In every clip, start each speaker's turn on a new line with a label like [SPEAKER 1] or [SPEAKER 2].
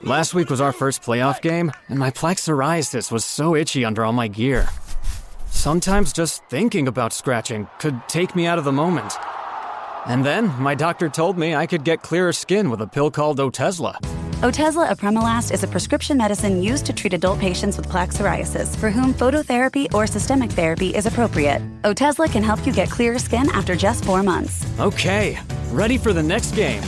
[SPEAKER 1] Last week was our first playoff game, and my plaque psoriasis was so itchy under all my gear. Sometimes just thinking about scratching could take me out of the moment. And then my doctor told me I could get clearer skin with a pill called Otezla.
[SPEAKER 2] Otezla apremilast is a prescription medicine used to treat adult patients with plaque psoriasis for whom phototherapy or systemic therapy is appropriate. Otezla can help you get clearer skin after just 4 months.
[SPEAKER 1] Okay, ready for the next game.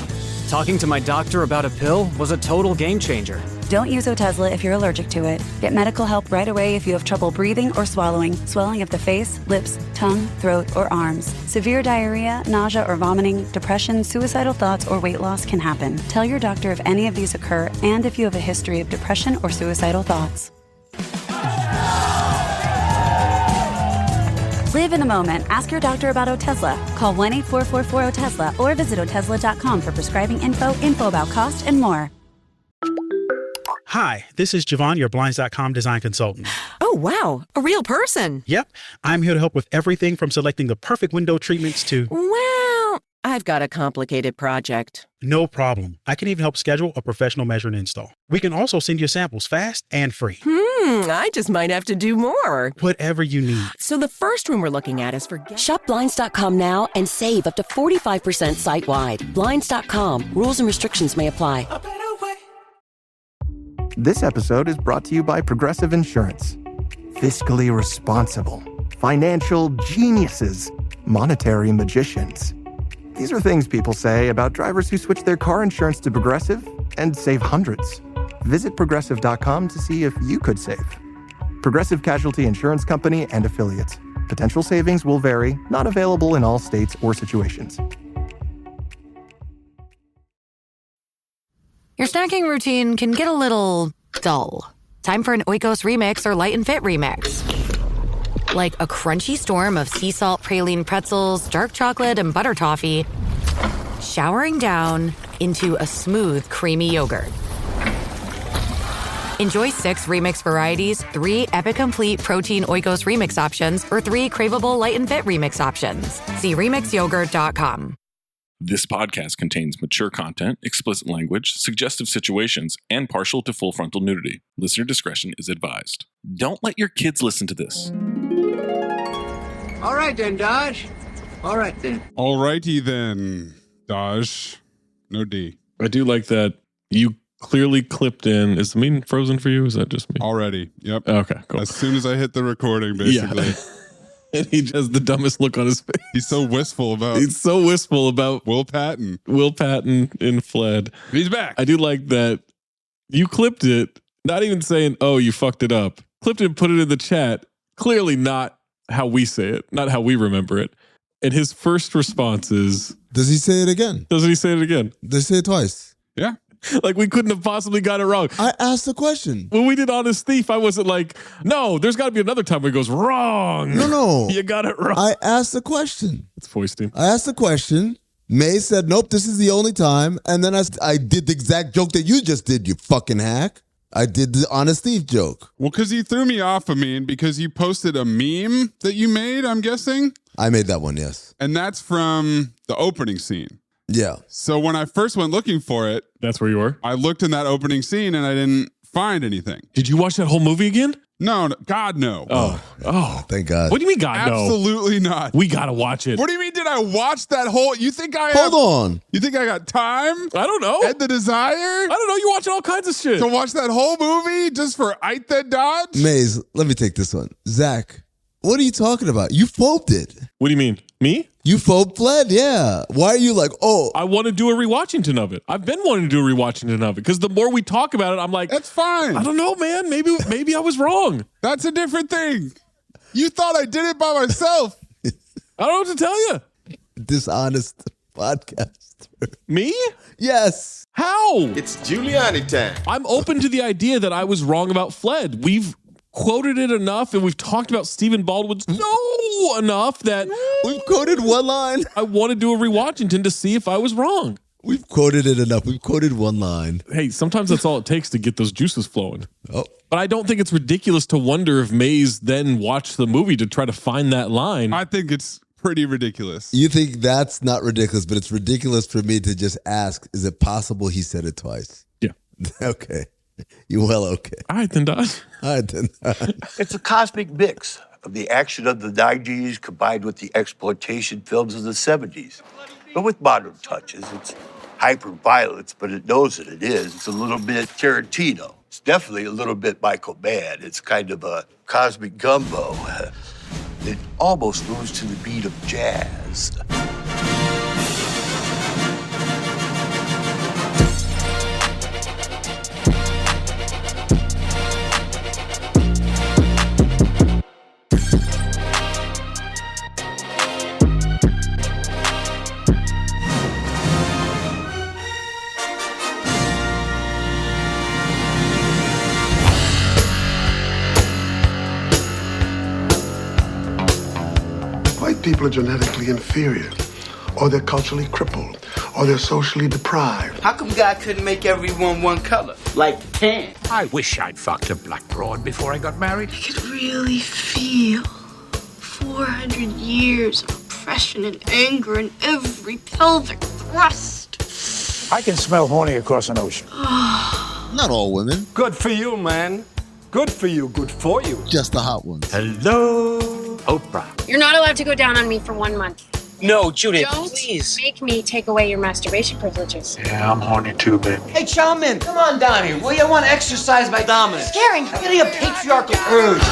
[SPEAKER 1] Talking to my doctor about a pill was a total game changer.
[SPEAKER 2] Don't use Otezla if you're allergic to it. Get medical help right away if you have trouble breathing or swallowing, swelling of the face, lips, tongue, throat, or arms. Severe diarrhea, nausea or vomiting, depression, suicidal thoughts, or weight loss can happen. Tell your doctor if any of these occur and if you have a history of depression or suicidal thoughts. Live in the moment. Ask your doctor about Otezla. Call 1-844-4-OTEZLA or visit Otezla.com for prescribing info about cost, and more.
[SPEAKER 3] Hi, this is Javon, your Blinds.com design consultant.
[SPEAKER 4] Oh, wow. A real person.
[SPEAKER 3] Yep. I'm here to help with everything from selecting the perfect window treatments to...
[SPEAKER 4] Well, I've got a complicated project.
[SPEAKER 3] No problem. I can even help schedule a professional measure and install. We can also send you samples fast and free.
[SPEAKER 4] I just might have to do more.
[SPEAKER 3] Whatever you need.
[SPEAKER 4] So the first room we're looking at is for...
[SPEAKER 5] Shop Blinds.com now and save up to 45% site-wide. Blinds.com. Rules and restrictions may apply.
[SPEAKER 6] This episode is brought to you by Progressive Insurance. Fiscally responsible, financial geniuses, monetary magicians. These are things people say about drivers who switch their car insurance to Progressive and save hundreds. Visit Progressive.com to see if you could save. Progressive Casualty Insurance Company and Affiliates. Potential savings will vary, not available in all states or situations.
[SPEAKER 7] Your snacking routine can get a little dull. Time for an Oikos remix or Light and Fit remix. Like a crunchy storm of sea salt praline pretzels, dark chocolate, and butter toffee, showering down into a smooth, creamy yogurt. Enjoy 6 remix varieties, 3 Epic Complete Protein Oikos remix options, or 3 craveable Light and Fit remix options. See remixyogurt.com.
[SPEAKER 8] This podcast contains mature content, explicit language, suggestive situations, and partial to full frontal nudity. Listener discretion is advised. Don't let your kids listen to this.
[SPEAKER 9] All right then, Dodge. All right then.
[SPEAKER 10] Alrighty then, Dodge. No D.
[SPEAKER 8] I do like that you clearly clipped in. Is the meme frozen for you? Is that just me?
[SPEAKER 10] Already. Yep.
[SPEAKER 8] Okay, cool.
[SPEAKER 10] As soon as I hit the recording, basically.
[SPEAKER 8] Yeah. And he has the dumbest look on his face.
[SPEAKER 10] He's so wistful about Will Patton.
[SPEAKER 8] Will Patton in Fled.
[SPEAKER 10] He's back.
[SPEAKER 8] I do like that you clipped it, not even saying, oh, you fucked it up. Clipped it and put it in the chat. Clearly not how we say it, not how we remember it. And his first response is...
[SPEAKER 11] Does he say it again?
[SPEAKER 8] Doesn't he say it again?
[SPEAKER 11] They say it twice.
[SPEAKER 10] Yeah.
[SPEAKER 8] Like we couldn't have possibly got it wrong.
[SPEAKER 11] I asked the question.
[SPEAKER 8] When we did Honest Thief, I wasn't like, no, there's got to be another time where he goes, wrong.
[SPEAKER 11] No.
[SPEAKER 8] You got it wrong.
[SPEAKER 11] I asked the question.
[SPEAKER 8] It's foisting.
[SPEAKER 11] I asked the question. May said, nope, this is the only time. And then I did the exact joke that you just did, you fucking hack. I did the Honest Thief joke.
[SPEAKER 10] Well, because you threw me off, Amin, because you posted a meme that you made, I'm guessing.
[SPEAKER 11] I made that one, yes.
[SPEAKER 10] And that's from the opening scene.
[SPEAKER 11] Yeah.
[SPEAKER 10] So when I first went looking for it,
[SPEAKER 8] that's where you were?
[SPEAKER 10] I looked in that opening scene and I didn't find anything.
[SPEAKER 8] Did you watch that whole movie again?
[SPEAKER 10] No, God, no.
[SPEAKER 8] Oh,
[SPEAKER 11] thank God.
[SPEAKER 8] What do you mean, God, no?
[SPEAKER 10] Absolutely not.
[SPEAKER 8] We got to watch it.
[SPEAKER 10] What do you mean, did I watch that whole... You think I
[SPEAKER 11] Hold on.
[SPEAKER 10] You think I got time?
[SPEAKER 8] I don't know.
[SPEAKER 10] And the desire?
[SPEAKER 8] I don't know. You're watching all kinds of shit.
[SPEAKER 10] To watch that whole movie just for Ite the Dodge?
[SPEAKER 11] Maze, let me take this one. Zach, what are you talking about? You phobed it.
[SPEAKER 8] What do you mean? Me?
[SPEAKER 11] You phobed Fled, yeah. Why are you like, oh?
[SPEAKER 8] I want to do a rewatchington of it. I've been wanting to do a rewatchington of it because the more we talk about it, I'm like,
[SPEAKER 10] that's fine.
[SPEAKER 8] I don't know, man. Maybe I was wrong.
[SPEAKER 10] That's a different thing. You thought I did it by myself.
[SPEAKER 8] I don't know what to tell you.
[SPEAKER 11] Dishonest podcast.
[SPEAKER 8] Me?
[SPEAKER 11] Yes.
[SPEAKER 8] How?
[SPEAKER 12] It's Giuliani time.
[SPEAKER 8] I'm open to the idea that I was wrong about Fled. We've quoted it enough and we've talked about Stephen Baldwin's enough that
[SPEAKER 11] we've quoted one line.
[SPEAKER 8] I want to do a rewatchington to see if I was wrong.
[SPEAKER 11] We've quoted it enough. We've quoted one line.
[SPEAKER 8] Hey, sometimes that's all it takes to get those juices flowing.
[SPEAKER 11] Oh.
[SPEAKER 8] But I don't think it's ridiculous to wonder if Mayes then watched the movie to try to find that line.
[SPEAKER 10] I think it's pretty ridiculous.
[SPEAKER 11] You think that's not ridiculous, but it's ridiculous for me to just ask, is it possible he said it twice?
[SPEAKER 8] Yeah.
[SPEAKER 11] Okay. You well okay.
[SPEAKER 8] All right, then, Dodge.
[SPEAKER 11] All right, then.
[SPEAKER 12] It's a cosmic mix of the action of the 90s combined with the exploitation films of the 70s. But with modern touches, it's hyper-violence, but it knows that it is. It's a little bit Tarantino. It's definitely a little bit Michael Mann. It's kind of a cosmic gumbo. It almost moves to the beat of jazz.
[SPEAKER 13] People are genetically inferior, or they're culturally crippled, or they're socially deprived.
[SPEAKER 9] How come God couldn't make everyone one color? Like tan?
[SPEAKER 14] I wish I'd fucked a black broad before I got married.
[SPEAKER 15] I could really feel 400 years of oppression and anger in every pelvic thrust.
[SPEAKER 14] I can smell horny across an ocean.
[SPEAKER 11] Not all women.
[SPEAKER 9] Good for you, man. Good for you. Good for you.
[SPEAKER 11] Just the hot ones.
[SPEAKER 9] Hello, Oprah.
[SPEAKER 15] You're not allowed to go down on me for 1 month.
[SPEAKER 9] No, Judith,
[SPEAKER 15] Don't
[SPEAKER 9] please.
[SPEAKER 15] make me take away your masturbation privileges.
[SPEAKER 14] Yeah, I'm horny too, baby.
[SPEAKER 9] Hey, Charmin, come on down here. Will you want to exercise my dominance?
[SPEAKER 15] Scaring.
[SPEAKER 9] I'm getting a patriarchal urge.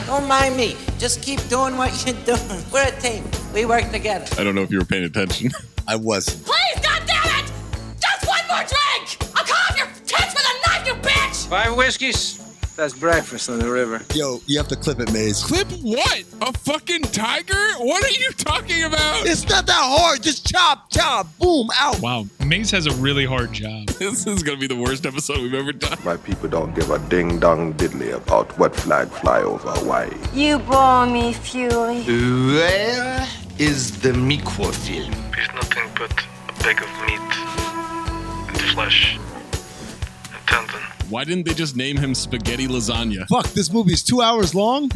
[SPEAKER 9] Don't mind me. Just keep doing what you're doing. We're a team. We work together.
[SPEAKER 8] I don't know if you were paying attention.
[SPEAKER 11] I wasn't.
[SPEAKER 15] Please, goddammit! Just one more drink! I'll cut off your tits with a knife, you bitch!
[SPEAKER 9] 5 whiskeys. That's breakfast on the river.
[SPEAKER 11] Yo, you have to clip it, Maze.
[SPEAKER 10] Clip what? A fucking tiger? What are you talking about?
[SPEAKER 11] It's not that hard. Just chop, boom, out.
[SPEAKER 16] Wow, Maze has a really hard job.
[SPEAKER 8] This is going to be the worst episode we've ever done.
[SPEAKER 13] My people don't give a ding-dong diddly about what flag fly over Hawaii.
[SPEAKER 15] You bore me, Fury.
[SPEAKER 9] Where is the Mikwo film?
[SPEAKER 16] He's nothing but a bag of meat and flesh and tendon.
[SPEAKER 8] Why didn't they just name him Spaghetti Lasagna?
[SPEAKER 11] Fuck, this movie's 2 hours long?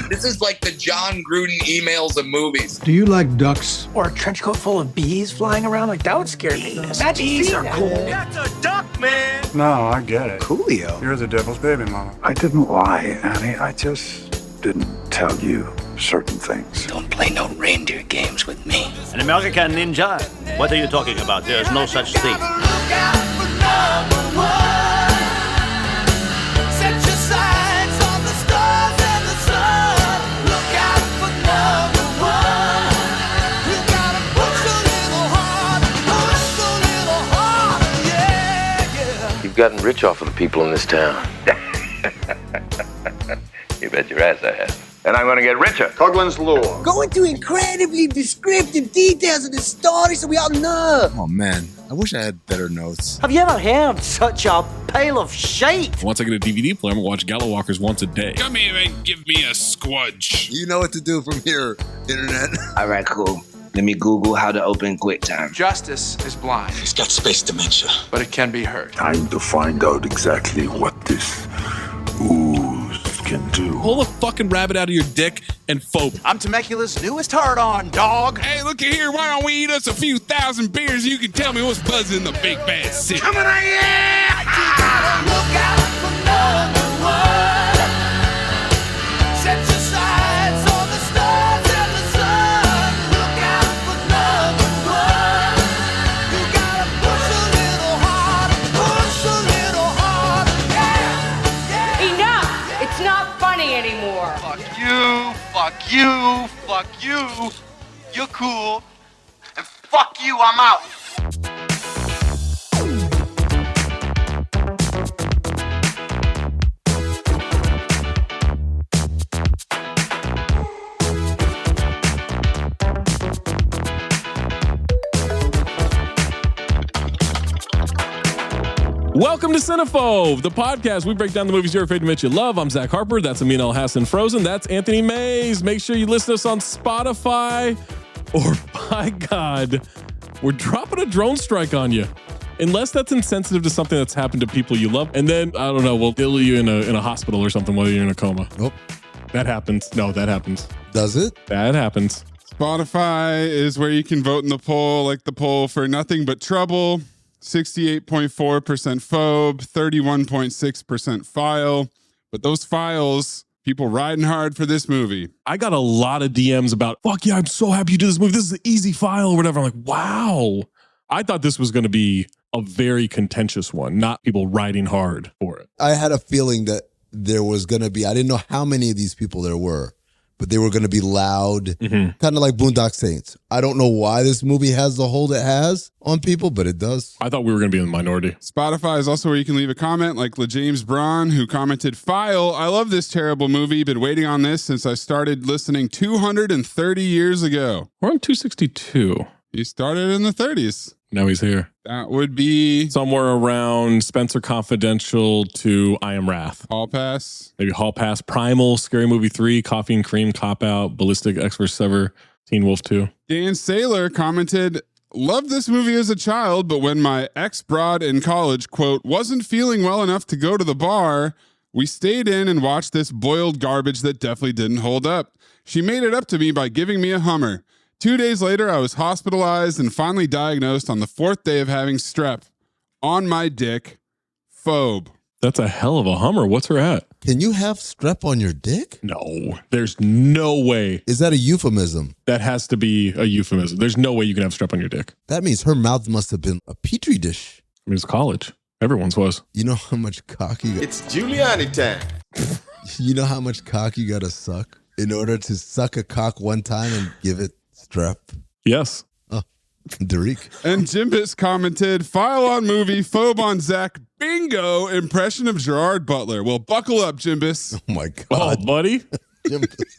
[SPEAKER 17] This is like the John Gruden emails of movies.
[SPEAKER 14] Do you like ducks? Or a trench coat full of bees flying around? Like, that would scare me. Imagine bees are cool.
[SPEAKER 9] That's a duck, man!
[SPEAKER 14] No, I get it.
[SPEAKER 9] Coolio.
[SPEAKER 14] You're the devil's baby, mama. I didn't lie, Annie. I just didn't tell you certain things.
[SPEAKER 9] Don't play no reindeer games with me.
[SPEAKER 18] An American ninja? What are you talking about? There's no such thing.
[SPEAKER 19] You've gotten rich off of the people in this town. You bet your ass I have. And I'm gonna get richer.
[SPEAKER 13] Coughlin's Law.
[SPEAKER 9] Go into incredibly descriptive details of the story so we all know.
[SPEAKER 11] Oh, man. I wish I had better notes.
[SPEAKER 18] Have you ever heard such a pile of shite?
[SPEAKER 8] Once I get a DVD player, I'm going to watch Gala Walkers once a day.
[SPEAKER 10] Come here and give me a squudge.
[SPEAKER 11] You know what to do from here, Internet.
[SPEAKER 9] All right, cool. Let me Google how to open QuickTime.
[SPEAKER 14] Justice is blind.
[SPEAKER 9] It's got space dementia.
[SPEAKER 14] But it can be heard.
[SPEAKER 13] Time to find out exactly what this ooze can do.
[SPEAKER 8] Pull a fucking rabbit out of your dick and phobe.
[SPEAKER 14] I'm Temecula's newest hard-on, dog.
[SPEAKER 10] Hey, look at here. Why don't we eat us a few thousand beers and you can tell me what's buzzing in the big bad city.
[SPEAKER 9] Coming on, yeah! Look out for number one. Set your sights on the stars and the sun. Look out for number one. You gotta push a little harder, yeah.
[SPEAKER 15] Enough! It's not funny anymore.
[SPEAKER 9] Fuck you. You're cool. And fuck you, I'm out.
[SPEAKER 8] Welcome to Cinephobe, the podcast. We break down the movies you're afraid to admit you love. I'm Zach Harper. That's Amin and Mayes Frozen. That's Anthony Mayes. Make sure you listen to us on Spotify, or by God, we're dropping a drone strike on you. Unless that's insensitive to something that's happened to people you love. And then, I don't know, we'll dill you in a hospital or something while you're in a coma.
[SPEAKER 11] Nope.
[SPEAKER 8] That happens. No, that happens.
[SPEAKER 11] Does it?
[SPEAKER 8] That happens.
[SPEAKER 10] Spotify is where you can vote in the poll, like the poll for Nothing But Trouble. 68.4% phobe, 31.6% file. But those files, people riding hard for this movie.
[SPEAKER 8] I got a lot of DMs about, fuck yeah, I'm so happy you did this movie. This is an easy file or whatever. I'm like, wow. I thought this was going to be a very contentious one, not people riding hard for it.
[SPEAKER 11] I had a feeling that there was going to be, I didn't know how many of these people there were, but they were going to be loud, kind of like Boondock Saints. I don't know why this movie has the hold it has on people, but it does.
[SPEAKER 8] I thought we were going to be in the minority.
[SPEAKER 10] Spotify is also where you can leave a comment, like LeJames Braun, who commented, File, I love this terrible movie. Been waiting on this since I started listening 230 years ago.
[SPEAKER 8] We're on 262.
[SPEAKER 10] He started in the 30s.
[SPEAKER 8] Now he's here.
[SPEAKER 10] That would be
[SPEAKER 8] somewhere around Spencer Confidential to I Am Wrath.
[SPEAKER 10] Hall Pass.
[SPEAKER 8] Maybe Hall Pass. Primal, Scary Movie 3, Coffee and Cream, Cop Out, Ballistic, X vs. Sever, Teen Wolf 2.
[SPEAKER 10] Dan Saylor commented, loved this movie as a child, but when my ex-broad in college, quote, wasn't feeling well enough to go to the bar, we stayed in and watched this boiled garbage that definitely didn't hold up. She made it up to me by giving me a Hummer. 2 days later, I was hospitalized and finally diagnosed on the 4th day of having strep. On my dick, phobe.
[SPEAKER 8] That's a hell of a Hummer. What's her at?
[SPEAKER 11] Can you have strep on your dick?
[SPEAKER 8] No, there's no way.
[SPEAKER 11] Is that a euphemism?
[SPEAKER 8] That has to be a euphemism. There's no way you can have strep on your dick.
[SPEAKER 11] That means her mouth must have been a petri dish.
[SPEAKER 8] I mean, it's college. Everyone's was.
[SPEAKER 11] You know how much cock you got?
[SPEAKER 19] It's Giuliani time.
[SPEAKER 11] You know how much cock you got to suck in order to suck a cock one time and give it strep?
[SPEAKER 8] Yes.
[SPEAKER 11] Oh, Derek.
[SPEAKER 10] And Jimbus commented, file on movie, phobe on Zach, bingo, impression of Gerard Butler. Well, buckle up, Jimbus.
[SPEAKER 11] Oh, my God.
[SPEAKER 8] Oh, buddy.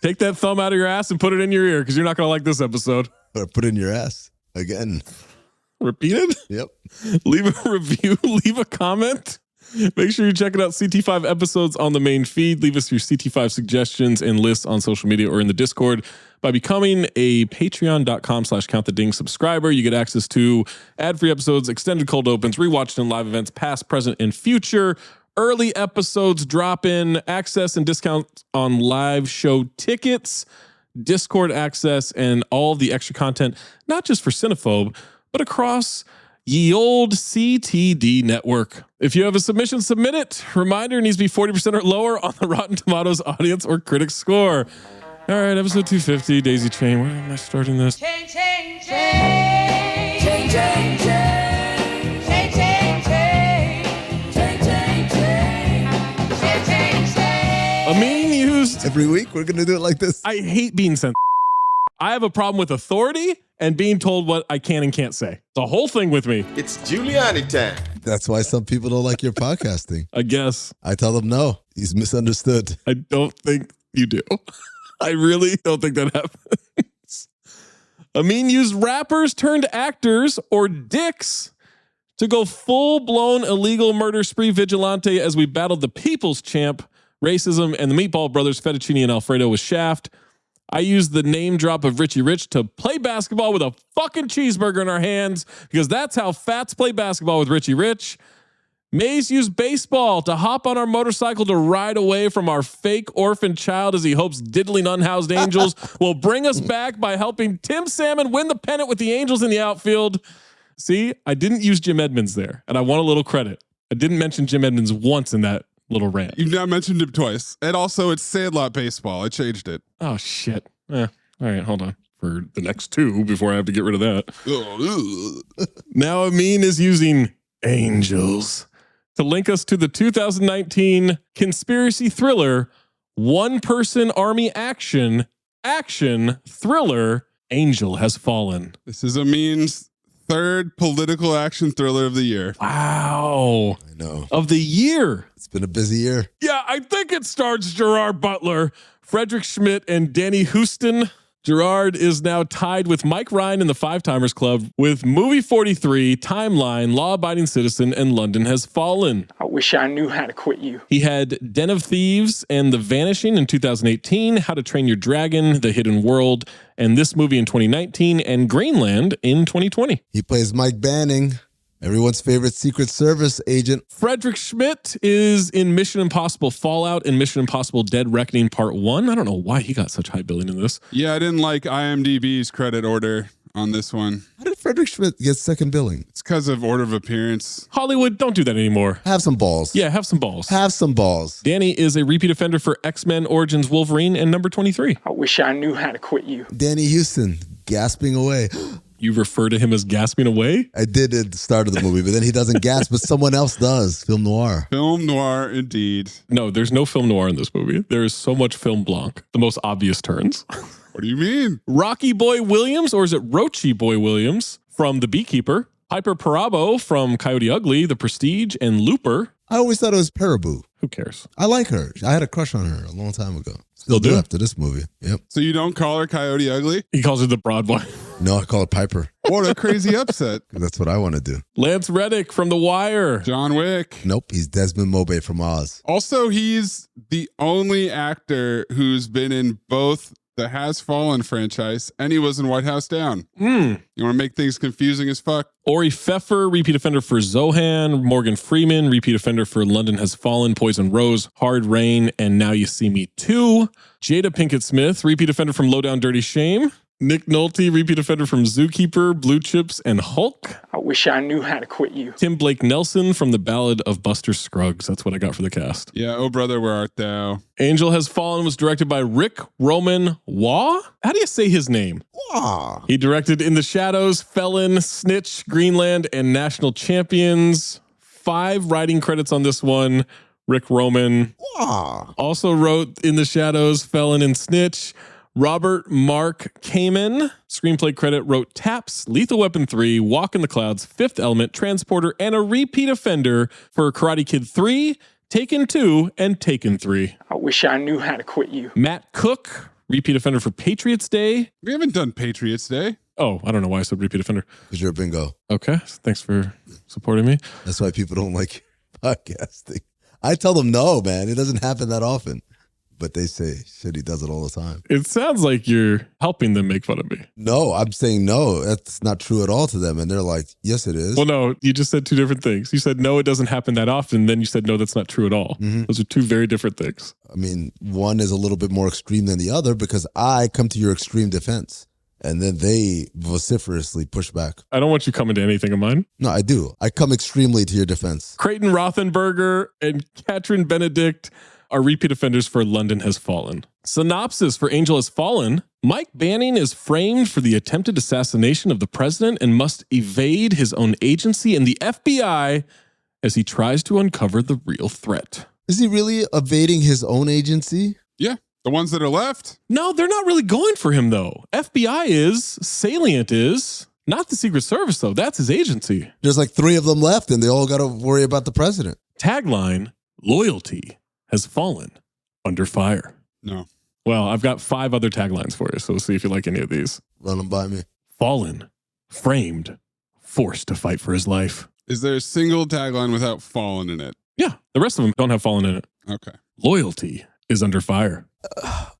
[SPEAKER 8] Take that thumb out of your ass and put it in your ear because you're not going to like this episode.
[SPEAKER 11] Or put it in your ass again.
[SPEAKER 8] Repeated?
[SPEAKER 11] Yep.
[SPEAKER 8] Leave a review. Leave a comment. Make sure you're checking out CT5 episodes on the main feed. Leave us your CT5 suggestions and lists on social media or in the Discord. By becoming a patreon.com/counttheding subscriber, you get access to ad-free episodes, extended cold opens, rewatched and live events, past, present, and future, early episodes drop in, access and discounts on live show tickets, Discord access, and all the extra content, not just for Cinephobe, but across ye old CTD network. If you have a submission, submit it. Reminder, it needs to be 40% or lower on the Rotten Tomatoes audience or critic score. All right, episode 250, Daisy Chain. Where am I starting this?
[SPEAKER 9] Chain, chain, chain. Chain, chain, chain. Chain, chain, chain. Chain, chain, chain. Chain, chain, chain.
[SPEAKER 8] Amin used...
[SPEAKER 11] Every week, we're going to do it like this.
[SPEAKER 8] I hate being sent. I have a problem with authority and being told what I can and can't say. The whole thing with me.
[SPEAKER 19] It's Giuliani time.
[SPEAKER 11] That's why some people don't like your podcasting.
[SPEAKER 8] I guess.
[SPEAKER 11] I tell them no. He's misunderstood.
[SPEAKER 8] I don't think you do. I really don't think that happens. Amin used rappers turned actors or dicks to go full-blown illegal murder spree vigilante as we battled the people's champ, racism, and the Meatball Brothers, Fettuccine and Alfredo with Shaft. I used the name drop of Richie Rich to play basketball with a fucking cheeseburger in our hands because that's how fats play basketball with Richie Rich. Mayes used baseball to hop on our motorcycle to ride away from our fake orphan child as he hopes diddling unhoused angels will bring us back by helping Tim Salmon win the pennant with the Angels in the outfield. See, I didn't use Jim Edmonds there, and I want a little credit. I didn't mention Jim Edmonds once in that little rant.
[SPEAKER 10] You've now mentioned him twice. And also, it's Sandlot Baseball. I changed it.
[SPEAKER 8] Oh, shit. All right, hold on. For the next two before I have to get rid of that. Now Amin is using Angels to link us to the 2019 conspiracy thriller, one-person army action thriller, Angel Has Fallen.
[SPEAKER 10] This is Amin's third political action thriller of the year.
[SPEAKER 8] Wow.
[SPEAKER 11] I know.
[SPEAKER 8] Of the year.
[SPEAKER 11] It's been a busy year.
[SPEAKER 8] Yeah, I think it stars Gerard Butler, Frederick Schmidt, and Danny Houston. Gerard is now tied with Mike Ryan in the Five Timers Club with Movie 43, Timeline, Law Abiding Citizen, and London Has Fallen.
[SPEAKER 20] I wish I knew how to quit you.
[SPEAKER 8] He had Den of Thieves and The Vanishing in 2018, How to Train Your Dragon, The Hidden World, and this movie in 2019, and Greenland in 2020.
[SPEAKER 11] He plays Mike Banning Everyone's favorite Secret Service agent.
[SPEAKER 8] Frederick Schmidt is in Mission Impossible Fallout and Mission Impossible Dead Reckoning Part 1. I don't know why he got such high billing in this.
[SPEAKER 10] Yeah, I didn't like IMDb's credit order on this one.
[SPEAKER 11] How did Frederick Schmidt get second billing?
[SPEAKER 10] It's because of order of appearance.
[SPEAKER 8] Hollywood, don't do that anymore.
[SPEAKER 11] Have some balls.
[SPEAKER 8] Yeah, have some balls.
[SPEAKER 11] Have some balls.
[SPEAKER 8] Danny is a repeat offender for X-Men Origins Wolverine and number 23.
[SPEAKER 20] I wish I knew how to quit you.
[SPEAKER 11] Danny Houston, gasping away.
[SPEAKER 8] You refer to him as gasping away?
[SPEAKER 11] I did at the start of the movie, but then he doesn't gasp, but someone else does. Film noir.
[SPEAKER 10] Film noir, indeed.
[SPEAKER 8] No, there's no film noir in this movie. There is so much film blanc. The most obvious turns.
[SPEAKER 10] What do you mean?
[SPEAKER 8] Rocky Boy Williams, or is it Roachy Boy Williams from The Beekeeper? Piper Perabo from Coyote Ugly, The Prestige, and Looper.
[SPEAKER 11] I always thought it was Perubu.
[SPEAKER 8] Who cares?
[SPEAKER 11] I like her. I had a crush on her a long time ago.
[SPEAKER 8] Still do
[SPEAKER 11] after this movie. Yep.
[SPEAKER 10] So you don't call her Coyote Ugly?
[SPEAKER 8] He calls her the broad one.
[SPEAKER 11] No, I call her Piper.
[SPEAKER 10] What a crazy upset.
[SPEAKER 11] That's what I want to do.
[SPEAKER 8] Lance Reddick from The Wire.
[SPEAKER 10] John Wick.
[SPEAKER 11] Nope, he's Desmond Mobay from Oz.
[SPEAKER 10] Also, he's the only actor who's been in both the Has Fallen franchise and he was in White House Down. You want to make things confusing as fuck?
[SPEAKER 8] Ori Pfeffer, repeat offender for Zohan. Morgan Freeman, repeat offender for London Has Fallen, Poison Rose, Hard Rain, and Now You See Me 2. Jada Pinkett Smith, repeat offender from Low Down Dirty Shame. Nick Nolte, repeat offender from Zookeeper, Blue Chips, and Hulk.
[SPEAKER 20] I wish I knew how to quit you.
[SPEAKER 8] Tim Blake Nelson from The Ballad of Buster Scruggs. That's what I got for the cast.
[SPEAKER 10] Yeah, Oh Brother, Where Art Thou?
[SPEAKER 8] Angel Has Fallen was directed by Rick Roman Waugh. How do you say his name?
[SPEAKER 11] Waugh.
[SPEAKER 8] He directed In the Shadows, Felon, Snitch, Greenland, and National Champions. 5 writing credits on this one. Rick Roman
[SPEAKER 11] Waugh.
[SPEAKER 8] Also wrote In the Shadows, Felon, and Snitch. Robert Mark Kamen, screenplay credit, wrote Taps, Lethal Weapon 3, Walk in the Clouds, Fifth Element, Transporter, and a repeat offender for Karate Kid 3, Taken 2, and Taken 3.
[SPEAKER 20] I wish I knew how to quit you.
[SPEAKER 8] Matt Cook, repeat offender for Patriots Day.
[SPEAKER 10] We haven't done Patriots Day.
[SPEAKER 8] Oh, I don't know why I said repeat offender.
[SPEAKER 11] Because you're a bingo.
[SPEAKER 8] Okay, thanks for supporting me.
[SPEAKER 11] That's why people don't like podcasting. I tell them no, man. It doesn't happen that often. But they say, shit, he does it all the time.
[SPEAKER 8] It sounds like you're helping them make fun of me.
[SPEAKER 11] No, I'm saying no. That's not true at all to them. And they're like, yes, it is.
[SPEAKER 8] Well, no, you just said 2 different things. You said, no, it doesn't happen that often. Then you said, no, that's not true at all.
[SPEAKER 11] Mm-hmm.
[SPEAKER 8] Those are 2 very different things.
[SPEAKER 11] I mean, one is a little bit more extreme than the other because I come to your extreme defense. And then they vociferously push back.
[SPEAKER 8] I don't want you coming to anything of mine.
[SPEAKER 11] No, I do. I come extremely to your defense.
[SPEAKER 8] Creighton Rothenberger and Katrin Benedict are repeat offenders for London Has Fallen. Synopsis for Angel Has Fallen. Mike Banning is framed for the attempted assassination of the president and must evade his own agency and the FBI as he tries to uncover the real threat.
[SPEAKER 11] Is he really evading his own agency?
[SPEAKER 10] Yeah. The ones that are left?
[SPEAKER 8] No, they're not really going for him, though. FBI is, Salient is, not the Secret Service, though. That's his agency.
[SPEAKER 11] There's like 3 of them left, and they all got to worry about the president.
[SPEAKER 8] Tagline, loyalty has fallen under fire.
[SPEAKER 10] No.
[SPEAKER 8] Well, I've got 5 other taglines for you, so we'll see if you like any of these.
[SPEAKER 11] Run them by me.
[SPEAKER 8] Fallen, framed, forced to fight for his life.
[SPEAKER 10] Is there a single tagline without fallen in it?
[SPEAKER 8] Yeah, the rest of them don't have fallen in it.
[SPEAKER 10] Okay.
[SPEAKER 8] Loyalty is under fire.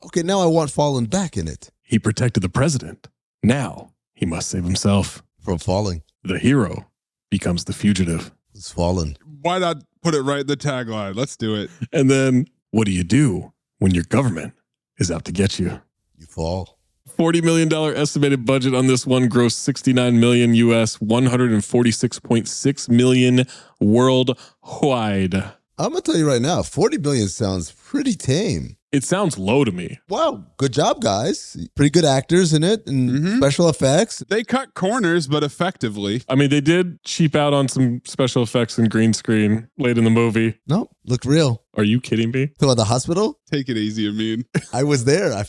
[SPEAKER 11] Okay, now I want fallen back in it.
[SPEAKER 8] He protected the president. Now he must save himself.
[SPEAKER 11] From falling.
[SPEAKER 8] The hero becomes the fugitive.
[SPEAKER 11] It's fallen.
[SPEAKER 10] Why not put it right in the tagline? Let's do it.
[SPEAKER 8] And then, what do you do when your government is out to get you?
[SPEAKER 11] You fall.
[SPEAKER 8] $40 million estimated budget on this one, gross $69 million US, $146.6 million worldwide.
[SPEAKER 11] I'm going to tell you right now, 40 million sounds pretty tame.
[SPEAKER 8] It sounds low to me.
[SPEAKER 11] Wow, good job, guys. Pretty good actors in it and special effects.
[SPEAKER 10] They cut corners, but effectively.
[SPEAKER 8] I mean, they did cheap out on some special effects and green screen late in the movie.
[SPEAKER 11] No, looked real.
[SPEAKER 8] Are you kidding me?
[SPEAKER 11] So at the hospital?
[SPEAKER 10] Take it easy, Amin.
[SPEAKER 11] I was there. I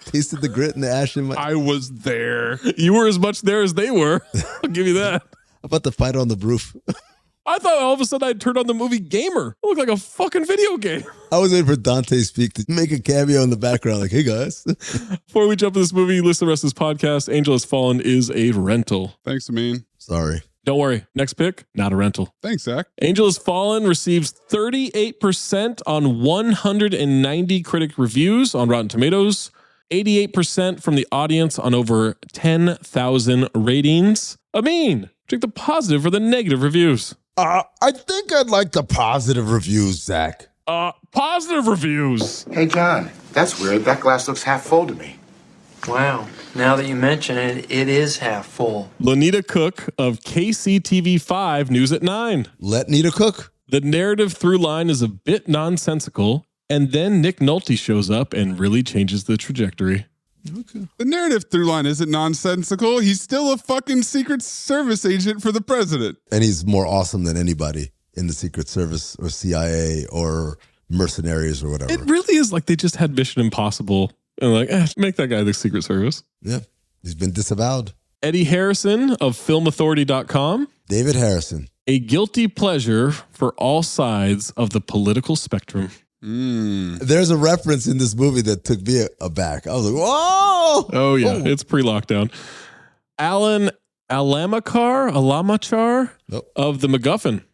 [SPEAKER 11] tasted the grit and the ash in my...
[SPEAKER 10] I was there.
[SPEAKER 8] You were as much there as they were. I'll give you that.
[SPEAKER 11] How about the fight on the roof?
[SPEAKER 8] I thought all of a sudden I'd turned on the movie Gamer. It looked like a fucking video game.
[SPEAKER 11] I was waiting for Dante Speak to make a cameo in the background like, hey guys.
[SPEAKER 8] Before we jump to this movie, listen to the rest of this podcast. Angel Has Fallen is a rental.
[SPEAKER 10] Thanks, Amin.
[SPEAKER 11] Sorry.
[SPEAKER 8] Don't worry. Next pick, not a rental.
[SPEAKER 10] Thanks, Zach.
[SPEAKER 8] Angel Has Fallen receives 38% on 190 critic reviews on Rotten Tomatoes, 88% from the audience on over 10,000 ratings. Amin, Take the positive or the negative reviews.
[SPEAKER 11] I think I'd like the positive reviews, Zach.
[SPEAKER 8] Positive reviews.
[SPEAKER 19] Hey, John, that's weird. That glass looks half full to me.
[SPEAKER 21] Wow. Now that you mention it, it is half full.
[SPEAKER 8] Lanita Cook of KCTV5 News at 9.
[SPEAKER 11] Let Nita cook.
[SPEAKER 8] The narrative through line is a bit nonsensical, and then Nick Nolte shows up and really changes the trajectory.
[SPEAKER 10] Okay. The narrative through line isn't nonsensical. He's still a fucking Secret Service agent for the president.
[SPEAKER 11] And he's more awesome than anybody in the Secret Service or CIA or mercenaries or whatever.
[SPEAKER 8] It really is like they just had Mission Impossible and like, make that guy the Secret Service.
[SPEAKER 11] Yeah. He's been disavowed.
[SPEAKER 8] Eddie Harrison of filmauthority.com.
[SPEAKER 11] David Harrison.
[SPEAKER 8] A guilty pleasure for all sides of the political spectrum.
[SPEAKER 11] There's a reference in this movie that took me aback. I was like, whoa!
[SPEAKER 8] Oh, yeah. It's pre-lockdown. Alan Alamachar of the MacGuffin.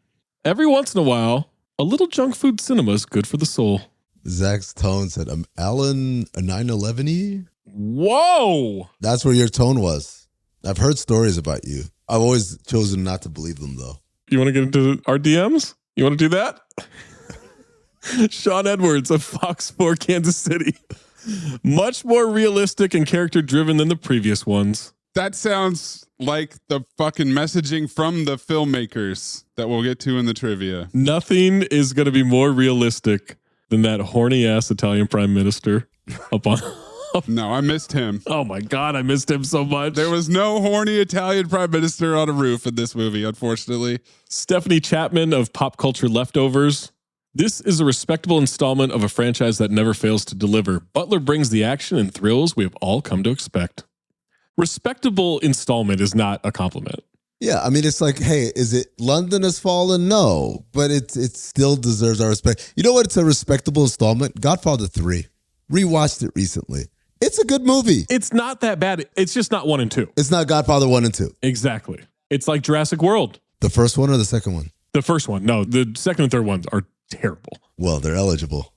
[SPEAKER 8] Every once in a while, a little junk food cinema is good for the soul.
[SPEAKER 11] Zach's tone said, Alan, a 9/11-y?
[SPEAKER 8] Whoa!
[SPEAKER 11] That's where your tone was. I've heard stories about you. I've always chosen not to believe them, though.
[SPEAKER 8] You want to get into our DMs? You want to do that? Sean Edwards of Fox 4 Kansas City. Much more realistic and character-driven than the previous ones.
[SPEAKER 10] That sounds like the fucking messaging from the filmmakers that we'll get to in the trivia.
[SPEAKER 8] Nothing is going to be more realistic than that horny-ass Italian prime minister up on...
[SPEAKER 10] No, I missed him.
[SPEAKER 8] Oh my God, I missed him so much.
[SPEAKER 10] There was no horny Italian prime minister on a roof in this movie, unfortunately.
[SPEAKER 8] Stephanie Chapman of Pop Culture Leftovers. This is a respectable installment of a franchise that never fails to deliver. Butler brings the action and thrills we have all come to expect. Respectable installment is not a compliment.
[SPEAKER 11] Yeah, I mean, it's like, hey, is it London Has Fallen? No, but it still deserves our respect. You know what? It's a respectable installment. Godfather 3. Rewatched it recently. It's a good movie.
[SPEAKER 8] It's not that bad. It's just not 1 and 2.
[SPEAKER 11] It's not Godfather 1 and 2.
[SPEAKER 8] Exactly. It's like Jurassic World.
[SPEAKER 11] The first one or the second one?
[SPEAKER 8] The first one. No, the second and third ones are terrible.
[SPEAKER 11] Well, they're eligible.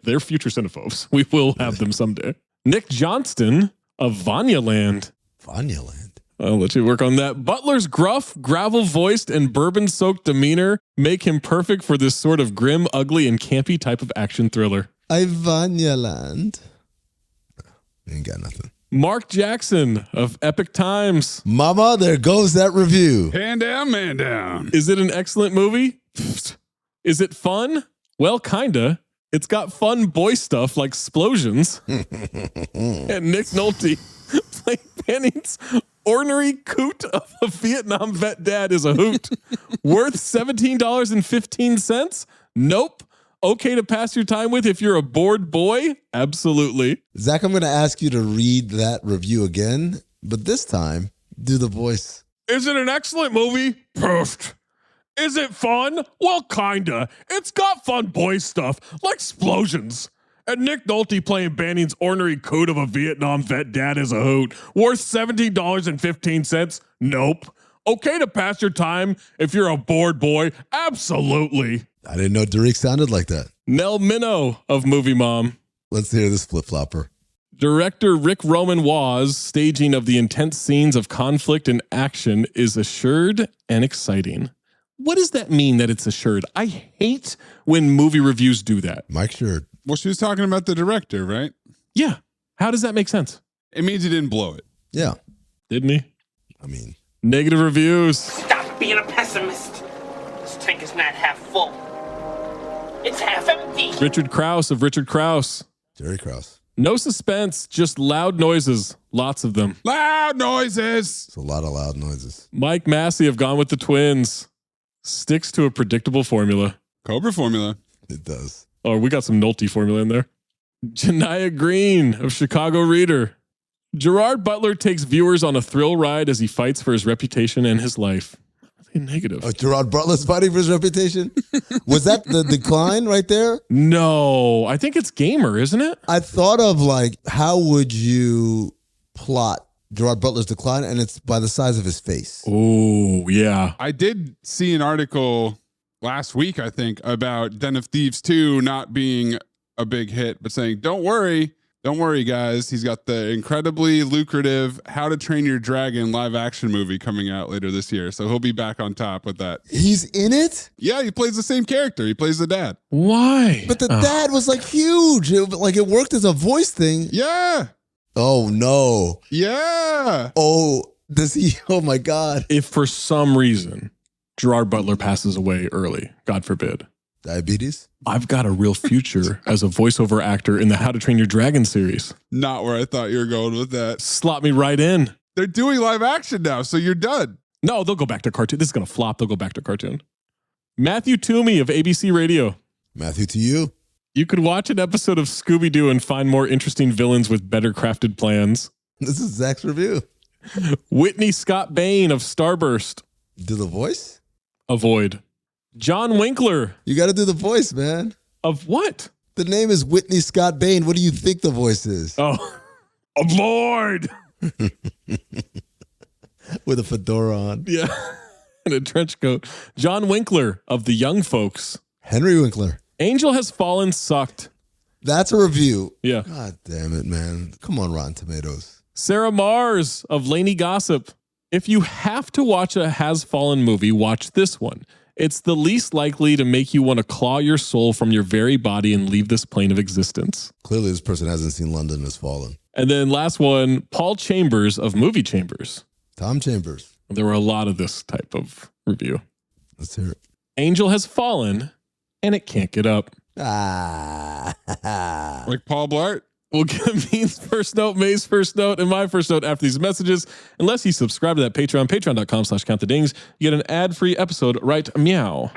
[SPEAKER 8] They're future cinephobes. We will have them someday. Nick Johnston of Vanyaland.
[SPEAKER 11] Vanyaland.
[SPEAKER 8] I'll let you work on that. Butler's gruff, gravel-voiced, and bourbon-soaked demeanor make him perfect for this sort of grim, ugly, and campy type of action thriller.
[SPEAKER 11] Vanyaland. Ain't got nothing.
[SPEAKER 8] Mark Jackson of Epic Times.
[SPEAKER 11] Mama, there goes that review.
[SPEAKER 10] Hand down, man down.
[SPEAKER 8] Is it an excellent movie? Is it fun? Well, kinda. It's got fun boy stuff like explosions. And Nick Nolte playing Penning's ornery coot of a Vietnam vet dad is a hoot. Worth $17.15? Nope. Okay to pass your time with if you're a bored boy? Absolutely.
[SPEAKER 11] Zach, I'm going to ask you to read that review again, but this time, do the voice.
[SPEAKER 8] Is it an excellent movie? Perfect. Is it fun? Well, kinda. It's got fun boy stuff, like explosions. And Nick Nolte playing Banning's ornery coot of a Vietnam vet dad is a hoot. Worth $17.15? Nope. Okay to pass your time if you're a bored boy? Absolutely.
[SPEAKER 11] I didn't know Derek sounded like that.
[SPEAKER 8] Nell Minow of Movie Mom.
[SPEAKER 11] Let's hear this flip-flopper.
[SPEAKER 8] Director Rick Roman Waugh's staging of the intense scenes of conflict and action is assured and exciting. What does that mean that it's assured? I hate when movie reviews do that.
[SPEAKER 11] Mike Sure.
[SPEAKER 10] Well, she was talking about the director, right?
[SPEAKER 8] Yeah. How does that make sense?
[SPEAKER 10] It means he didn't blow it.
[SPEAKER 11] Yeah.
[SPEAKER 8] Didn't he?
[SPEAKER 11] I mean.
[SPEAKER 8] Negative reviews.
[SPEAKER 22] Stop being a pessimist. This tank is not half full. It's half empty.
[SPEAKER 8] Richard Krause of Richard Krause.
[SPEAKER 11] Jerry Krause.
[SPEAKER 8] No suspense, just loud noises. Lots of them.
[SPEAKER 10] Loud noises.
[SPEAKER 11] It's a lot of loud noises.
[SPEAKER 8] Mike Massey of Gone with the Twins. Sticks to a predictable formula.
[SPEAKER 10] Cobra formula.
[SPEAKER 11] It does.
[SPEAKER 8] Oh, we got some Nolte formula in there. Janiyah Green of Chicago Reader. Gerard Butler takes viewers on a thrill ride as he fights for his reputation and his life. Negative.
[SPEAKER 11] Oh, Gerard Butler's fighting for his reputation? Was that the decline right there?
[SPEAKER 8] No, I think it's Gamer, isn't it?
[SPEAKER 11] I thought of like, how would you plot Gerard Butler's decline? And it's by the size of his face.
[SPEAKER 8] Oh, yeah.
[SPEAKER 10] I did see an article last week, I think, about Den of Thieves 2 not being a big hit, but saying, don't worry, Don't worry, guys. He's got the incredibly lucrative How to Train Your Dragon live action movie coming out later this year. So he'll be back on top with that.
[SPEAKER 11] He's in it?
[SPEAKER 10] Yeah, he plays the same character. He plays the dad.
[SPEAKER 8] Why?
[SPEAKER 11] But the dad was like huge. It worked as a voice thing.
[SPEAKER 10] Yeah.
[SPEAKER 11] Oh, no.
[SPEAKER 10] Yeah.
[SPEAKER 11] Oh, does he? Oh, my God.
[SPEAKER 8] If for some reason Gerard Butler passes away early, God forbid.
[SPEAKER 11] Diabetes?
[SPEAKER 8] I've got a real future as a voiceover actor in the How to Train Your Dragon series.
[SPEAKER 10] Not where I thought you were going with that.
[SPEAKER 8] Slot me right in.
[SPEAKER 10] They're doing live action now, so you're done.
[SPEAKER 8] No, they'll go back to cartoon. This is going to flop. They'll go back to cartoon. Matthew Toomey of ABC Radio.
[SPEAKER 11] Matthew to you.
[SPEAKER 8] You could watch an episode of Scooby-Doo and find more interesting villains with better crafted plans.
[SPEAKER 11] This is Zach's review.
[SPEAKER 8] Whitney Scott Bain of Starburst.
[SPEAKER 11] Do the voice?
[SPEAKER 8] Avoid. John Winkler.
[SPEAKER 11] You got to do the voice, man.
[SPEAKER 8] Of what?
[SPEAKER 11] The name is Whitney Scott Bain. What do you think the voice is?
[SPEAKER 8] Oh, avoid.
[SPEAKER 11] With a fedora on.
[SPEAKER 8] Yeah. And a trench coat. John Winkler of The Young Folks.
[SPEAKER 11] Henry Winkler.
[SPEAKER 8] Angel Has Fallen sucked.
[SPEAKER 11] That's a review.
[SPEAKER 8] Yeah.
[SPEAKER 11] God damn it, man. Come on, Rotten Tomatoes.
[SPEAKER 8] Sarah Mars of Laney Gossip. If you have to watch a Has Fallen movie, watch this one. It's the least likely to make you want to claw your soul from your very body and leave this plane of existence.
[SPEAKER 11] Clearly, this person hasn't seen London Has Fallen.
[SPEAKER 8] And then last one, Paul Chambers of Movie Chambers.
[SPEAKER 11] Tom Chambers.
[SPEAKER 8] There were a lot of this type of review.
[SPEAKER 11] Let's hear it.
[SPEAKER 8] Angel Has Fallen, and it can't get up.
[SPEAKER 11] Ah.
[SPEAKER 10] Like Paul Blart?
[SPEAKER 8] We'll get Mean's first note, May's first note, and my first note after these messages. Unless you subscribe to that Patreon, patreon.com/countthedings, you get an ad-free episode right meow.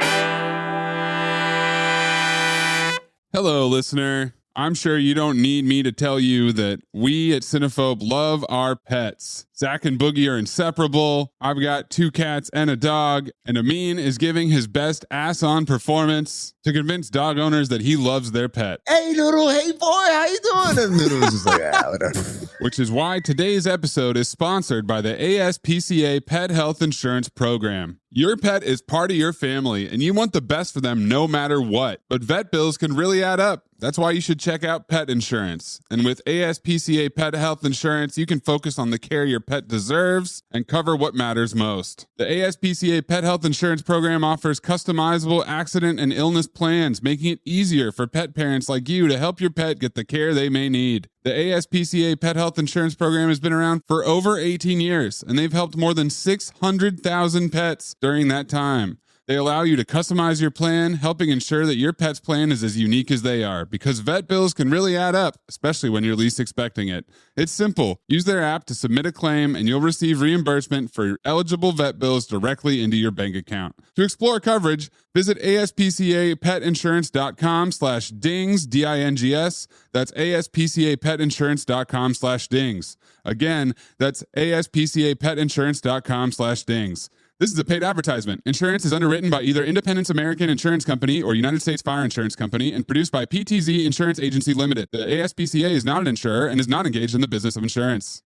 [SPEAKER 10] Hello, listener. I'm sure you don't need me to tell you that we at Cinephobe love our pets. Zach and Boogie are inseparable. I've got 2 cats and a dog, and Amin is giving his best ass-on performance to convince dog owners that he loves their pet.
[SPEAKER 11] Hey, Noodle. Hey, boy. How you doing? And Noodle was just like, whatever.
[SPEAKER 10] Which is why today's episode is sponsored by the ASPCA Pet Health Insurance Program. Your pet is part of your family, and you want the best for them no matter what. But vet bills can really add up. That's why you should check out pet insurance. And with ASPCA Pet Health Insurance, you can focus on the care your pet deserves and cover what matters most. The ASPCA Pet Health Insurance Program offers customizable accident and illness plans, making it easier for pet parents like you to help your pet get the care they may need. The ASPCA Pet Health Insurance Program has been around for over 18 years, and they've helped more than 600,000 pets during that time. They allow you to customize your plan, helping ensure that your pet's plan is as unique as they are, because vet bills can really add up, especially when you're least expecting it. It's simple. Use their app to submit a claim, and you'll receive reimbursement for eligible vet bills directly into your bank account. To explore coverage, visit aspcapetinsurance.com/dings, D-I-N-G-S. That's aspcapetinsurance.com/dings. Again, that's aspcapetinsurance.com/dings. This is a paid advertisement. Insurance is underwritten by either Independence American Insurance Company or United States Fire Insurance Company and produced by PTZ Insurance Agency Limited. The ASPCA is not an insurer and is not engaged in the business of insurance.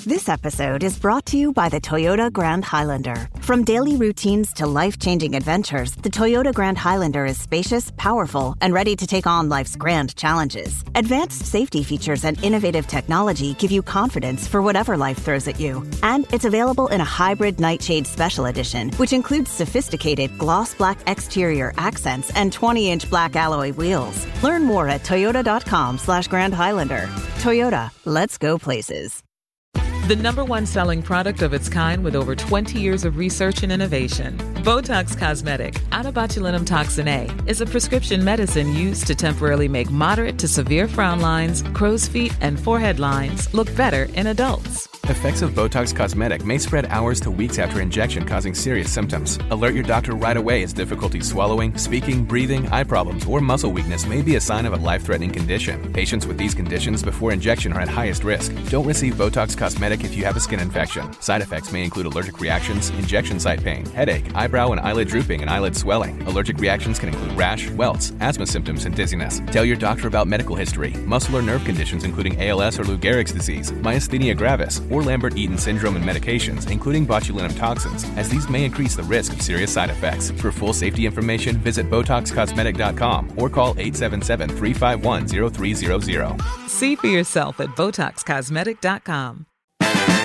[SPEAKER 1] This episode is brought to you by the Toyota Grand Highlander. From daily routines to life-changing adventures, the Toyota Grand Highlander is spacious, powerful, and ready to take on life's grand challenges. Advanced safety features and innovative technology give you confidence for whatever life throws at you. And it's available in a hybrid Nightshade Special Edition, which includes sophisticated gloss black exterior accents and 20-inch black alloy wheels. Learn more at toyota.com/Grand Highlander. Toyota, let's go places.
[SPEAKER 2] The #1 selling product of its kind with over 20 years of research and innovation. Botox Cosmetic, onabotulinum toxin A, is a prescription medicine used to temporarily make moderate to severe frown lines, crow's feet, and forehead lines look better in adults.
[SPEAKER 23] Effects of Botox Cosmetic may spread hours to weeks after injection, causing serious symptoms. Alert your doctor right away as difficulty swallowing, speaking, breathing, eye problems, or muscle weakness may be a sign of a life-threatening condition. Patients with these conditions before injection are at highest risk. Don't receive Botox Cosmetic if you have a skin infection. Side effects may include allergic reactions, injection site pain, headache, eyebrow and eyelid drooping, and eyelid swelling. Allergic reactions can include rash, welts, asthma symptoms, and dizziness. Tell your doctor about medical history, muscle or nerve conditions including ALS or Lou Gehrig's disease, myasthenia gravis, or Lambert-Eaton syndrome and medications, including botulinum toxins, as these may increase the risk of serious side effects. For full safety information, visit BotoxCosmetic.com or call 877-351-0300.
[SPEAKER 2] See for yourself at BotoxCosmetic.com.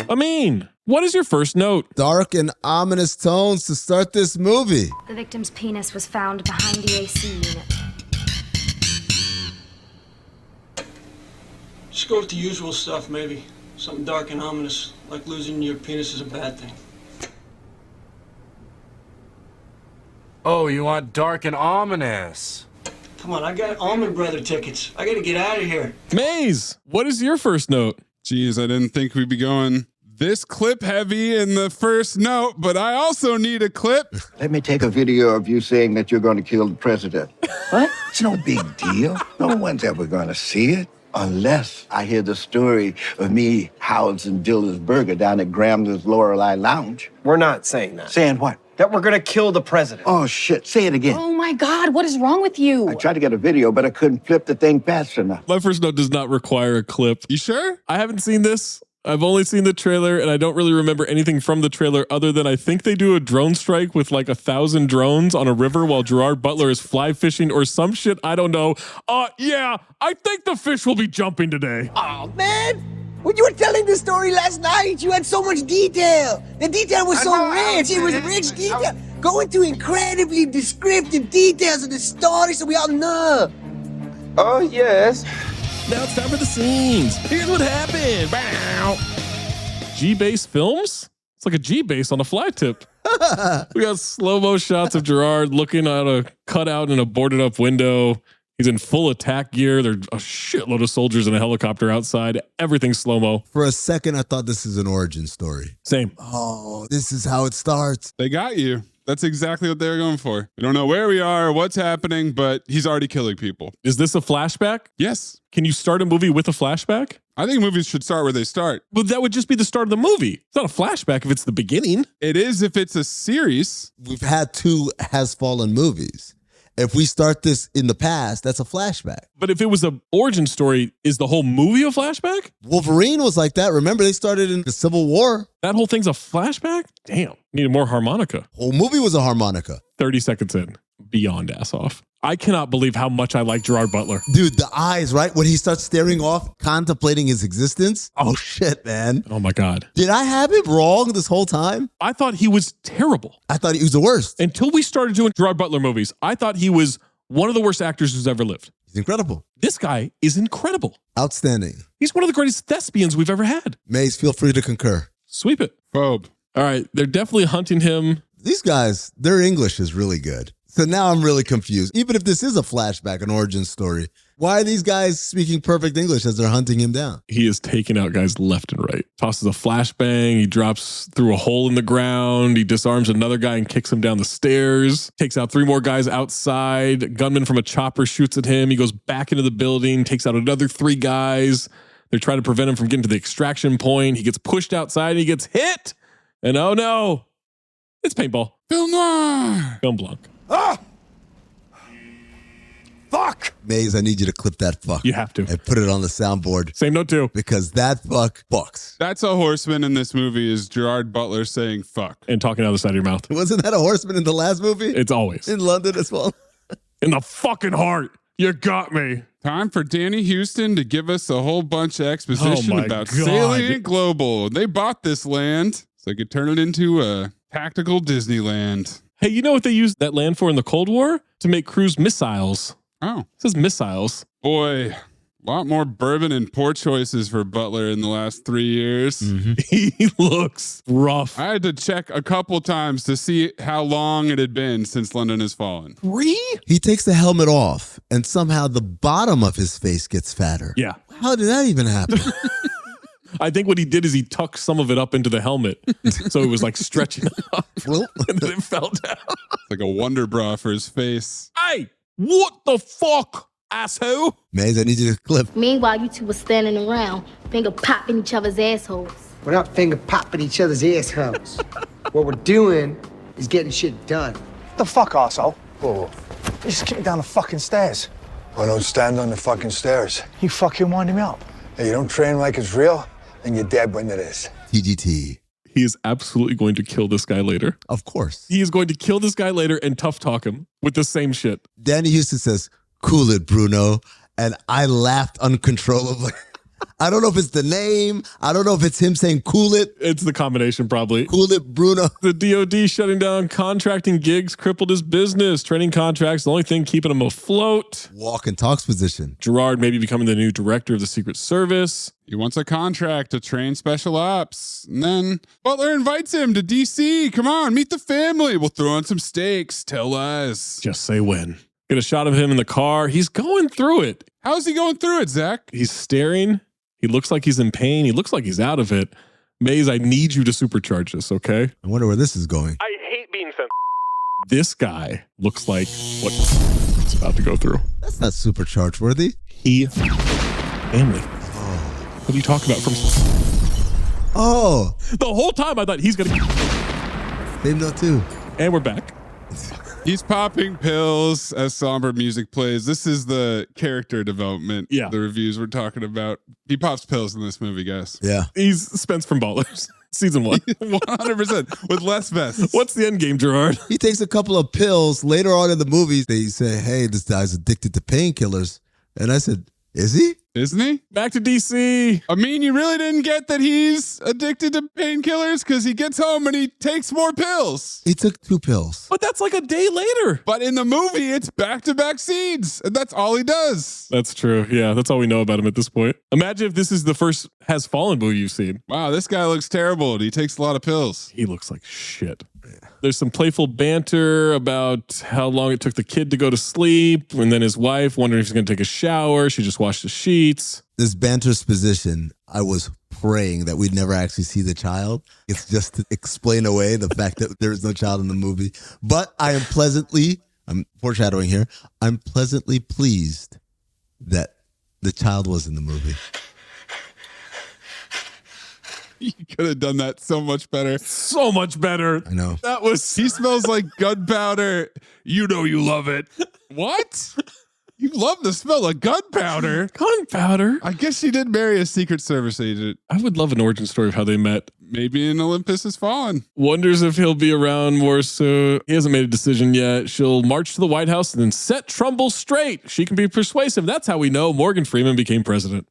[SPEAKER 8] Amin, what is your first note?
[SPEAKER 11] Dark and ominous tones to start this movie.
[SPEAKER 3] The victim's penis was found behind the AC unit.
[SPEAKER 4] Just go with the usual stuff, maybe. Something dark and ominous, like losing your penis is a bad thing.
[SPEAKER 5] Oh, you want dark and ominous?
[SPEAKER 4] Come on, I got Allman Brother tickets. I gotta get out of here.
[SPEAKER 8] Maze, what is your first note?
[SPEAKER 10] Geez, I didn't think we'd be going this clip heavy in the first note, but I also need a clip.
[SPEAKER 24] Let me take a video of you saying that you're going to kill the president. What? It's no big deal. No one's ever going to see it. Unless I hear the story of me housing Dilla's Burger down at Grams's Lorelei Lounge.
[SPEAKER 25] We're not saying that.
[SPEAKER 24] Saying what?
[SPEAKER 25] That we're gonna kill the president.
[SPEAKER 24] Oh, shit. Say it again.
[SPEAKER 26] Oh, my God. What is wrong with you?
[SPEAKER 24] I tried to get a video, but I couldn't flip the thing fast enough.
[SPEAKER 8] My first note does not require a clip.
[SPEAKER 10] You sure?
[SPEAKER 8] I haven't seen this. I've only seen the trailer, and I don't really remember anything from the trailer other than I think they do a drone strike with like 1,000 drones on a river while Gerard Butler is fly fishing or some shit. I don't know. Yeah, I think the fish will be jumping today.
[SPEAKER 27] Oh, man. When you were telling the story last night, you had so much detail. The detail was so rich. It was rich detail. Go into incredibly descriptive details of the story so we all know.
[SPEAKER 25] Oh, yes.
[SPEAKER 8] Now it's time for the scenes. Here's what happened. Bow. G-Base Films? It's like a G-Base on a fly tip. We got slow-mo shots of Gerard looking at a cutout in a boarded up window. He's in full attack gear. There's a shitload of soldiers in a helicopter outside. Everything's slow-mo.
[SPEAKER 11] For a second, I thought this is an origin story.
[SPEAKER 8] Same.
[SPEAKER 11] Oh, this is how it starts.
[SPEAKER 10] They got you. That's exactly what they were going for. We don't know where we are or what's happening, but he's already killing people.
[SPEAKER 8] Is this a flashback?
[SPEAKER 10] Yes.
[SPEAKER 8] Can you start a movie with a flashback?
[SPEAKER 10] I think movies should start where they start.
[SPEAKER 8] But that would just be the start of the movie. It's not a flashback if it's the beginning.
[SPEAKER 10] It is if it's a series.
[SPEAKER 11] We've had 2 Has Fallen movies. If we start this in the past, that's a flashback.
[SPEAKER 8] But if it was an origin story, is the whole movie a flashback?
[SPEAKER 11] Wolverine was like that. Remember, they started in the Civil War.
[SPEAKER 8] That whole thing's a flashback? Damn. Needed more harmonica.
[SPEAKER 11] Whole movie was a harmonica.
[SPEAKER 8] 30 seconds in. Beyond ass off. I cannot believe how much I like Gerard Butler.
[SPEAKER 11] Dude, the eyes, right? When he starts staring off, contemplating his existence. Oh, shit, man.
[SPEAKER 8] Oh, my God.
[SPEAKER 11] Did I have it wrong this whole time?
[SPEAKER 8] I thought he was terrible.
[SPEAKER 11] I thought he was the worst.
[SPEAKER 8] Until we started doing Gerard Butler movies, I thought he was one of the worst actors who's ever lived.
[SPEAKER 11] He's incredible.
[SPEAKER 8] This guy is incredible.
[SPEAKER 11] Outstanding.
[SPEAKER 8] He's one of the greatest thespians we've ever had.
[SPEAKER 11] Maze, feel free to concur.
[SPEAKER 8] Sweep it.
[SPEAKER 10] Phobe.
[SPEAKER 8] All right. They're definitely hunting him.
[SPEAKER 11] These guys, their English is really good. So now I'm really confused. Even if this is a flashback, an origin story, why are these guys speaking perfect English as they're hunting him down?
[SPEAKER 8] He is taking out guys left and right. Tosses a flashbang. He drops through a hole in the ground. He disarms another guy and kicks him down the stairs. Takes out 3 more guys outside. A gunman from a chopper shoots at him. He goes back into the building, takes out another 3 guys. They're trying to prevent him from getting to the extraction point. He gets pushed outside and he gets hit. And oh no, it's paintball.
[SPEAKER 10] Film noir.
[SPEAKER 8] Film blanc.
[SPEAKER 27] Ah! Fuck!
[SPEAKER 11] Maze, I need you to clip that fuck.
[SPEAKER 8] You have to.
[SPEAKER 11] And put it on the soundboard.
[SPEAKER 8] Same note too.
[SPEAKER 11] Because that fuck fucks.
[SPEAKER 10] That's a horseman in this movie is Gerard Butler saying fuck.
[SPEAKER 8] And talking out the side of your mouth.
[SPEAKER 11] Wasn't that a horseman in the last movie?
[SPEAKER 8] It's always.
[SPEAKER 11] In London as well.
[SPEAKER 8] In the fucking heart. You got me.
[SPEAKER 10] Time for Danny Houston to give us a whole bunch of exposition about Salient Global. They bought this land so they could turn it into a tactical Disneyland.
[SPEAKER 8] Hey, you know what they used that land for in the Cold War? To make cruise missiles.
[SPEAKER 10] Oh.
[SPEAKER 8] It says missiles.
[SPEAKER 10] Boy, a lot more bourbon and poor choices for Butler in the last 3 years.
[SPEAKER 8] Mm-hmm. He looks rough.
[SPEAKER 10] I had to check a couple times to see how long it had been since London Has Fallen.
[SPEAKER 8] 3?
[SPEAKER 11] He takes the helmet off and somehow the bottom of his face gets fatter.
[SPEAKER 8] Yeah.
[SPEAKER 11] How did that even happen?
[SPEAKER 8] I think what he did is he tucked some of it up into the helmet. So it was like stretching up. And then it fell down.
[SPEAKER 10] It's like a wonder bra for his face.
[SPEAKER 8] Hey, what the fuck, asshole?
[SPEAKER 11] Maze, I need you to clip.
[SPEAKER 15] Meanwhile, you two were standing around, finger popping each other's assholes.
[SPEAKER 27] We're not finger popping each other's assholes. What we're doing is getting shit done.
[SPEAKER 28] The fuck, arsehole? Oh. You just kick me down the fucking stairs.
[SPEAKER 29] I don't stand on the fucking stairs.
[SPEAKER 28] You fucking winding me up.
[SPEAKER 29] Hey, you don't train like it's real, and you're dead when it is.
[SPEAKER 11] TGT.
[SPEAKER 8] He is absolutely going to kill this guy later.
[SPEAKER 11] Of course.
[SPEAKER 8] He is going to kill this guy later and tough talk him with the same shit.
[SPEAKER 11] Danny Houston says, "Cool it, Bruno." And I laughed uncontrollably. I don't know if it's the name. I don't know if it's him saying "cool it."
[SPEAKER 8] It's the combination, probably.
[SPEAKER 11] Cool it, Bruno.
[SPEAKER 8] The DOD shutting down contracting gigs crippled his business. Training contracts, the only thing keeping him afloat.
[SPEAKER 11] Walk and talks position.
[SPEAKER 8] Gerard maybe becoming the new director of the Secret Service.
[SPEAKER 10] He wants a contract to train special ops. And then Butler invites him to DC. Come on, meet the family. We'll throw on some steaks. Tell lies.
[SPEAKER 8] Just say when. Get a shot of him in the car. He's going through it.
[SPEAKER 10] How's he going through it, Zach?
[SPEAKER 8] He's staring. He looks like he's in pain. He looks like he's out of it. Maze, I need you to supercharge this, okay?
[SPEAKER 11] I wonder where this is going.
[SPEAKER 20] I hate being sensitive.
[SPEAKER 8] This guy looks like what it's about to go through.
[SPEAKER 11] That's not supercharge worthy.
[SPEAKER 8] Family. What are you talking about? The whole time I thought he's going to...
[SPEAKER 11] They know too.
[SPEAKER 8] And we're back.
[SPEAKER 10] He's popping pills as somber music plays. This is the character development.
[SPEAKER 8] Yeah.
[SPEAKER 10] The reviews we're talking about. He pops pills in this movie, guys.
[SPEAKER 11] Yeah.
[SPEAKER 8] He's Spence from Ballers. Season 1.
[SPEAKER 10] 100%. With less vests.
[SPEAKER 8] What's the end game, Gerard?
[SPEAKER 11] He takes a couple of pills. Later on in the movie, they say, "Hey, this guy's addicted to painkillers." And I said, "Is he?
[SPEAKER 10] Isn't he?"
[SPEAKER 8] Back to DC.
[SPEAKER 10] I mean, you really didn't get that he's addicted to painkillers because he gets home and he takes more pills.
[SPEAKER 11] He took 2 pills.
[SPEAKER 8] But that's like a day later.
[SPEAKER 10] But in the movie, it's back-to-back scenes. And that's all he does.
[SPEAKER 8] That's true. Yeah, that's all we know about him at this point. Imagine if this is the first Has Fallen movie you've seen.
[SPEAKER 10] Wow, this guy looks terrible and he takes a lot of pills.
[SPEAKER 8] He looks like shit. There's some playful banter about how long it took the kid to go to sleep, and then his wife wondering if he's going to take a shower. She just washed the sheets.
[SPEAKER 11] This banter's position, I was praying that we'd never actually see the child. It's just to explain away the fact that there is no child in the movie. But I'm foreshadowing here, I'm pleasantly pleased that the child was in the movie.
[SPEAKER 10] You could have done that so much better.
[SPEAKER 8] So much better.
[SPEAKER 11] I know.
[SPEAKER 10] He smells like gunpowder. You know you love it. What? You love the smell of gunpowder?
[SPEAKER 8] Gunpowder?
[SPEAKER 10] I guess she did marry a Secret Service agent.
[SPEAKER 8] I would love an origin story of how they met.
[SPEAKER 10] Maybe in Olympus Has Fallen.
[SPEAKER 8] Wonders if he'll be around more soon. He hasn't made a decision yet. She'll march to the White House and then set Trumbull straight. She can be persuasive. That's how we know Morgan Freeman became president.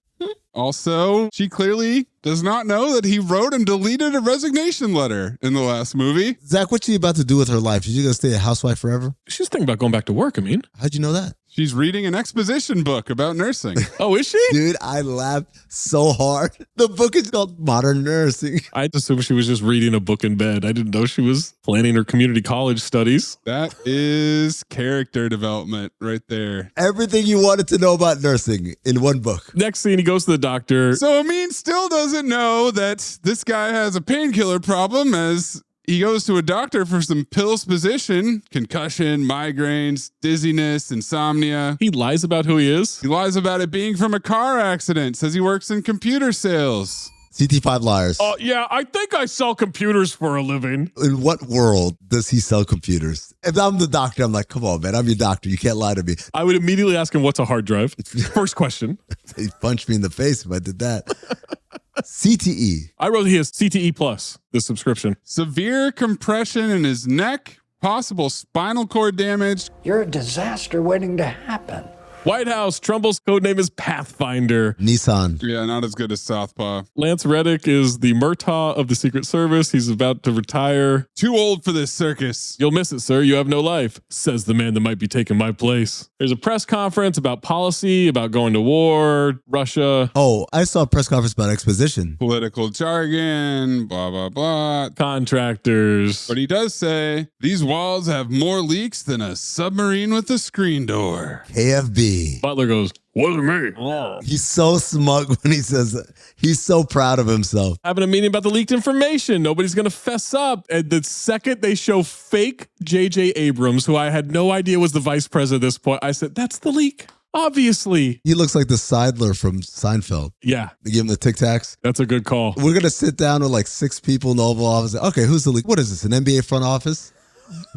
[SPEAKER 10] Also, she clearly does not know that he wrote and deleted a resignation letter in the last movie.
[SPEAKER 11] Zach, what's she about to do with her life? Is she going to stay a housewife forever?
[SPEAKER 8] She's thinking about going back to work, I mean.
[SPEAKER 11] How'd you know that?
[SPEAKER 10] She's reading an exposition book about nursing.
[SPEAKER 8] Oh, is she?
[SPEAKER 11] Dude, I laughed so hard. The book is called Modern Nursing.
[SPEAKER 8] I assumed she was just reading a book in bed. I didn't know she was planning her community college studies.
[SPEAKER 10] That is character development right there.
[SPEAKER 11] Everything you wanted to know about nursing in one book.
[SPEAKER 8] Next scene, he goes to the doctor.
[SPEAKER 10] So Amin still doesn't know that this guy has a painkiller problem as he goes to a doctor for some pills position, concussion, migraines, dizziness, insomnia.
[SPEAKER 8] He lies about who he is.
[SPEAKER 10] He lies about it being from a car accident, says he works in computer sales.
[SPEAKER 11] CT5 liars.
[SPEAKER 8] Oh, yeah, I think I sell computers for a living.
[SPEAKER 11] In what world does he sell computers? If I'm the doctor, I'm like, come on, man, I'm your doctor. You can't lie to me.
[SPEAKER 8] I would immediately ask him, what's a hard drive? First question.
[SPEAKER 11] He'd punch me in the face if I did that. CTE.
[SPEAKER 8] I wrote he has CTE Plus, the subscription.
[SPEAKER 10] Severe compression in his neck, possible spinal cord damage.
[SPEAKER 6] You're a disaster waiting to happen.
[SPEAKER 8] White House, Trumbull's codename is Pathfinder.
[SPEAKER 11] Nissan.
[SPEAKER 10] Yeah, not as good as Southpaw.
[SPEAKER 8] Lance Reddick is the Murtaugh of the Secret Service. He's about to retire.
[SPEAKER 10] Too old for this circus.
[SPEAKER 8] You'll miss it, sir. You have no life, says the man that might be taking my place. There's a press conference about policy, about going to war, Russia.
[SPEAKER 11] Oh, I saw a press conference about Exposition.
[SPEAKER 10] Political jargon, blah, blah, blah.
[SPEAKER 8] Contractors.
[SPEAKER 10] But he does say, these walls have more leaks than a submarine with a screen door.
[SPEAKER 11] KFB.
[SPEAKER 8] Butler goes, wasn't me.
[SPEAKER 11] He's so smug when he says that. He's so proud of himself.
[SPEAKER 8] Having a meeting about the leaked information. Nobody's going to fess up. And the second they show fake J.J. Abrams, who I had no idea was the vice president at this point, I said, that's the leak. Obviously.
[SPEAKER 11] He looks like the Seidler from Seinfeld.
[SPEAKER 8] Yeah.
[SPEAKER 11] They give him the Tic Tacs.
[SPEAKER 8] That's a good call.
[SPEAKER 11] We're going to sit down with like 6 people in the Oval Office. Okay, who's the leak? What is this, an NBA front office?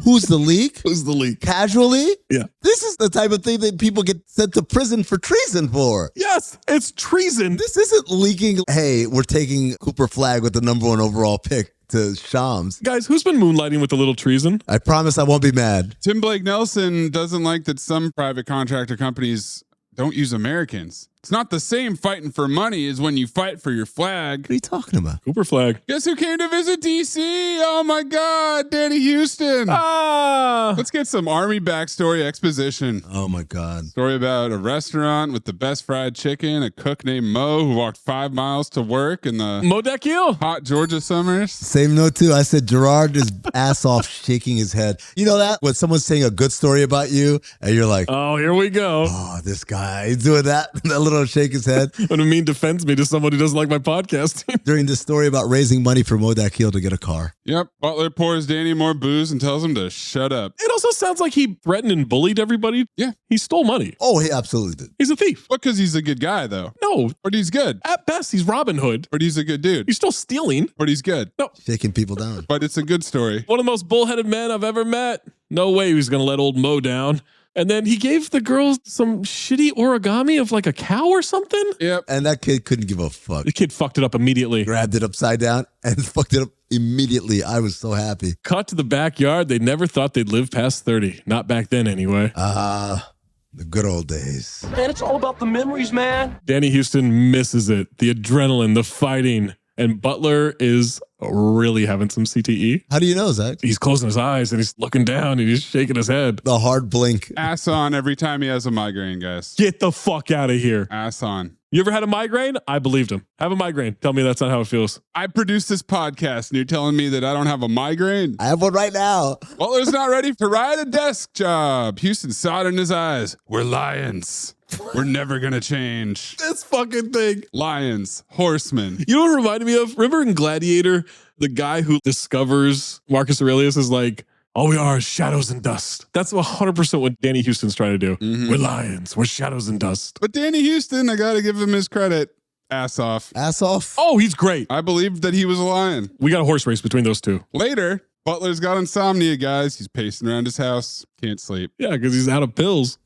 [SPEAKER 11] Who's the leak?
[SPEAKER 8] Who's the leak?
[SPEAKER 11] Casually?
[SPEAKER 8] Yeah.
[SPEAKER 11] This is the type of thing that people get sent to prison for treason for.
[SPEAKER 8] Yes, it's treason.
[SPEAKER 11] This isn't leaking. Hey, we're taking Cooper Flagg with the #1 overall pick to Shams.
[SPEAKER 8] Guys, who's been moonlighting with a little treason?
[SPEAKER 11] I promise I won't be mad.
[SPEAKER 10] Tim Blake Nelson doesn't like that some private contractor companies don't use Americans. It's not the same fighting for money as when you fight for your flag.
[SPEAKER 11] What are you talking about?
[SPEAKER 8] Cooper Flagg.
[SPEAKER 10] Guess who came to visit DC? Oh my God, Danny Houston. Let's get some Army backstory exposition.
[SPEAKER 11] Oh my God.
[SPEAKER 10] Story about a restaurant with the best fried chicken, a cook named Mo who walked 5 miles to work in the
[SPEAKER 8] Modekil.
[SPEAKER 10] hot Georgia summers.
[SPEAKER 11] Same note too. I said Gerard is ass off shaking his head. You know that? When someone's saying a good story about you and you're like,
[SPEAKER 8] oh, here we go.
[SPEAKER 11] Oh, this guy, he's doing that. That little shake his head.
[SPEAKER 8] When Amin defends me to someone who doesn't like my podcast.
[SPEAKER 11] During this story about raising money for Modekil to get a car.
[SPEAKER 10] Yep. Butler pours Danny more booze and tells him to shut up.
[SPEAKER 8] It also sounds like he threatened and bullied everybody.
[SPEAKER 10] Yeah.
[SPEAKER 8] He stole money.
[SPEAKER 11] Oh, he absolutely did.
[SPEAKER 8] He's a thief.
[SPEAKER 10] What, because he's a good guy, though?
[SPEAKER 8] No.
[SPEAKER 10] But he's good.
[SPEAKER 8] At best, he's Robin Hood.
[SPEAKER 10] But he's a good dude.
[SPEAKER 8] He's still stealing.
[SPEAKER 10] But he's good.
[SPEAKER 8] No.
[SPEAKER 11] Shaking people down.
[SPEAKER 10] But it's a good story.
[SPEAKER 8] One of the most bullheaded men I've ever met. No way he was going to let old Mo down. And then he gave the girls some shitty origami of like a cow or something.
[SPEAKER 10] Yep.
[SPEAKER 11] And that kid couldn't give a fuck.
[SPEAKER 8] The kid fucked it up immediately.
[SPEAKER 11] Grabbed it upside down and fucked it up immediately. I was so happy.
[SPEAKER 8] Cut to the backyard. They never thought they'd live past 30. Not back then anyway.
[SPEAKER 11] The good old days.
[SPEAKER 25] Man, it's all about the memories, man.
[SPEAKER 8] Danny Houston misses it. The adrenaline, the fighting. And Butler is really having some CTE.
[SPEAKER 11] How do you know, Zach?
[SPEAKER 8] He's closing his eyes and he's looking down and he's shaking his head.
[SPEAKER 11] The hard blink.
[SPEAKER 10] Ass on every time he has a migraine, guys.
[SPEAKER 8] Get the fuck out of here.
[SPEAKER 10] Ass on.
[SPEAKER 8] You ever had a migraine? I believed him. Have a migraine. Tell me that's not how it feels.
[SPEAKER 10] I produced this podcast and you're telling me that I don't have a migraine?
[SPEAKER 11] I have one right now.
[SPEAKER 10] Butler's not ready to ride a desk job. Houston saw it in his eyes. We're lions. We're never going to change.
[SPEAKER 8] This fucking thing.
[SPEAKER 10] Lions, horsemen.
[SPEAKER 8] You know what it reminded me of? Remember in Gladiator, the guy who discovers Marcus Aurelius is like, all we are is shadows and dust. That's 100% what Danny Houston's trying to do. Mm-hmm. We're lions. We're shadows and dust.
[SPEAKER 10] But Danny Houston, I got to give him his credit. Ass off.
[SPEAKER 11] Ass off?
[SPEAKER 8] Oh, he's great.
[SPEAKER 10] I believed that he was a lion.
[SPEAKER 8] We got a horse race between those two.
[SPEAKER 10] Later, Butler's got insomnia, guys. He's pacing around his house. Can't sleep.
[SPEAKER 8] Yeah, because he's out of pills.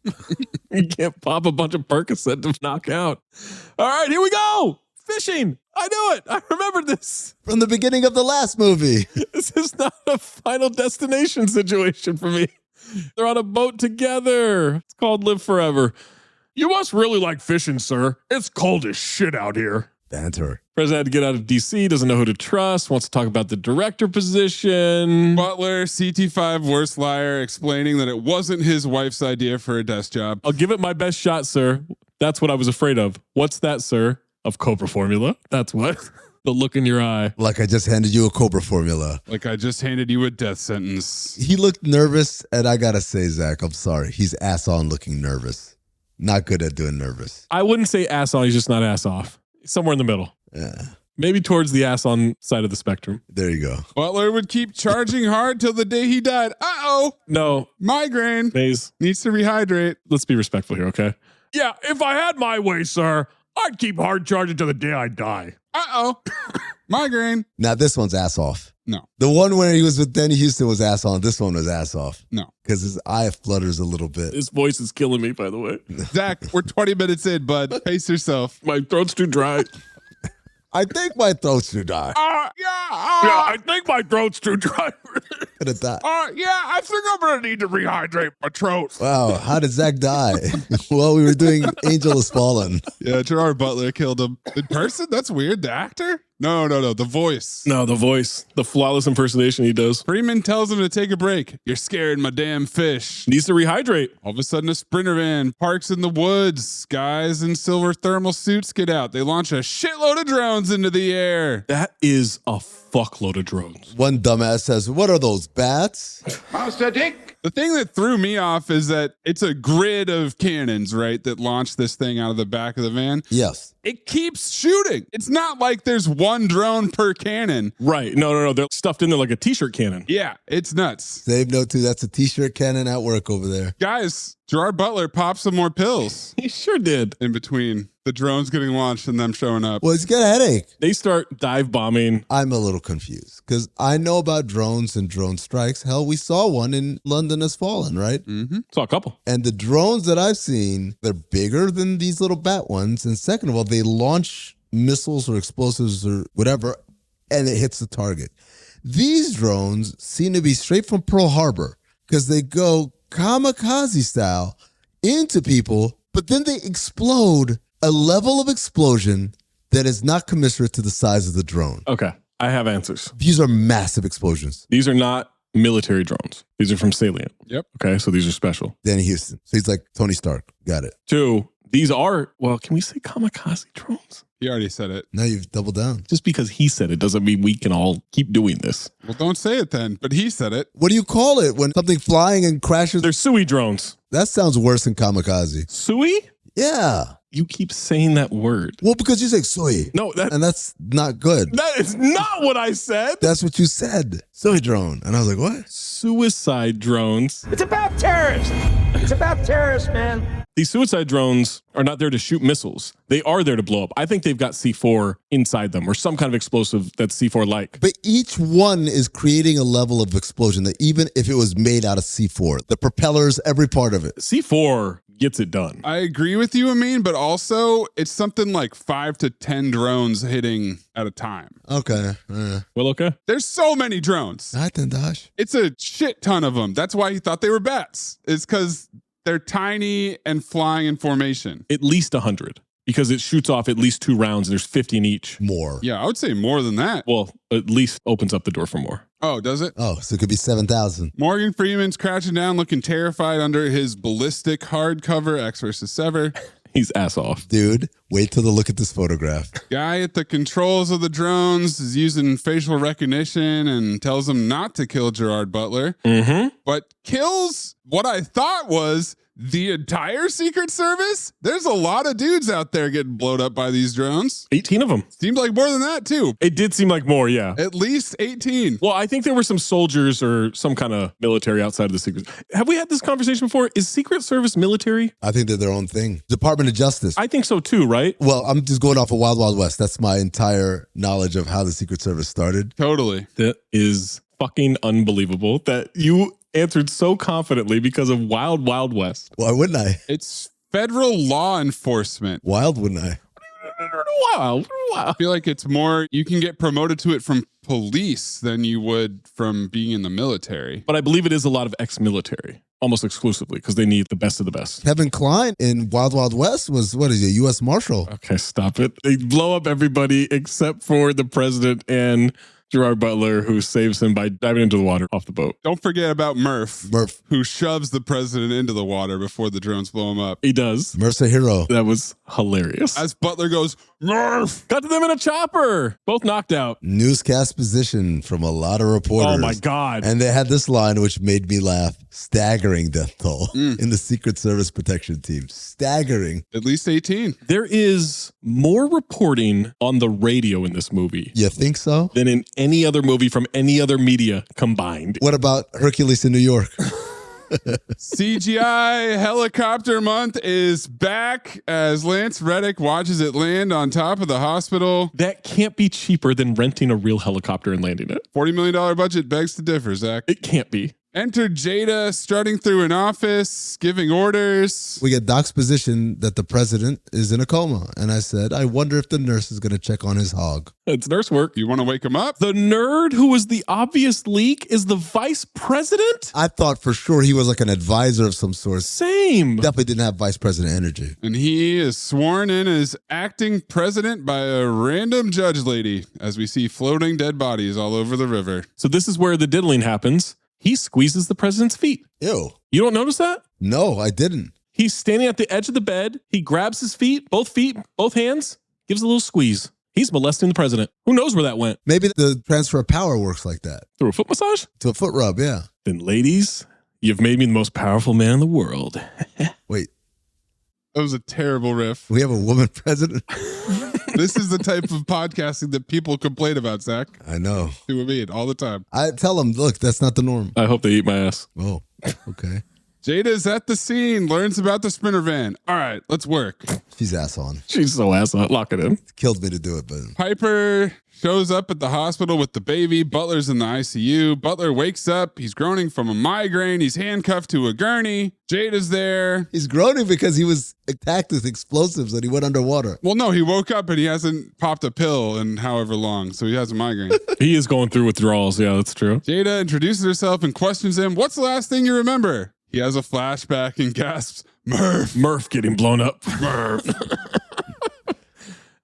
[SPEAKER 8] He can't pop a bunch of Percocet to knock out. All right, here we go. Fishing. I knew it. I remembered this.
[SPEAKER 11] From the beginning of the last movie.
[SPEAKER 8] This is not a Final Destination situation for me. They're on a boat together. It's called Live Forever. You must really like fishing, sir. It's cold as shit out here.
[SPEAKER 11] Banter.
[SPEAKER 8] President had to get out of DC, doesn't know who to trust, wants to talk about the director position.
[SPEAKER 10] Butler, CT5 worst liar, explaining that it wasn't his wife's idea for a desk job.
[SPEAKER 8] I'll give it my best shot, sir. That's what I was afraid of. What's that, sir? Of Cobra formula. That's what. The look in your eye.
[SPEAKER 11] Like I just handed you a Cobra formula.
[SPEAKER 10] Like I just handed you a death sentence.
[SPEAKER 11] He looked nervous, and I gotta say, Zach, I'm sorry. He's ass on looking nervous. Not good at doing nervous.
[SPEAKER 8] I wouldn't say ass on, he's just not ass off. Somewhere in the middle.
[SPEAKER 11] Yeah.
[SPEAKER 8] Maybe towards the ass on side of the spectrum.
[SPEAKER 11] There you go.
[SPEAKER 10] Butler would keep charging hard till the day he died. Uh-oh.
[SPEAKER 8] No.
[SPEAKER 10] Migraine.
[SPEAKER 8] Maze.
[SPEAKER 10] Needs to rehydrate.
[SPEAKER 8] Let's be respectful here, okay? Yeah, if I had my way, sir, I'd keep hard charging till the day I die.
[SPEAKER 10] Uh-oh. Migraine.
[SPEAKER 11] Now this one's ass off.
[SPEAKER 10] No.
[SPEAKER 11] The one where he was with Danny Houston was ass on. This one was ass off.
[SPEAKER 10] No.
[SPEAKER 11] Because his eye flutters a little bit.
[SPEAKER 8] His voice is killing me, by the way.
[SPEAKER 10] Zach, we're 20 minutes in, bud. Pace yourself.
[SPEAKER 8] My throat's too dry.
[SPEAKER 11] I think my throat's too dry.
[SPEAKER 8] I think my throat's too dry.
[SPEAKER 11] Gonna die.
[SPEAKER 10] I think I'm gonna need to rehydrate my throat.
[SPEAKER 11] Wow, how did Zach die? Well, we were doing Angel Has Fallen.
[SPEAKER 10] Yeah, Gerard Butler killed him. In person? That's weird. The actor? No. The voice.
[SPEAKER 8] No, the voice. The flawless impersonation he does.
[SPEAKER 10] Freeman tells him to take a break. You're scaring my damn fish.
[SPEAKER 8] Needs to rehydrate.
[SPEAKER 10] All of a sudden, a Sprinter van parks in the woods. Guys in silver thermal suits get out. They launch a shitload of drones into the air.
[SPEAKER 8] That is a fuckload of drones.
[SPEAKER 11] One dumbass says, "What are those, bats?"
[SPEAKER 24] Master Dick.
[SPEAKER 10] The thing that threw me off is that it's a grid of cannons, right, that launch this thing out of the back of the van.
[SPEAKER 11] Yes.
[SPEAKER 10] It keeps shooting. It's not like there's one drone per cannon.
[SPEAKER 8] Right. No. They're stuffed in there like a t-shirt cannon.
[SPEAKER 10] Yeah, it's nuts.
[SPEAKER 11] Save note too. That's a t-shirt cannon at work over there.
[SPEAKER 10] Guys, Gerard Butler popped some more pills.
[SPEAKER 8] He sure did.
[SPEAKER 10] In between the drones getting launched and them showing up.
[SPEAKER 11] Well, he's got a headache.
[SPEAKER 8] They start dive bombing.
[SPEAKER 11] I'm a little confused because I know about drones and drone strikes. Hell, we saw one in London Has Fallen, right?
[SPEAKER 10] Mm-hmm.
[SPEAKER 8] Saw a couple.
[SPEAKER 11] And the drones that I've seen, they're bigger than these little bat ones. And second of all, they launch missiles or explosives or whatever, and it hits the target. These drones seem to be straight from Pearl Harbor because they go kamikaze style into people, but then they explode a level of explosion that is not commensurate to the size of the drone.
[SPEAKER 8] Okay, I have answers.
[SPEAKER 11] These are massive explosions.
[SPEAKER 8] These are not military drones. These are from Salient.
[SPEAKER 10] Yep.
[SPEAKER 8] Okay, so these are special.
[SPEAKER 11] Danny Houston. So he's like Tony Stark. Got it.
[SPEAKER 8] 2, these are, well, can we say kamikaze drones?
[SPEAKER 10] He already said it.
[SPEAKER 11] Now you've doubled down.
[SPEAKER 8] Just because he said it doesn't mean we can all keep doing this.
[SPEAKER 10] Well, don't say it then, but he said it.
[SPEAKER 11] What do you call it when something flying and crashes?
[SPEAKER 8] They're Sui drones.
[SPEAKER 11] That sounds worse than kamikaze.
[SPEAKER 8] Sui?
[SPEAKER 11] Yeah.
[SPEAKER 8] You keep saying that word.
[SPEAKER 11] Well, because you say soy.
[SPEAKER 8] No,
[SPEAKER 11] and that's not good.
[SPEAKER 8] That is not what I said.
[SPEAKER 11] That's what you said. Soy drone. And I was like, what?
[SPEAKER 8] Suicide drones.
[SPEAKER 25] It's about terrorists. It's about terrorists, man.
[SPEAKER 8] These suicide drones are not there to shoot missiles. They are there to blow up. I think they've got C4 inside them or some kind of explosive that's C4-like.
[SPEAKER 11] But each one is creating a level of explosion that even if it was made out of C4, the propellers, every part of it.
[SPEAKER 8] C4 gets it done.
[SPEAKER 10] I agree with you, Amin, but also it's something like 5 to 10 drones hitting at a time.
[SPEAKER 11] Okay.
[SPEAKER 8] Well, okay.
[SPEAKER 10] There's so many drones. It's a shit ton of them. That's why he thought they were bats. It's because they're tiny and flying in formation.
[SPEAKER 8] At least 100. Because it shoots off at least 2 rounds. There's 50 in each.
[SPEAKER 11] More.
[SPEAKER 10] Yeah, I would say more than that.
[SPEAKER 8] Well, at least opens up the door for more.
[SPEAKER 10] Oh, does it?
[SPEAKER 11] Oh, so it could be 7,000.
[SPEAKER 10] Morgan Freeman's crouching down, looking terrified under his ballistic hardcover X vs. Sever.
[SPEAKER 8] He's ass off.
[SPEAKER 11] Dude, wait till they look at this photograph.
[SPEAKER 10] Guy at the controls of the drones is using facial recognition and tells him not to kill Gerard Butler.
[SPEAKER 8] Mm-hmm.
[SPEAKER 10] But kills what I thought was the entire Secret Service. There's a lot of dudes out there getting blown up by these drones.
[SPEAKER 8] 18 of them.
[SPEAKER 10] Seemed like more than that, too.
[SPEAKER 8] It did seem like more, yeah.
[SPEAKER 10] At least 18.
[SPEAKER 8] Well, I think there were some soldiers or some kind of military outside of the Secret. Have we had this conversation before? Is Secret Service military?
[SPEAKER 11] I think they're their own thing. Department of Justice.
[SPEAKER 8] I think so too, right?
[SPEAKER 11] Well, I'm just going off of Wild Wild West. That's my entire knowledge of how the Secret Service started.
[SPEAKER 10] Totally.
[SPEAKER 8] That is fucking unbelievable that you answered so confidently because of Wild Wild West.
[SPEAKER 11] Why wouldn't I?
[SPEAKER 10] It's federal law enforcement.
[SPEAKER 11] Wild wouldn't I?
[SPEAKER 8] Wow.
[SPEAKER 10] I feel like it's more, you can get promoted to it from police than you would from being in the military.
[SPEAKER 8] But I believe it is a lot of ex-military, almost exclusively, because they need the best of the best.
[SPEAKER 11] Kevin Kline in Wild Wild West was, what is he, a U.S. Marshal?
[SPEAKER 8] Okay, stop it. They blow up everybody except for the president and Gerard Butler, who saves him by diving into the water off the boat.
[SPEAKER 10] Don't forget about Murph, who shoves the president into the water before the drones blow him up.
[SPEAKER 8] He does.
[SPEAKER 11] Murph's a hero.
[SPEAKER 8] That was hilarious.
[SPEAKER 10] As Butler goes, Murph!
[SPEAKER 8] Got to them in a chopper. Both knocked out.
[SPEAKER 11] Newscast position from a lot of reporters.
[SPEAKER 8] Oh, my God.
[SPEAKER 11] And they had this line which made me laugh. Staggering death toll in the Secret Service protection team. Staggering.
[SPEAKER 10] At least 18.
[SPEAKER 8] There is more reporting on the radio in this movie.
[SPEAKER 11] You think so?
[SPEAKER 8] Than in any other movie from any other media combined.
[SPEAKER 11] What about Hercules in New York?
[SPEAKER 10] CGI Helicopter Month is back as Lance Reddick watches it land on top of the hospital.
[SPEAKER 8] That can't be cheaper than renting a real helicopter and landing it.
[SPEAKER 10] $40 million budget begs to differ, Zach.
[SPEAKER 8] It can't be.
[SPEAKER 10] Enter Jada strutting through an office, giving orders.
[SPEAKER 11] We get Doc's position that the president is in a coma. And I said, I wonder if the nurse is going to check on his hog.
[SPEAKER 8] It's nurse work.
[SPEAKER 10] You want to wake him up?
[SPEAKER 8] The nerd who was the obvious leak is the vice president?
[SPEAKER 11] I thought for sure he was like an advisor of some sort.
[SPEAKER 8] Same.
[SPEAKER 11] Definitely didn't have vice president energy.
[SPEAKER 10] And he is sworn in as acting president by a random judge lady as we see floating dead bodies all over the river.
[SPEAKER 8] So this is where the diddling happens. He squeezes the president's feet.
[SPEAKER 11] Ew.
[SPEAKER 8] You don't notice that?
[SPEAKER 11] No, I didn't.
[SPEAKER 8] He's standing at the edge of the bed. He grabs his feet, both hands, gives a little squeeze. He's molesting the president. Who knows where that went?
[SPEAKER 11] Maybe the transfer of power works like that.
[SPEAKER 8] Through a foot massage?
[SPEAKER 11] To a foot rub, yeah.
[SPEAKER 8] Then ladies, you've made me the most powerful man in the world.
[SPEAKER 11] Wait.
[SPEAKER 10] That was a terrible riff.
[SPEAKER 11] We have a woman president?
[SPEAKER 10] This is the type of podcasting that people complain about, Zach.
[SPEAKER 11] I know.
[SPEAKER 10] To me all the time.
[SPEAKER 11] I tell them, look, that's not the norm.
[SPEAKER 8] I hope they eat my ass.
[SPEAKER 11] Oh, okay.
[SPEAKER 10] Jada's at the scene, learns about the Sprinter van. All right, let's work.
[SPEAKER 11] She's ass on.
[SPEAKER 8] She's so ass on. Lock it in.
[SPEAKER 11] It killed me to do it, but
[SPEAKER 10] Piper shows up at the hospital with the baby. Butler's in the ICU. Butler wakes up. He's groaning from a migraine. He's handcuffed to a gurney. Jada's there.
[SPEAKER 11] He's groaning because he was attacked with explosives and he went underwater.
[SPEAKER 10] Well, no, he woke up and he hasn't popped a pill in however long, so he has a migraine.
[SPEAKER 8] He is going through withdrawals. Yeah, that's true.
[SPEAKER 10] Jada introduces herself and questions him. What's the last thing you remember? He has a flashback and gasps, Murph.
[SPEAKER 8] Murph getting blown up.
[SPEAKER 10] Murph.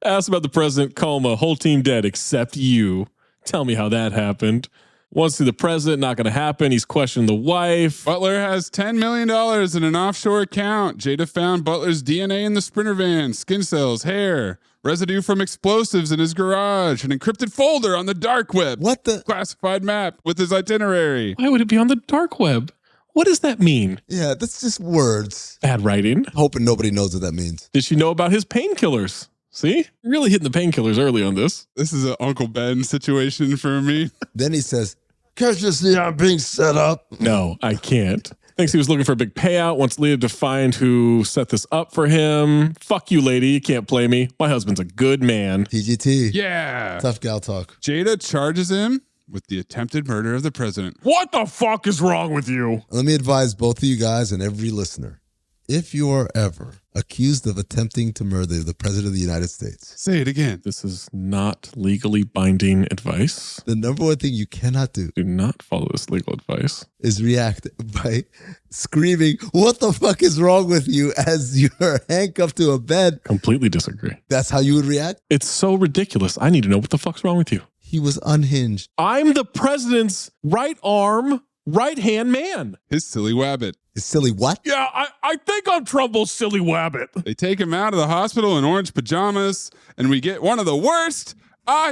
[SPEAKER 8] Asked about the president, coma, whole team dead except you. Tell me how that happened. Wants to see the president, not going to happen. He's questioning the wife.
[SPEAKER 10] Butler has $10 million in an offshore account. Jada found Butler's DNA in the Sprinter van, skin cells, hair, residue from explosives in his garage, an encrypted folder on the dark web.
[SPEAKER 11] What the?
[SPEAKER 10] Classified map with his itinerary.
[SPEAKER 8] Why would it be on the dark web? What does that mean?
[SPEAKER 11] Yeah, that's just words.
[SPEAKER 8] Bad writing.
[SPEAKER 11] Hoping nobody knows what that means.
[SPEAKER 8] Did she know about his painkillers? See? Really hitting the painkillers early on this.
[SPEAKER 10] This is an Uncle Ben situation for me.
[SPEAKER 11] Then he says, can't you see I'm being set up?
[SPEAKER 8] No, I can't. Thinks he was looking for a big payout. Wants Leah to find who set this up for him. Fuck you, lady. You can't play me. My husband's a good man.
[SPEAKER 11] TGT.
[SPEAKER 10] Yeah.
[SPEAKER 11] Tough gal talk.
[SPEAKER 10] Jada charges him with the attempted murder of the president.
[SPEAKER 8] What the fuck is wrong with you?
[SPEAKER 11] Let me advise both of you guys and every listener. If you are ever accused of attempting to murder the president of the United States.
[SPEAKER 10] Say it again.
[SPEAKER 8] This is not legally binding advice.
[SPEAKER 11] The number one thing you cannot do.
[SPEAKER 8] Do not follow this legal advice.
[SPEAKER 11] Is react by screaming, what the fuck is wrong with you as you're handcuffed to a bed?
[SPEAKER 8] Completely disagree.
[SPEAKER 11] That's how you would react?
[SPEAKER 8] It's so ridiculous. I need to know what the fuck's wrong with you.
[SPEAKER 11] He was unhinged.
[SPEAKER 8] I'm the president's right arm, right hand man.
[SPEAKER 10] His silly wabbit.
[SPEAKER 11] His silly what?
[SPEAKER 8] Yeah, I think I'm Trumbull's silly wabbit.
[SPEAKER 10] They take him out of the hospital in orange pajamas, and we get one of the worst.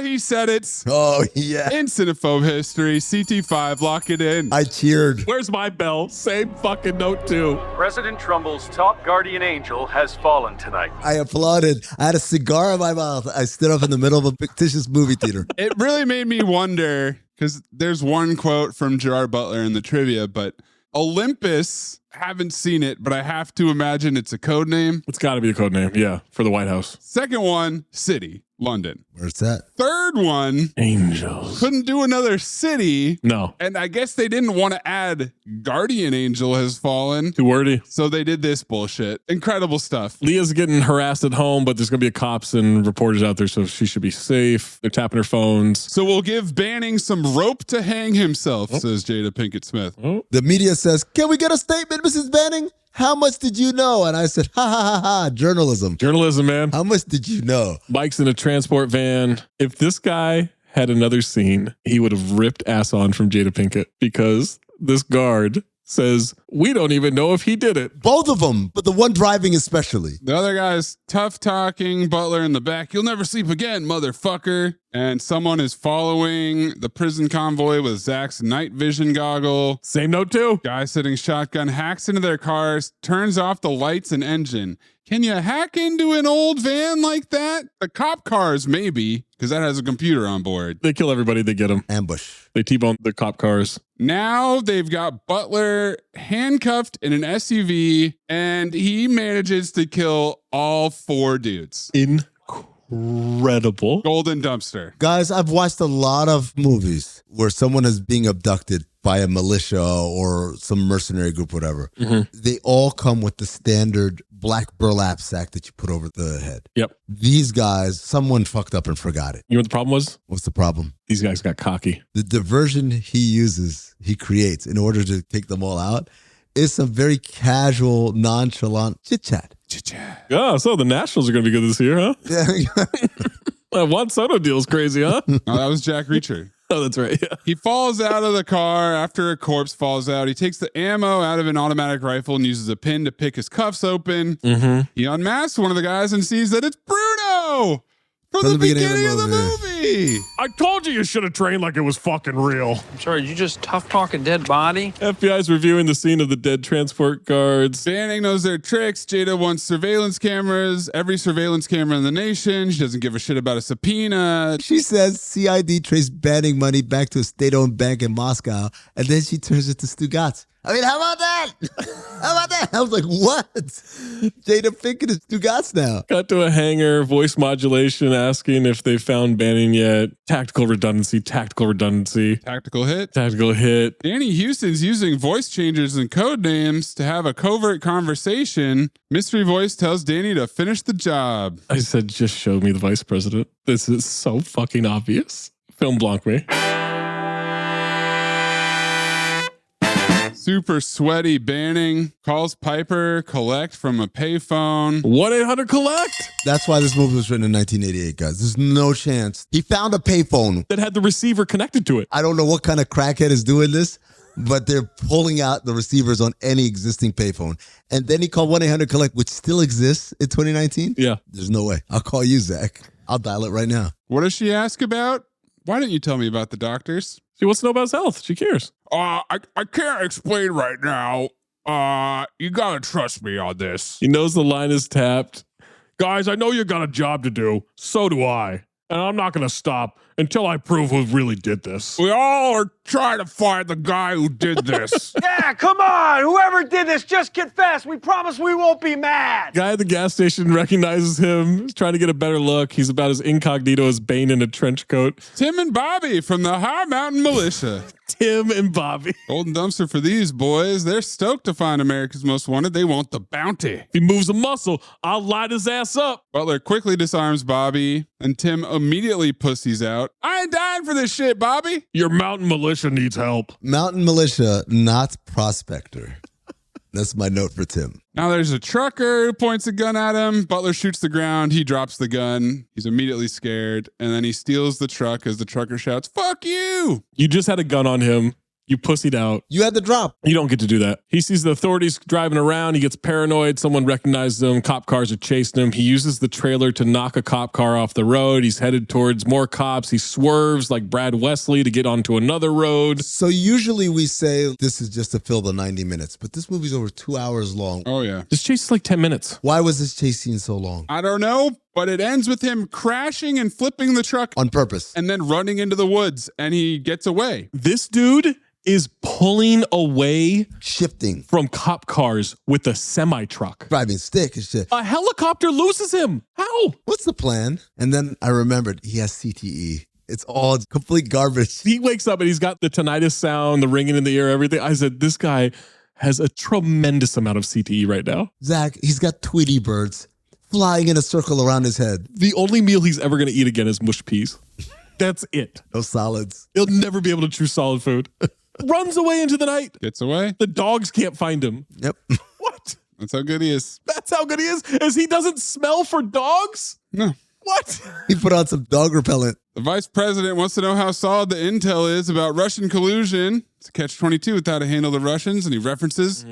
[SPEAKER 10] He said it.
[SPEAKER 11] Oh, yeah.
[SPEAKER 10] In Cinephobe history, CT5, lock it in.
[SPEAKER 11] I cheered.
[SPEAKER 8] Where's my bell? Same fucking note, too.
[SPEAKER 7] President Trumbull's top guardian angel has fallen tonight.
[SPEAKER 11] I applauded. I had a cigar in my mouth. I stood up in the middle of a fictitious movie theater.
[SPEAKER 10] It really made me wonder, because there's one quote from Gerard Butler in the trivia, but Olympus, haven't seen it, but I have to imagine it's a code name.
[SPEAKER 8] It's got to be a code name, yeah, for the White House.
[SPEAKER 10] Second one, city, London.
[SPEAKER 11] Where's that?
[SPEAKER 10] Third one,
[SPEAKER 8] Angels.
[SPEAKER 10] Couldn't do another city.
[SPEAKER 8] No.
[SPEAKER 10] And I guess they didn't want to add guardian angel has fallen.
[SPEAKER 8] Too wordy.
[SPEAKER 10] So they did this bullshit. Incredible stuff.
[SPEAKER 8] Leah's getting harassed at home, but there's going to be cops and reporters out there, so she should be safe. They're tapping her phones.
[SPEAKER 10] So we'll give Banning some rope to hang himself, says Jada Pinkett Smith.
[SPEAKER 11] The media says, can we get a statement, Mrs. Banning? How much did you know? And I said, ha, ha, ha, ha, journalism.
[SPEAKER 8] Journalism, man.
[SPEAKER 11] How much did you know?
[SPEAKER 8] Mike's in a transport van. If this guy had another scene, he would have ripped ass on from Jada Pinkett because this guard says, we don't even know if he did it.
[SPEAKER 11] Both of them, but the one driving especially.
[SPEAKER 10] The other guy's tough talking, Butler in the back. You'll never sleep again, motherfucker. And someone is following the prison convoy with Zach's night vision goggle.
[SPEAKER 8] Same note too.
[SPEAKER 10] Guy sitting shotgun hacks into their cars, turns off the lights and engine. Can you hack into an old van like that? The cop cars, maybe, because that has a computer on board.
[SPEAKER 8] They kill everybody, they get them.
[SPEAKER 11] Ambush.
[SPEAKER 8] They T-bone the cop cars.
[SPEAKER 10] Now they've got Butler handcuffed in an SUV, and he manages to kill all four dudes.
[SPEAKER 8] Incredible.
[SPEAKER 10] Golden dumpster.
[SPEAKER 11] Guys, I've watched a lot of movies where someone is being abducted by a militia or some mercenary group, whatever.
[SPEAKER 8] Mm-hmm.
[SPEAKER 11] They all come with the standard black burlap sack that you put over the head.
[SPEAKER 8] Yep.
[SPEAKER 11] These guys, someone fucked up and forgot it.
[SPEAKER 8] You know what the problem was?
[SPEAKER 11] What's the problem?
[SPEAKER 8] These guys got cocky.
[SPEAKER 11] The diversion he creates in order to take them all out is some very casual, nonchalant chit-chat.
[SPEAKER 10] Chit-chat.
[SPEAKER 8] Yeah, so the Nationals are going to be good this year, huh?
[SPEAKER 11] Yeah.
[SPEAKER 8] That Juan Soto deal's crazy, huh?
[SPEAKER 10] Oh, that was Jack Reacher.
[SPEAKER 8] Oh, that's right. Yeah.
[SPEAKER 10] He falls out of the car after a corpse falls out. He takes the ammo out of an automatic rifle and uses a pin to pick his cuffs open.
[SPEAKER 8] Mm-hmm.
[SPEAKER 10] He unmasks one of the guys and sees that it's Bruno from the beginning of the movie.
[SPEAKER 5] I told you should have trained like it was fucking real.
[SPEAKER 21] I'm sorry, you just tough talk a dead body?
[SPEAKER 8] FBI's reviewing the scene of the dead transport guards.
[SPEAKER 10] Banning knows their tricks. Jada wants surveillance cameras, every surveillance camera in the nation. She doesn't give a shit about a subpoena.
[SPEAKER 11] She says CID traced Banning money back to a state-owned bank in Moscow, and then she turns it to Stugatz. I mean, how about that? How about that? I was like, what? Jada Pinkett is Dugas now.
[SPEAKER 8] Got to a hangar, voice modulation, asking if they found Bannon yet. Tactical redundancy.
[SPEAKER 10] Tactical hit. Danny Houston's using voice changers and code names to have a covert conversation. Mystery voice tells Danny to finish the job.
[SPEAKER 8] I said, just show me the vice president. This is so fucking obvious. Film blanc me.
[SPEAKER 10] Super sweaty Banning calls Piper collect from a payphone.
[SPEAKER 8] 1-800-COLLECT.
[SPEAKER 11] That's why this movie was written in 1988, guys. There's no chance. He found a payphone
[SPEAKER 8] that had the receiver connected to it.
[SPEAKER 11] I don't know what kind of crackhead is doing this, but they're pulling out the receivers on any existing payphone. And then he called 1-800-COLLECT, which still exists in 2019.
[SPEAKER 8] Yeah.
[SPEAKER 11] There's no way. I'll call you, Zach. I'll dial it right now.
[SPEAKER 10] What does she ask about? Why didn't you tell me about the doctors?
[SPEAKER 8] She wants to know about his health. She cares.
[SPEAKER 10] I can't explain right now. You gotta trust me on this.
[SPEAKER 8] He knows the line is tapped. Guys, I know you got a job to do. So do I. And I'm not going to stop until I prove who really did this.
[SPEAKER 10] We all are trying to find the guy who did this.
[SPEAKER 25] Yeah, come on. Whoever did this, just confess. We promise we won't be mad.
[SPEAKER 8] Guy at the gas station recognizes him. He's trying to get a better look. He's about as incognito as Bane in a trench coat.
[SPEAKER 10] Tim and Bobby from the High Mountain Militia.
[SPEAKER 8] Tim and Bobby.
[SPEAKER 10] Golden dumpster for these boys. They're stoked to find America's Most Wanted. They want the bounty.
[SPEAKER 8] If he moves a muscle, I'll light his ass up.
[SPEAKER 10] Butler quickly disarms Bobby, and Tim immediately pussies out. I ain't dying for this shit, Bobby.
[SPEAKER 8] Your mountain militia needs help.
[SPEAKER 11] Mountain militia, not prospector. That's my note for Tim.
[SPEAKER 10] Now there's a trucker who points a gun at him. Butler shoots the ground. He drops the gun. He's immediately scared. And then he steals the truck as the trucker shouts, "Fuck you!"
[SPEAKER 8] You just had a gun on him. You pussied out.
[SPEAKER 11] You had the drop.
[SPEAKER 8] You don't get to do that. He sees the authorities driving around. He gets paranoid. Someone recognizes him. Cop cars are chasing him. He uses the trailer to knock a cop car off the road. He's headed towards more cops. He swerves like Brad Wesley to get onto another road.
[SPEAKER 11] So usually we say this is just to fill the 90 minutes, but this movie's over 2 hours long.
[SPEAKER 10] Oh, yeah.
[SPEAKER 8] This chase is like 10 minutes.
[SPEAKER 11] Why was this chase scene so long?
[SPEAKER 10] I don't know, but it ends with him crashing and flipping the truck
[SPEAKER 11] on purpose
[SPEAKER 10] and then running into the woods, and he gets away.
[SPEAKER 8] This dude is pulling away,
[SPEAKER 11] shifting
[SPEAKER 8] from cop cars with a semi-truck.
[SPEAKER 11] Driving stick and shit.
[SPEAKER 8] A helicopter loses him. How?
[SPEAKER 11] What's the plan? And then I remembered he has CTE. It's all complete garbage.
[SPEAKER 8] He wakes up and he's got the tinnitus sound, the ringing in the ear, everything. I said, this guy has a tremendous amount of CTE right now.
[SPEAKER 11] Zach, he's got Tweety birds flying in a circle around his head.
[SPEAKER 8] The only meal he's ever going to eat again is mush peas. That's it.
[SPEAKER 11] No solids.
[SPEAKER 8] He'll never be able to chew solid food. Runs away into the night.
[SPEAKER 10] Gets away.
[SPEAKER 8] The dogs can't find him.
[SPEAKER 11] Yep.
[SPEAKER 8] What?
[SPEAKER 10] That's how good he is.
[SPEAKER 8] That's how good he is? As he doesn't smell for dogs?
[SPEAKER 10] No.
[SPEAKER 8] What?
[SPEAKER 11] He put on some dog repellent.
[SPEAKER 10] The vice president wants to know how solid the intel is about Russian collusion. It's a catch-22 with how to handle the Russians, and he references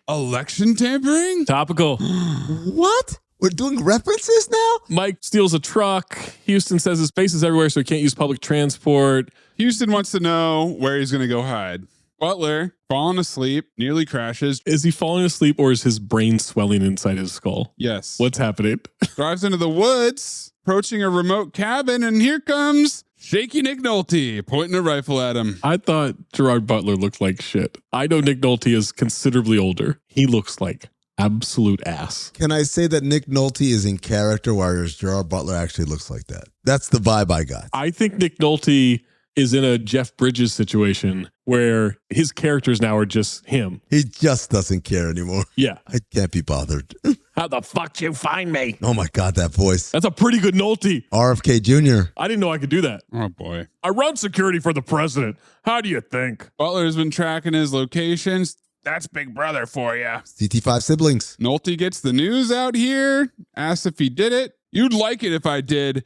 [SPEAKER 10] election tampering?
[SPEAKER 8] Topical.
[SPEAKER 11] What? We're doing references now?
[SPEAKER 8] Mike steals a truck. Houston says his face is everywhere, so he can't use public transport.
[SPEAKER 10] Houston wants to know where he's going to go hide. Butler, falling asleep, nearly crashes.
[SPEAKER 8] Is he falling asleep or is his brain swelling inside his skull?
[SPEAKER 10] Yes.
[SPEAKER 8] What's happening?
[SPEAKER 10] Drives into the woods, approaching a remote cabin, and here comes shaky Nick Nolte, pointing a rifle at him.
[SPEAKER 8] I thought Gerard Butler looked like shit. I know Nick Nolte is considerably older. He looks like absolute ass.
[SPEAKER 11] Can I say that Nick Nolte is in character, whereas Gerard Butler actually looks like that? That's the vibe I got.
[SPEAKER 8] I think Nick Nolte is in a Jeff Bridges situation where his characters now are just him.
[SPEAKER 11] He just doesn't care anymore.
[SPEAKER 8] Yeah.
[SPEAKER 11] I can't be bothered.
[SPEAKER 8] How the fuck you find me?
[SPEAKER 11] Oh my God, that voice.
[SPEAKER 8] That's a pretty good Nolte.
[SPEAKER 11] RFK Jr.
[SPEAKER 8] I didn't know I could do that.
[SPEAKER 10] Oh boy.
[SPEAKER 8] I run security for the president. How do you think?
[SPEAKER 10] Butler's been tracking his locations. That's Big Brother for you.
[SPEAKER 11] CT5 siblings.
[SPEAKER 10] Nolte gets the news out here, asks if he did it. You'd like it if I did.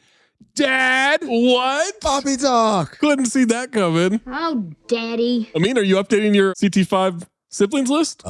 [SPEAKER 10] Dad!
[SPEAKER 8] What?
[SPEAKER 11] Poppy talk.
[SPEAKER 8] Couldn't see that coming.
[SPEAKER 3] Oh, Daddy.
[SPEAKER 8] Amin, are you updating your CT5 siblings list?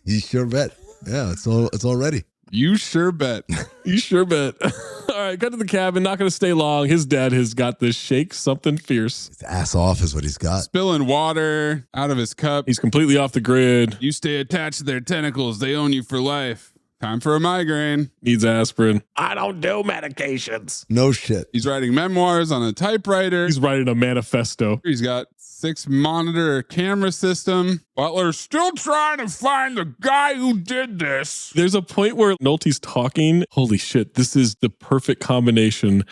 [SPEAKER 11] You sure bet. Yeah, it's all ready.
[SPEAKER 10] You sure bet.
[SPEAKER 8] You sure bet. All right, cut to the cabin. Not going to stay long. His dad has got this shake something fierce.
[SPEAKER 11] His ass off is what he's got.
[SPEAKER 10] Spilling water out of his cup.
[SPEAKER 8] He's completely off the grid.
[SPEAKER 10] You stay attached to their tentacles. They own you for life. Time for a migraine.
[SPEAKER 8] Needs aspirin.
[SPEAKER 5] I don't do medications.
[SPEAKER 11] No shit.
[SPEAKER 10] He's writing memoirs on a typewriter.
[SPEAKER 8] He's writing a manifesto.
[SPEAKER 10] He's got 6-monitor camera system. Butler's still trying to find the guy who did this.
[SPEAKER 8] There's a point where Nolte's talking. Holy shit, this is the perfect combination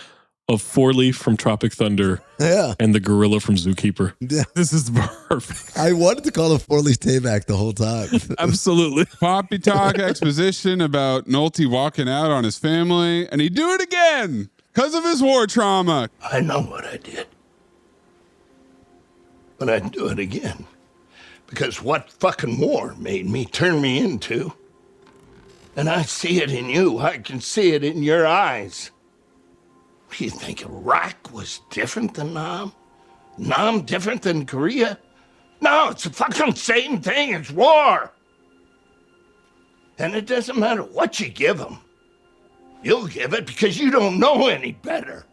[SPEAKER 8] of Four-Leaf from Tropic Thunder and the gorilla from Zookeeper.
[SPEAKER 11] Yeah.
[SPEAKER 8] This is perfect.
[SPEAKER 11] I wanted to call it Four-Leaf Tayback the whole time.
[SPEAKER 8] Absolutely.
[SPEAKER 10] Poppy talk exposition about Nolte walking out on his family, and he'd do it again because of his war trauma.
[SPEAKER 24] I know what I did. But I'd do it again. Because what fucking war made me turn me into? And I see it in you. I can see it in your eyes. What do you think, Iraq was different than Nam? Nam different than Korea? No, it's the fucking same thing. It's war. And it doesn't matter what you give them. You'll give it because you don't know any better.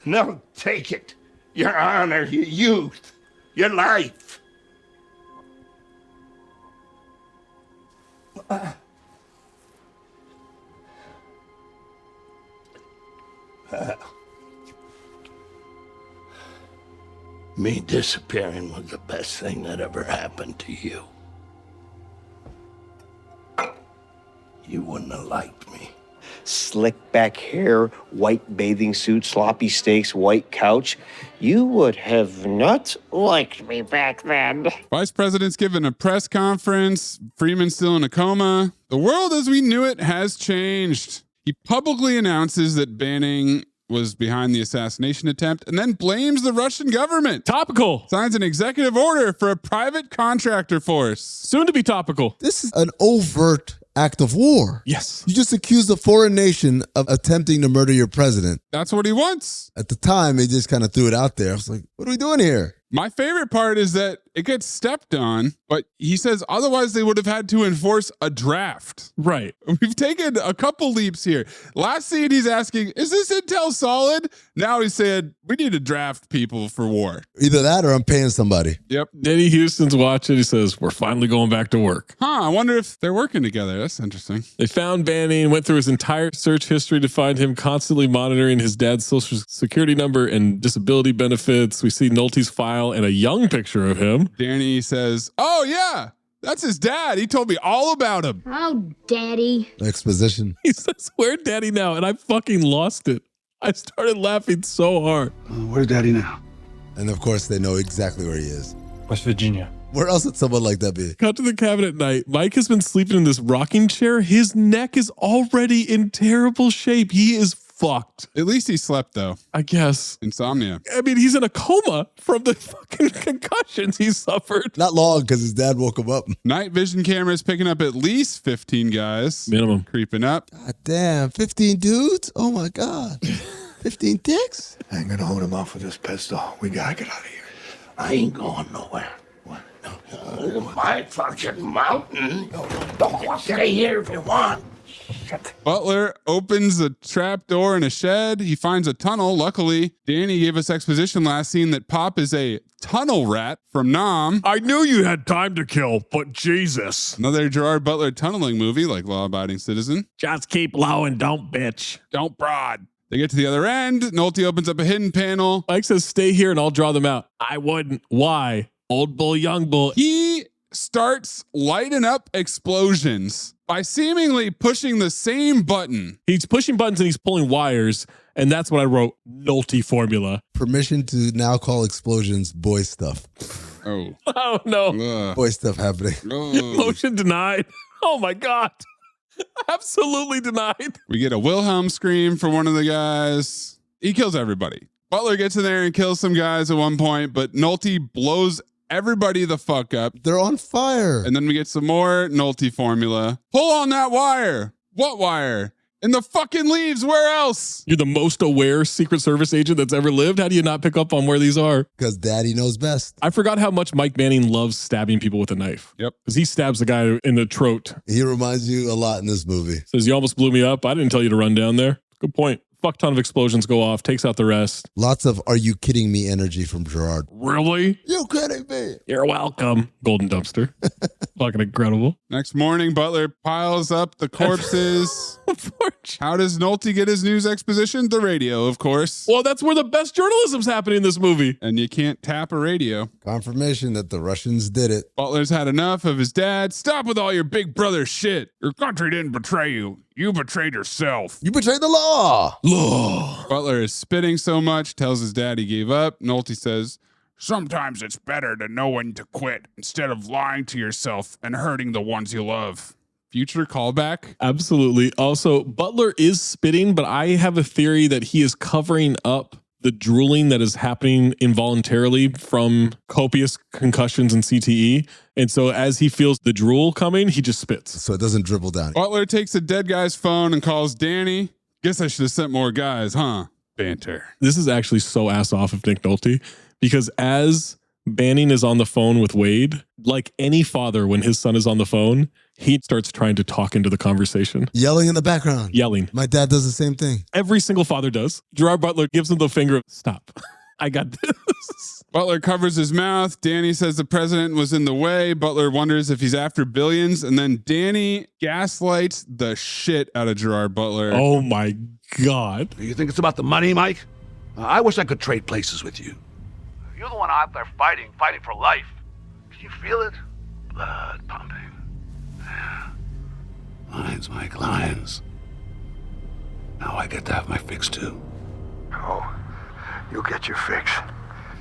[SPEAKER 24] And they'll take it. Your honor, your youth, your life. Me disappearing was the best thing that ever happened to you. You wouldn't have liked me.
[SPEAKER 9] Slick back hair, white bathing suit, sloppy steaks, white couch. You would have not liked me back then.
[SPEAKER 10] Vice President's giving a press conference. Freeman's still in a coma. The world as we knew it has changed. He publicly announces that Banning was behind the assassination attempt and then blames the Russian government.
[SPEAKER 8] Topical.
[SPEAKER 10] Signs an executive order for a private contractor force.
[SPEAKER 8] Soon to be topical.
[SPEAKER 11] This is an overt act of war.
[SPEAKER 8] Yes.
[SPEAKER 11] You just accused a foreign nation of attempting to murder your president.
[SPEAKER 10] That's what he wants.
[SPEAKER 11] At the time, they just kind of threw it out there. I was like, what are we doing here?
[SPEAKER 10] My favorite part is that it gets stepped on, but he says otherwise they would have had to enforce a draft.
[SPEAKER 8] Right.
[SPEAKER 10] We've taken a couple leaps here. Last scene, he's asking, is this intel solid? Now he said, we need to draft people for war.
[SPEAKER 11] Either that or I'm paying somebody.
[SPEAKER 10] Yep.
[SPEAKER 8] Danny Houston's watching. He says, we're finally going back to work.
[SPEAKER 10] I wonder if they're working together. That's interesting.
[SPEAKER 8] They found Banning, went through his entire search history to find him, constantly monitoring his dad's social security number and disability benefits. We see Nolte's file and a young picture of him.
[SPEAKER 10] Danny says, oh yeah, that's his dad. He told me all about him.
[SPEAKER 3] Oh, Daddy.
[SPEAKER 11] Exposition.
[SPEAKER 8] He says, where's Daddy now? And I fucking lost it. I started laughing so hard.
[SPEAKER 28] Where's Daddy now?
[SPEAKER 11] And of course, they know exactly where he is.
[SPEAKER 28] West Virginia.
[SPEAKER 11] Where else would someone like that be?
[SPEAKER 8] Cut to the cabin at night. Mike has been sleeping in this rocking chair. His neck is already in terrible shape. He is fucked.
[SPEAKER 10] At least he slept, though.
[SPEAKER 8] I guess.
[SPEAKER 10] Insomnia.
[SPEAKER 8] I mean, he's in a coma from the fucking concussions he suffered.
[SPEAKER 11] Not long, because his dad woke him up.
[SPEAKER 10] Night vision cameras picking up at least 15 guys.
[SPEAKER 8] Minimum.
[SPEAKER 10] Creeping up.
[SPEAKER 11] God damn, 15 dudes? Oh my God. 15 dicks?
[SPEAKER 24] I ain't gonna hold him off with this pistol. We gotta get out of here. I ain't going nowhere. My fucking mountain. Don't stay here if you want. Shit.
[SPEAKER 10] Butler opens a trap door in a shed. He finds a tunnel. Luckily, Danny gave us exposition last scene that Pop is a tunnel rat from Nam.
[SPEAKER 5] I knew you had time to kill, but Jesus.
[SPEAKER 10] Another Gerard Butler tunneling movie like Law Abiding Citizen.
[SPEAKER 5] Just keep low and don't bitch.
[SPEAKER 10] Don't prod. They get to the other end. Nolte opens up a hidden panel.
[SPEAKER 8] Mike says, stay here and I'll draw them out. I wouldn't. Why? Old bull, young bull.
[SPEAKER 10] He starts lighting up explosions by seemingly pushing the same button.
[SPEAKER 8] He's pushing buttons and he's pulling wires. And that's what I wrote, Nolte formula.
[SPEAKER 11] Permission to now call explosions boy stuff.
[SPEAKER 10] Oh.
[SPEAKER 8] Oh, no.
[SPEAKER 11] Boy stuff happening.
[SPEAKER 8] Motion denied. Oh, my God. Absolutely denied.
[SPEAKER 10] We get a Wilhelm scream from one of the guys. He kills everybody. Butler gets in there and kills some guys at one point, but Nolte blows everybody the fuck up.
[SPEAKER 11] They're on fire.
[SPEAKER 10] And then we get some more Nolte formula. Pull on that wire. What wire? In the fucking leaves. Where else?
[SPEAKER 8] You're the most aware Secret Service agent that's ever lived. How do you not pick up on where these are?
[SPEAKER 11] Because Daddy knows best.
[SPEAKER 8] I forgot how much Mike Banning loves stabbing people with a knife.
[SPEAKER 10] Yep.
[SPEAKER 8] Because he stabs the guy in the throat.
[SPEAKER 11] He reminds you a lot in this movie.
[SPEAKER 8] Says, you almost blew me up. I didn't tell you to run down there. Good point. Fuck ton of explosions go off, takes out the rest.
[SPEAKER 11] Lots of are you kidding me energy from Gerard.
[SPEAKER 8] Really?
[SPEAKER 11] You kidding me?
[SPEAKER 8] You're welcome. Golden dumpster. Fucking incredible.
[SPEAKER 10] Next morning, Butler piles up the corpses. How does Nolte get his news exposition? The radio, of course.
[SPEAKER 8] Well, that's where the best journalism's happening in this movie.
[SPEAKER 10] And you can't tap a radio.
[SPEAKER 11] Confirmation that the Russians did it.
[SPEAKER 10] Butler's had enough of his dad. Stop with all your big brother shit. Your country didn't betray you. You betrayed yourself.
[SPEAKER 11] You betrayed the law.
[SPEAKER 8] Law.
[SPEAKER 10] Butler is spitting so much, tells his dad he gave up. Nolte says, sometimes it's better to know when to quit instead of lying to yourself and hurting the ones you love. Future callback?
[SPEAKER 8] Absolutely. Also, Butler is spitting, but I have a theory that he is covering up the drooling that is happening involuntarily from copious concussions and CTE. And so as he feels the drool coming, he just spits.
[SPEAKER 11] So it doesn't dribble down.
[SPEAKER 10] Butler takes a dead guy's phone and calls Danny. Guess I should have sent more guys, huh? Banter.
[SPEAKER 8] This is actually so ass off of Nick Nolte, because as Banning is on the phone with Wade, like any father, when his son is on the phone, he starts trying to talk into the conversation.
[SPEAKER 11] Yelling in the background.
[SPEAKER 8] Yelling.
[SPEAKER 11] My dad does the same thing.
[SPEAKER 8] Every single father does. Gerard Butler gives him the finger. Stop. I got this.
[SPEAKER 10] Butler covers his mouth. Danny says the president was in the way. Butler wonders if he's after billions. And then Danny gaslights the shit out of Gerard Butler.
[SPEAKER 8] Oh my God.
[SPEAKER 12] You think it's about the money, Mike? I wish I could trade places with you. You're the one out there fighting for life. Can you feel it? Blood pumping. Yeah. Lions, Mike, lions. Now I get to have my fix too.
[SPEAKER 24] Oh, you'll get your fix.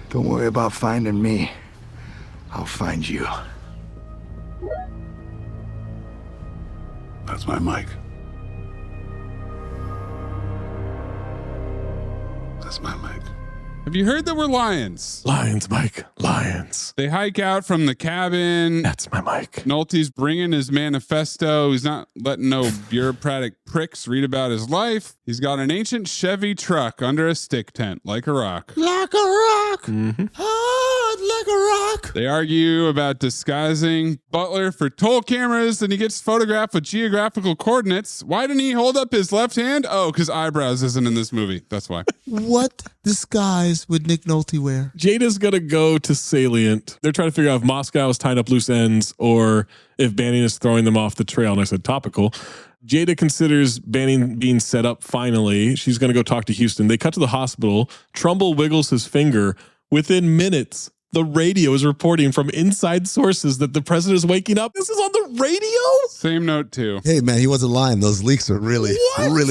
[SPEAKER 24] Don't worry about finding me. I'll find you.
[SPEAKER 12] That's my Mike. That's my Mike.
[SPEAKER 10] Have you heard that we're lions?
[SPEAKER 8] Lions, Mike. Lions.
[SPEAKER 10] They hike out from the cabin.
[SPEAKER 8] That's my Mike.
[SPEAKER 10] Nolte's bringing his manifesto. He's not letting no bureaucratic pricks read about his life. He's got an ancient Chevy truck under a stick tent, like a rock.
[SPEAKER 11] Like a rock.
[SPEAKER 8] Mm-hmm.
[SPEAKER 11] Hard like a rock.
[SPEAKER 10] They argue about disguising Butler for toll cameras, and he gets photographed with geographical coordinates. Why didn't he hold up his left hand? Oh, because eyebrows isn't in this movie. That's why.
[SPEAKER 11] What disguise would Nick Nolte wear?
[SPEAKER 8] Jada's going to go to Salient. They're trying to figure out if Moscow is tying up loose ends or if Banning is throwing them off the trail. And I said topical. Jada considers Banning being set up finally. She's going to go talk to Houston. They cut to the hospital. Trumbull wiggles his finger. Within minutes, the radio is reporting from inside sources that the president is waking up. This is on the radio?
[SPEAKER 10] Same note, too.
[SPEAKER 11] Hey, man, he wasn't lying. Those leaks are really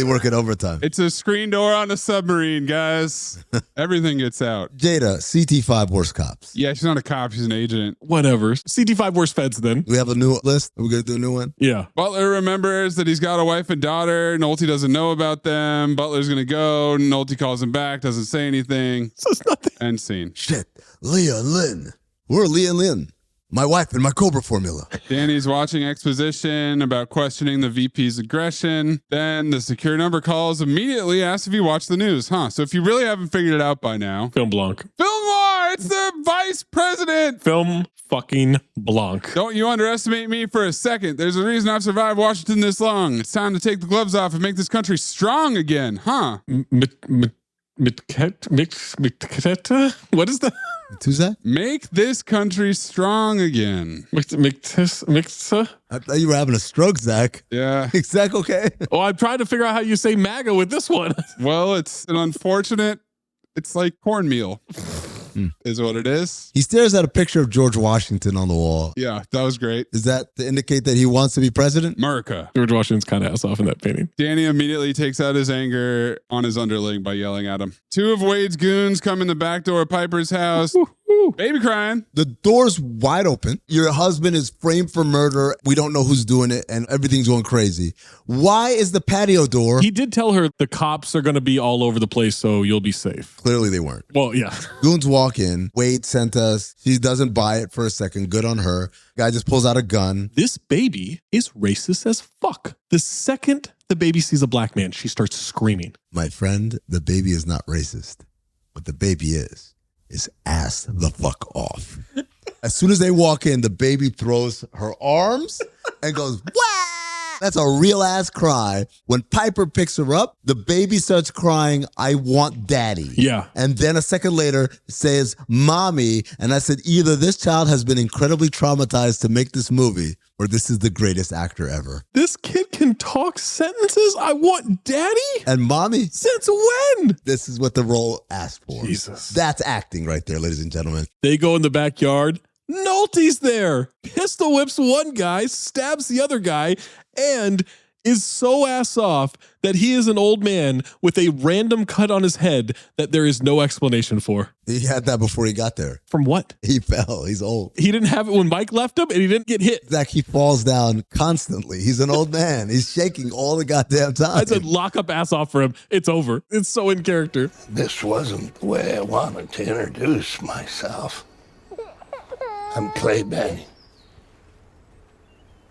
[SPEAKER 11] working overtime.
[SPEAKER 10] It's a screen door on a submarine, guys. Everything gets out.
[SPEAKER 11] Jada, CT5 worst cops.
[SPEAKER 10] Yeah, she's not a cop. She's an agent.
[SPEAKER 8] Whatever. CT5 worst feds, then.
[SPEAKER 11] Do we have a new list? Are we going to do a new one?
[SPEAKER 8] Yeah.
[SPEAKER 10] Butler remembers that he's got a wife and daughter. Nolte doesn't know about them. Butler's going to go. Nolte calls him back, doesn't say anything.
[SPEAKER 8] Says nothing.
[SPEAKER 10] End scene.
[SPEAKER 11] Shit. Leah and Lynn. We're Leah and Lynn. My wife and my Cobra formula.
[SPEAKER 10] Danny's watching Exposition about questioning the VP's aggression. Then the secure number calls, immediately asks if you watch the news. So if you really haven't figured it out by now.
[SPEAKER 8] Film Blanc.
[SPEAKER 10] Film Noir! It's the vice president!
[SPEAKER 8] Film fucking Blanc.
[SPEAKER 10] Don't you underestimate me for a second. There's a reason I've survived Washington this long. It's time to take the gloves off and make this country strong again, huh?
[SPEAKER 8] What is that?
[SPEAKER 11] Who's that?
[SPEAKER 10] Make this country strong again.
[SPEAKER 11] I thought you were having a stroke, Zach.
[SPEAKER 10] Yeah.
[SPEAKER 11] Is Zach okay?
[SPEAKER 8] Oh, I'm trying to figure out how you say MAGA with this one.
[SPEAKER 10] Well, it's an unfortunate, it's like cornmeal. Is what it is.
[SPEAKER 11] He stares at a picture of George Washington on the wall.
[SPEAKER 10] Yeah, that was great.
[SPEAKER 11] Is that to indicate that he wants to be president?
[SPEAKER 10] America.
[SPEAKER 8] George Washington's kind of ass off in that painting.
[SPEAKER 10] Danny immediately takes out his anger on his underling by yelling at him. Two of Wade's goons come in the back door of Piper's house. Baby crying.
[SPEAKER 11] The door's wide open. Your husband is framed for murder. We don't know who's doing it, and everything's going crazy. Why is the patio door?
[SPEAKER 8] He did tell her the cops are going to be all over the place, so you'll be safe.
[SPEAKER 11] Clearly they weren't.
[SPEAKER 8] Well, yeah.
[SPEAKER 11] Goons walk in. Wade sent us. She doesn't buy it for a second. Good on her. Guy just pulls out a gun.
[SPEAKER 8] This baby is racist as fuck. The second the baby sees a black man, she starts screaming.
[SPEAKER 11] My friend, the baby is not racist. What the baby is ass the fuck off. As soon as they walk in, the baby throws her arms and goes, wah! That's a real ass cry. When Piper picks her up, the baby starts crying, I want daddy.
[SPEAKER 8] Yeah.
[SPEAKER 11] And then a second later says, mommy. And I said, either this child has been incredibly traumatized to make this movie, or this is the greatest actor ever.
[SPEAKER 8] This kid can talk. talk sentences? I want daddy
[SPEAKER 11] and mommy.
[SPEAKER 8] Since when?
[SPEAKER 11] This is what the role asked for.
[SPEAKER 8] Jesus.
[SPEAKER 11] That's acting right there, ladies and gentlemen.
[SPEAKER 8] They go in the backyard. Nolte's there. Pistol whips one guy, stabs the other guy, and is so ass off that he is an old man with a random cut on his head that there is no explanation for.
[SPEAKER 11] He had that before he got there.
[SPEAKER 8] From what?
[SPEAKER 11] He fell. He's old.
[SPEAKER 8] He didn't have it when Mike left him, and he didn't get hit.
[SPEAKER 11] Zach, he falls down constantly. He's an old man. He's shaking all the goddamn time.
[SPEAKER 8] I said lock up ass off for him. It's over. It's so in character.
[SPEAKER 24] This wasn't the way I wanted to introduce myself. I'm Clay Banning,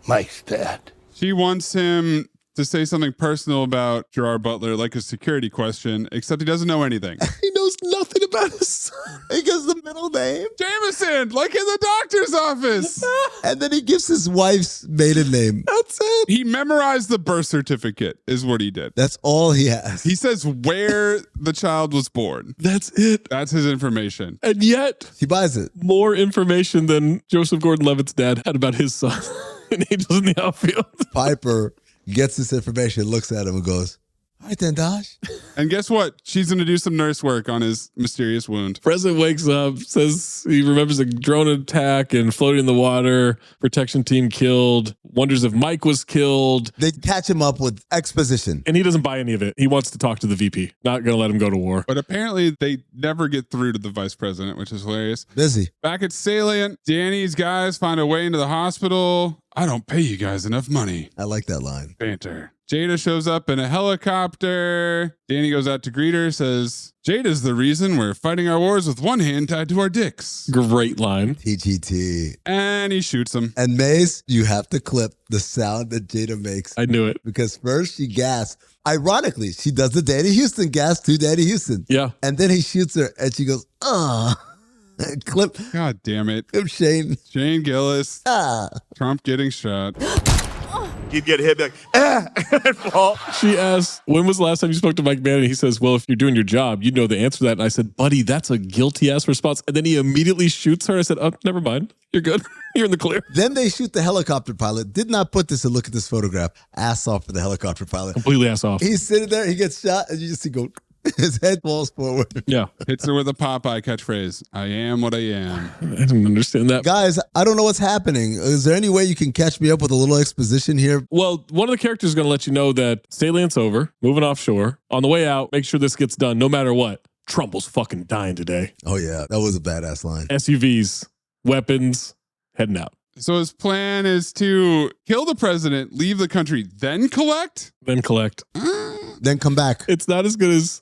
[SPEAKER 24] Mike's dad.
[SPEAKER 10] She wants him to say something personal about Gerard Butler, like a security question, except he doesn't know anything.
[SPEAKER 11] He knows nothing about his son. He gives the middle name.
[SPEAKER 10] Jameson, like in the doctor's office.
[SPEAKER 11] And then he gives his wife's maiden name.
[SPEAKER 8] That's it.
[SPEAKER 10] He memorized the birth certificate is what he did.
[SPEAKER 11] That's all he has.
[SPEAKER 10] He says where the child was born.
[SPEAKER 8] That's it.
[SPEAKER 10] That's his information.
[SPEAKER 8] And yet,
[SPEAKER 11] he buys it.
[SPEAKER 8] More information than Joseph Gordon-Levitt's dad had about his son in Angels in the Outfield.
[SPEAKER 11] Piper gets this information, looks at him and goes, all right then, Dosh.
[SPEAKER 10] And guess what? She's going to do some nurse work on his mysterious wound.
[SPEAKER 8] President wakes up, says he remembers a drone attack and floating in the water, protection team killed, wonders if Mike was killed.
[SPEAKER 11] They catch him up with exposition.
[SPEAKER 8] And he doesn't buy any of it. He wants to talk to the VP. Not going to let him go to war.
[SPEAKER 10] But apparently they never get through to the vice president, which is hilarious.
[SPEAKER 11] Busy.
[SPEAKER 10] Back at Salient, Danny's guys find a way into the hospital. I don't pay you guys enough money.
[SPEAKER 11] I like that line.
[SPEAKER 10] Banter. Jada shows up in a helicopter. Danny goes out to greet her, says, Jada's the reason we're fighting our wars with one hand tied to our dicks.
[SPEAKER 8] Great line.
[SPEAKER 11] TGT.
[SPEAKER 10] And he shoots him.
[SPEAKER 11] And Mayes, you have to clip the sound that Jada makes.
[SPEAKER 8] I knew it.
[SPEAKER 11] Because first she gasps. Ironically, she does the Danny Houston gasp to Danny Houston.
[SPEAKER 8] Yeah.
[SPEAKER 11] And then he shoots her and she goes, clip.
[SPEAKER 10] God damn it.
[SPEAKER 11] Clip Shane.
[SPEAKER 10] Shane Gillis. Trump getting shot.
[SPEAKER 1] He'd get hit, like, and fall.
[SPEAKER 8] She asked, when was the last time you spoke to Mike Bannon? He says, well, if you're doing your job, you know the answer to that. And I said, buddy, that's a guilty ass response. And then he immediately shoots her. I said, oh, never mind. You're good. You're in the clear.
[SPEAKER 11] Then they shoot the helicopter pilot. Did not put this and look at this photograph. Ass off for the helicopter pilot.
[SPEAKER 8] Completely ass off.
[SPEAKER 11] He's sitting there. He gets shot and you just see go. His head falls forward.
[SPEAKER 8] Yeah.
[SPEAKER 10] Hits her with a Popeye catchphrase. I am what I am.
[SPEAKER 8] I didn't understand that.
[SPEAKER 11] Guys, I don't know what's happening. Is there any way you can catch me up with a little exposition here?
[SPEAKER 8] Well, one of the characters is going to let you know that Salient's over, moving offshore. On the way out, make sure this gets done no matter what. Trump was fucking dying today.
[SPEAKER 11] Oh, yeah. That was a badass line.
[SPEAKER 8] SUVs, weapons, heading out.
[SPEAKER 10] So his plan is to kill the president, leave the country, then collect?
[SPEAKER 8] Then collect.
[SPEAKER 11] Then come back.
[SPEAKER 8] It's not as good as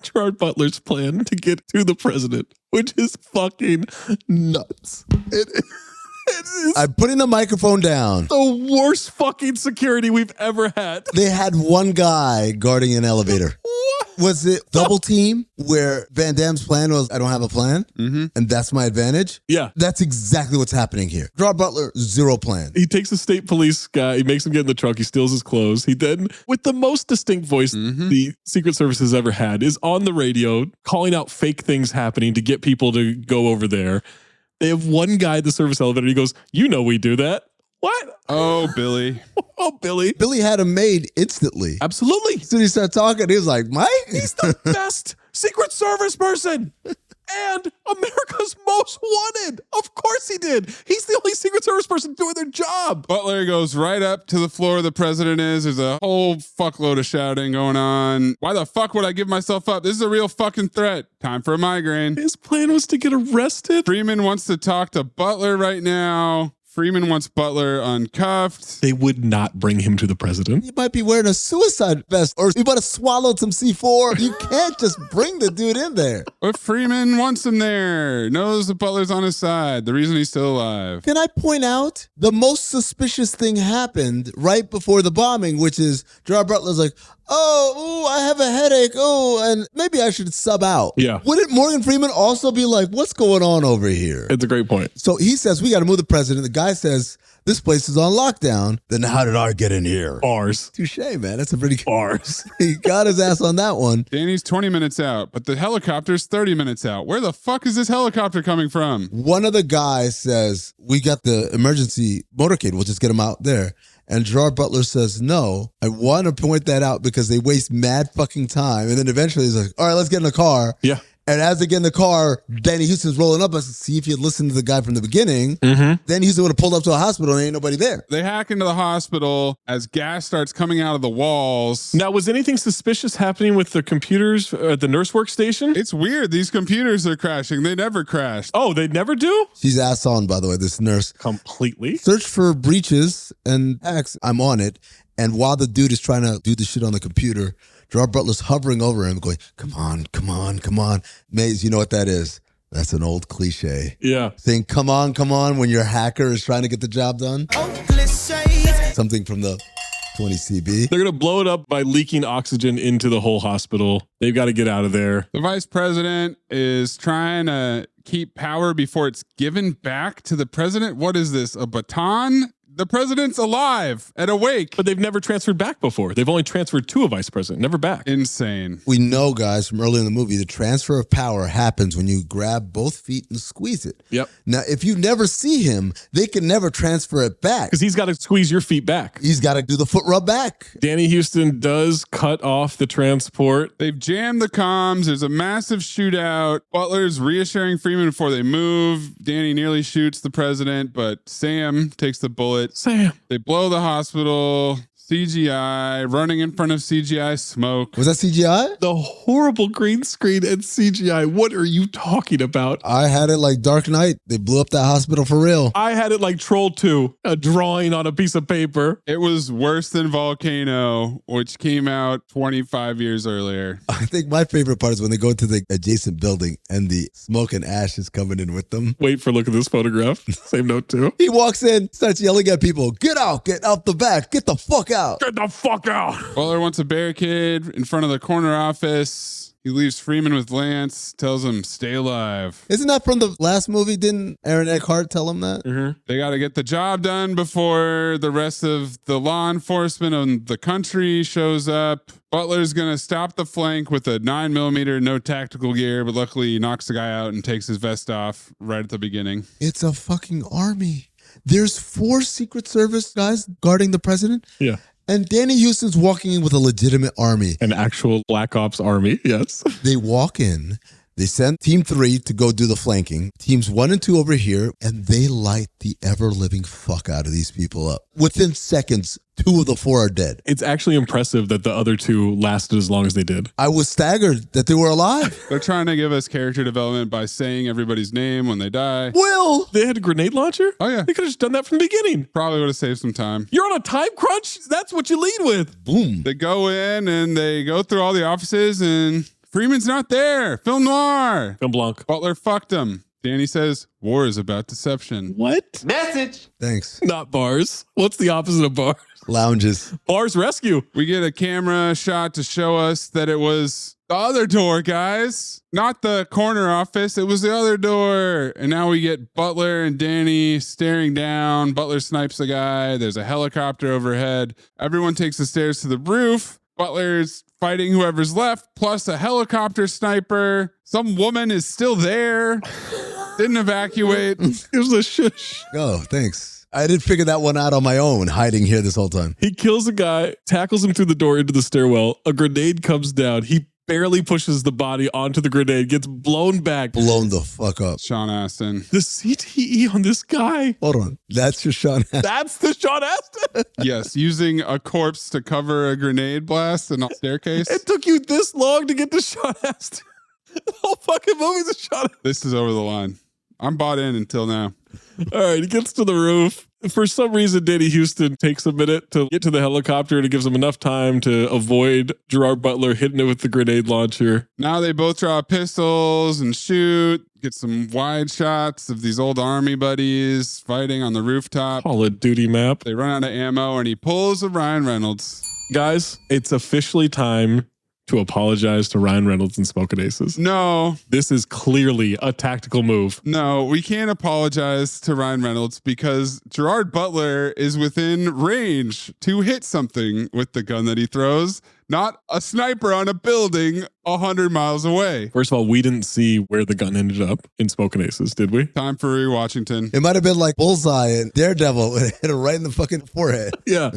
[SPEAKER 8] Gerard Butler's plan to get to the president, which is fucking nuts. It is
[SPEAKER 11] I'm putting the microphone down.
[SPEAKER 8] The worst fucking security we've ever had.
[SPEAKER 11] They had one guy guarding an elevator. Was it double team where Van Damme's plan was, I don't have a plan, and that's my advantage?
[SPEAKER 8] Yeah.
[SPEAKER 11] That's exactly what's happening here. Gerard Butler, zero plan.
[SPEAKER 8] He takes the state police guy, he makes him get in the truck, he steals his clothes. He then, with the most distinct voice the Secret Service has ever had, is on the radio calling out fake things happening to get people to go over there. They have one guy at the service elevator, he goes, you know we do that. What?
[SPEAKER 10] Oh, Billy.
[SPEAKER 8] Oh, Billy.
[SPEAKER 11] Billy had him made instantly.
[SPEAKER 8] Absolutely.
[SPEAKER 11] As soon as he started talking, he was like, Mike?
[SPEAKER 8] He's the best Secret Service person. And America's most wanted. Of course he did. He's the only Secret Service person doing their job.
[SPEAKER 10] Butler goes right up to the floor the president is. There's a whole fuckload of shouting going on. Why the fuck would I give myself up? This is a real fucking threat. Time for a migraine.
[SPEAKER 8] His plan was to get arrested.
[SPEAKER 10] Freeman wants to talk to Butler right now. Freeman wants Butler uncuffed.
[SPEAKER 8] They would not bring him to the president.
[SPEAKER 11] He might be wearing a suicide vest or he might have swallowed some C4. You can't just bring the dude in there.
[SPEAKER 10] But Freeman wants him there. Knows that Butler's on his side. The reason he's still alive.
[SPEAKER 11] Can I point out the most suspicious thing happened right before the bombing, which is Gerard Butler's like, I have a headache. And maybe I should sub out.
[SPEAKER 8] Yeah.
[SPEAKER 11] Wouldn't Morgan Freeman also be like, what's going on over here?
[SPEAKER 8] It's a great point.
[SPEAKER 11] So he says, we got to move the president. The guy says, this place is on lockdown. Then how did I get in here?
[SPEAKER 8] Ours.
[SPEAKER 11] Touche, man. That's a pretty good.
[SPEAKER 8] Ours.
[SPEAKER 11] He got his ass on that one.
[SPEAKER 10] Danny's 20 minutes out, but the helicopter's 30 minutes out. Where the fuck is this helicopter coming from?
[SPEAKER 11] One of the guys says, we got the emergency motorcade. We'll just get him out there. And Gerard Butler says no. I want to point that out because they waste mad fucking time. And then eventually he's like, all right, let's get in the car.
[SPEAKER 8] Yeah.
[SPEAKER 11] And as they get in the car, Danny Houston's rolling up. I said, see if you had listened to the guy from the beginning. Then Houston would have pulled up to a hospital and ain't nobody there.
[SPEAKER 10] They hack into the hospital as gas starts coming out of the walls.
[SPEAKER 8] Now, was anything suspicious happening with the computers at the nurse workstation?
[SPEAKER 10] It's weird. These computers are crashing. They never crashed.
[SPEAKER 8] Oh, they never do?
[SPEAKER 11] She's ass on, by the way, this nurse.
[SPEAKER 8] Completely.
[SPEAKER 11] Search for breaches and hacks. I'm on it. And while the dude is trying to do the shit on the computer, Gerard Butler's hovering over him going, come on, come on, come on. Maze, you know what that is? That's an old cliche.
[SPEAKER 8] Yeah.
[SPEAKER 11] Saying, come on, when your hacker is trying to get the job done. Something from the 20CB.
[SPEAKER 8] They're going to blow it up by leaking oxygen into the whole hospital. They've got to get out of there.
[SPEAKER 10] The vice president is trying to keep power before it's given back to the president. What is this, a baton? The president's alive and awake.
[SPEAKER 8] But they've never transferred back before. They've only transferred to a vice president, never back.
[SPEAKER 10] Insane.
[SPEAKER 11] We know, guys, from early in the movie, the transfer of power happens when you grab both feet and squeeze it.
[SPEAKER 8] Yep.
[SPEAKER 11] Now, if you never see him, they can never transfer it back.
[SPEAKER 8] Because he's got to squeeze your feet back.
[SPEAKER 11] He's got to do the foot rub back.
[SPEAKER 8] Danny Houston does cut off the transport.
[SPEAKER 10] They've jammed the comms. There's a massive shootout. Butler's reassuring Freeman before they move. Danny nearly shoots the president, but Sam takes the bullet.
[SPEAKER 8] Sam.
[SPEAKER 10] They blow the hospital. CGI, running in front of CGI smoke.
[SPEAKER 11] Was that CGI?
[SPEAKER 8] The horrible green screen and CGI. What are you talking about?
[SPEAKER 11] I had it like Dark Knight. They blew up that hospital for real.
[SPEAKER 8] I had it like Troll 2, a drawing on a piece of paper.
[SPEAKER 10] It was worse than Volcano, which came out 25 years earlier.
[SPEAKER 11] I think my favorite part is when they go to the adjacent building and the smoke and ash is coming in with them.
[SPEAKER 8] Wait for a look at this photograph. Same note too.
[SPEAKER 11] He walks in, starts yelling at people, get out the back, get the fuck out.
[SPEAKER 8] Get the fuck out.
[SPEAKER 10] Butler wants a barricade in front of the corner office. He leaves Freeman with Lance, tells him, stay alive.
[SPEAKER 11] Isn't that from the last movie? Didn't Aaron Eckhart tell him that?
[SPEAKER 8] Mm-hmm.
[SPEAKER 10] They got to get the job done before the rest of the law enforcement of the country shows up. Butler's going to stop the flank with a 9mm, no tactical gear, but luckily he knocks the guy out and takes his vest off right at the beginning.
[SPEAKER 11] It's a fucking army. There's 4 Secret Service guys guarding the president.
[SPEAKER 8] Yeah.
[SPEAKER 11] And Danny Houston's walking in with a legitimate army.
[SPEAKER 8] An actual Black Ops army, yes.
[SPEAKER 11] They walk in. They send Team 3 to go do the flanking. Teams 1 and 2 over here, and they light the ever-living fuck out of these people up. Within seconds, 2 of the 4 are dead.
[SPEAKER 8] It's actually impressive that the other 2 lasted as long as they did.
[SPEAKER 11] I was staggered that they were alive.
[SPEAKER 10] They're trying to give us character development by saying everybody's name when they die.
[SPEAKER 11] Will!
[SPEAKER 8] They had a grenade launcher?
[SPEAKER 10] Oh, yeah.
[SPEAKER 8] They could have just done that from the beginning.
[SPEAKER 10] Probably would have saved some time.
[SPEAKER 8] You're on a time crunch? That's what you lead with.
[SPEAKER 11] Boom.
[SPEAKER 10] They go in and they go through all the offices and Freeman's not there. Film noir.
[SPEAKER 8] Film blanc.
[SPEAKER 10] Butler fucked him. Danny says, war is about deception.
[SPEAKER 8] What?
[SPEAKER 27] Message.
[SPEAKER 11] Thanks.
[SPEAKER 8] Not bars. What's the opposite of bars?
[SPEAKER 11] Lounges.
[SPEAKER 8] Bars rescue.
[SPEAKER 10] We get a camera shot to show us that it was the other door, guys. Not the corner office. It was the other door. And now we get Butler and Danny staring down. Butler snipes the guy. There's a helicopter overhead. Everyone takes the stairs to the roof. Butler's fighting whoever's left, plus a helicopter sniper. Some woman is still there. Didn't evacuate.
[SPEAKER 8] It was a shush.
[SPEAKER 11] Oh, thanks. I didn't figure that one out on my own, hiding here this whole time.
[SPEAKER 8] He kills a guy, tackles him through the door into the stairwell. A grenade comes down. He barely pushes the body onto the grenade, gets blown back.
[SPEAKER 11] Blown the fuck up.
[SPEAKER 10] Sean Astin.
[SPEAKER 8] The CTE on this guy.
[SPEAKER 11] Hold on. That's your Sean Astin.
[SPEAKER 8] That's the Sean Astin.
[SPEAKER 10] Yes, using a corpse to cover a grenade blast in a staircase.
[SPEAKER 8] It took you this long to get to Sean Astin. The whole fucking movie's a Sean Astin.
[SPEAKER 10] This is over the line. I'm bought in until now.
[SPEAKER 8] All right, he gets to the roof. For some reason, Danny Houston takes a minute to get to the helicopter and it gives him enough time to avoid Gerard Butler hitting it with the grenade launcher.
[SPEAKER 10] Now they both draw pistols and shoot. Get some wide shots of these old army buddies fighting on the rooftop.
[SPEAKER 8] Call of Duty map.
[SPEAKER 10] They run out of ammo and he pulls a Ryan Reynolds.
[SPEAKER 8] Guys, it's officially time to apologize to Ryan Reynolds and Smoking Aces.
[SPEAKER 10] No.
[SPEAKER 8] This is clearly a tactical move.
[SPEAKER 10] No, we can't apologize to Ryan Reynolds because Gerard Butler is within range to hit something with the gun that he throws. not a sniper on a building 100 miles away.
[SPEAKER 8] First of all, we didn't see where the gun ended up in Smoking Aces, did we?
[SPEAKER 10] Time for rewatchington.
[SPEAKER 11] It might have been like Bullseye and Daredevil hit it right in the fucking forehead.
[SPEAKER 8] Yeah.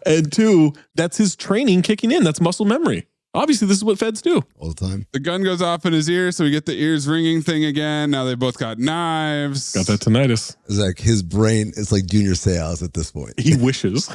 [SPEAKER 8] And two, that's his training kicking in. That's muscle memory. Obviously, this is what feds do.
[SPEAKER 11] All the time.
[SPEAKER 10] The gun goes off in his ear, so we get the ears ringing thing again. Now they both got knives.
[SPEAKER 8] Got that tinnitus.
[SPEAKER 11] It's like his brain is like Junior Seance at this point.
[SPEAKER 8] He wishes.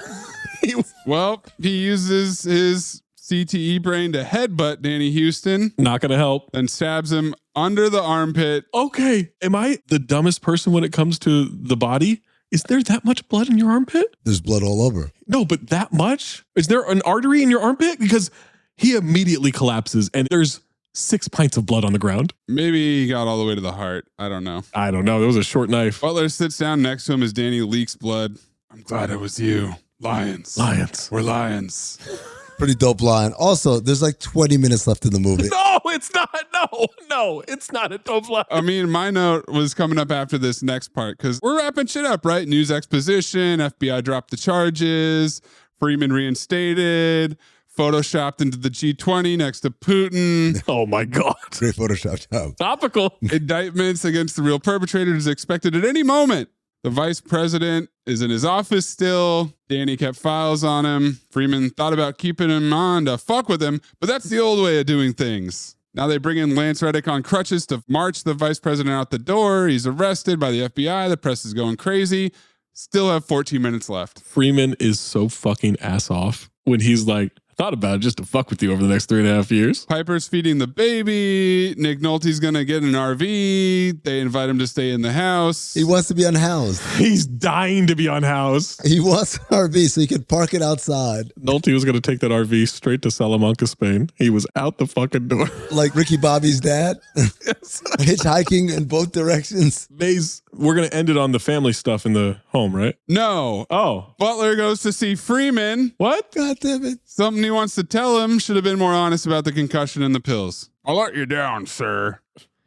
[SPEAKER 10] Well, he uses his CTE brain to headbutt Danny Houston.
[SPEAKER 8] Not going to help.
[SPEAKER 10] And stabs him under the armpit.
[SPEAKER 8] Okay. Am I the dumbest person when it comes to the body? Is there that much blood in your armpit?
[SPEAKER 11] There's blood all over.
[SPEAKER 8] No, but that much? Is there an artery in your armpit? Because he immediately collapses and there's 6 pints of blood on the ground.
[SPEAKER 10] Maybe he got all the way to the heart. I don't know.
[SPEAKER 8] It was a short knife.
[SPEAKER 10] Butler sits down next to him as Danny leaks blood. I'm glad it was you. Lions. We're lions.
[SPEAKER 11] Pretty dope line. Also, there's like 20 minutes left in the movie.
[SPEAKER 8] No, it's not. No, it's not a dope line.
[SPEAKER 10] I mean, my note was coming up after this next part because we're wrapping shit up, right? News exposition, FBI dropped the charges, Freeman reinstated, photoshopped into the G20 next to Putin.
[SPEAKER 8] Oh my God.
[SPEAKER 11] Great Photoshop job.
[SPEAKER 8] Topical.
[SPEAKER 10] Indictments against the real perpetrators expected at any moment. The vice president is in his office still. Danny kept files on him. Freeman thought about keeping him on to fuck with him, but that's the old way of doing things. Now they bring in Lance Reddick on crutches to march the vice president out the door. He's arrested by the FBI. The press is going crazy. Still have 14 minutes left.
[SPEAKER 8] Freeman is so fucking ass off when he's like, thought about it just to fuck with you over the next 3.5 years.
[SPEAKER 10] Piper's feeding the baby. Nick Nolte's going to get an RV. They invite him to stay in the house.
[SPEAKER 11] He wants to be unhoused.
[SPEAKER 8] He's dying to be unhoused.
[SPEAKER 11] He wants an RV so he can park it outside.
[SPEAKER 8] Nolte was going to take that RV straight to Salamanca, Spain. He was out the fucking door.
[SPEAKER 11] Like Ricky Bobby's dad. Hitchhiking in both directions.
[SPEAKER 8] Maze, we're going to end it on the family stuff in the home, right?
[SPEAKER 10] No.
[SPEAKER 8] Oh.
[SPEAKER 10] Butler goes to see Freeman.
[SPEAKER 8] What?
[SPEAKER 11] God damn it.
[SPEAKER 10] Something he wants to tell him. Should have been more honest about the concussion and the pills. I'll let you down, sir.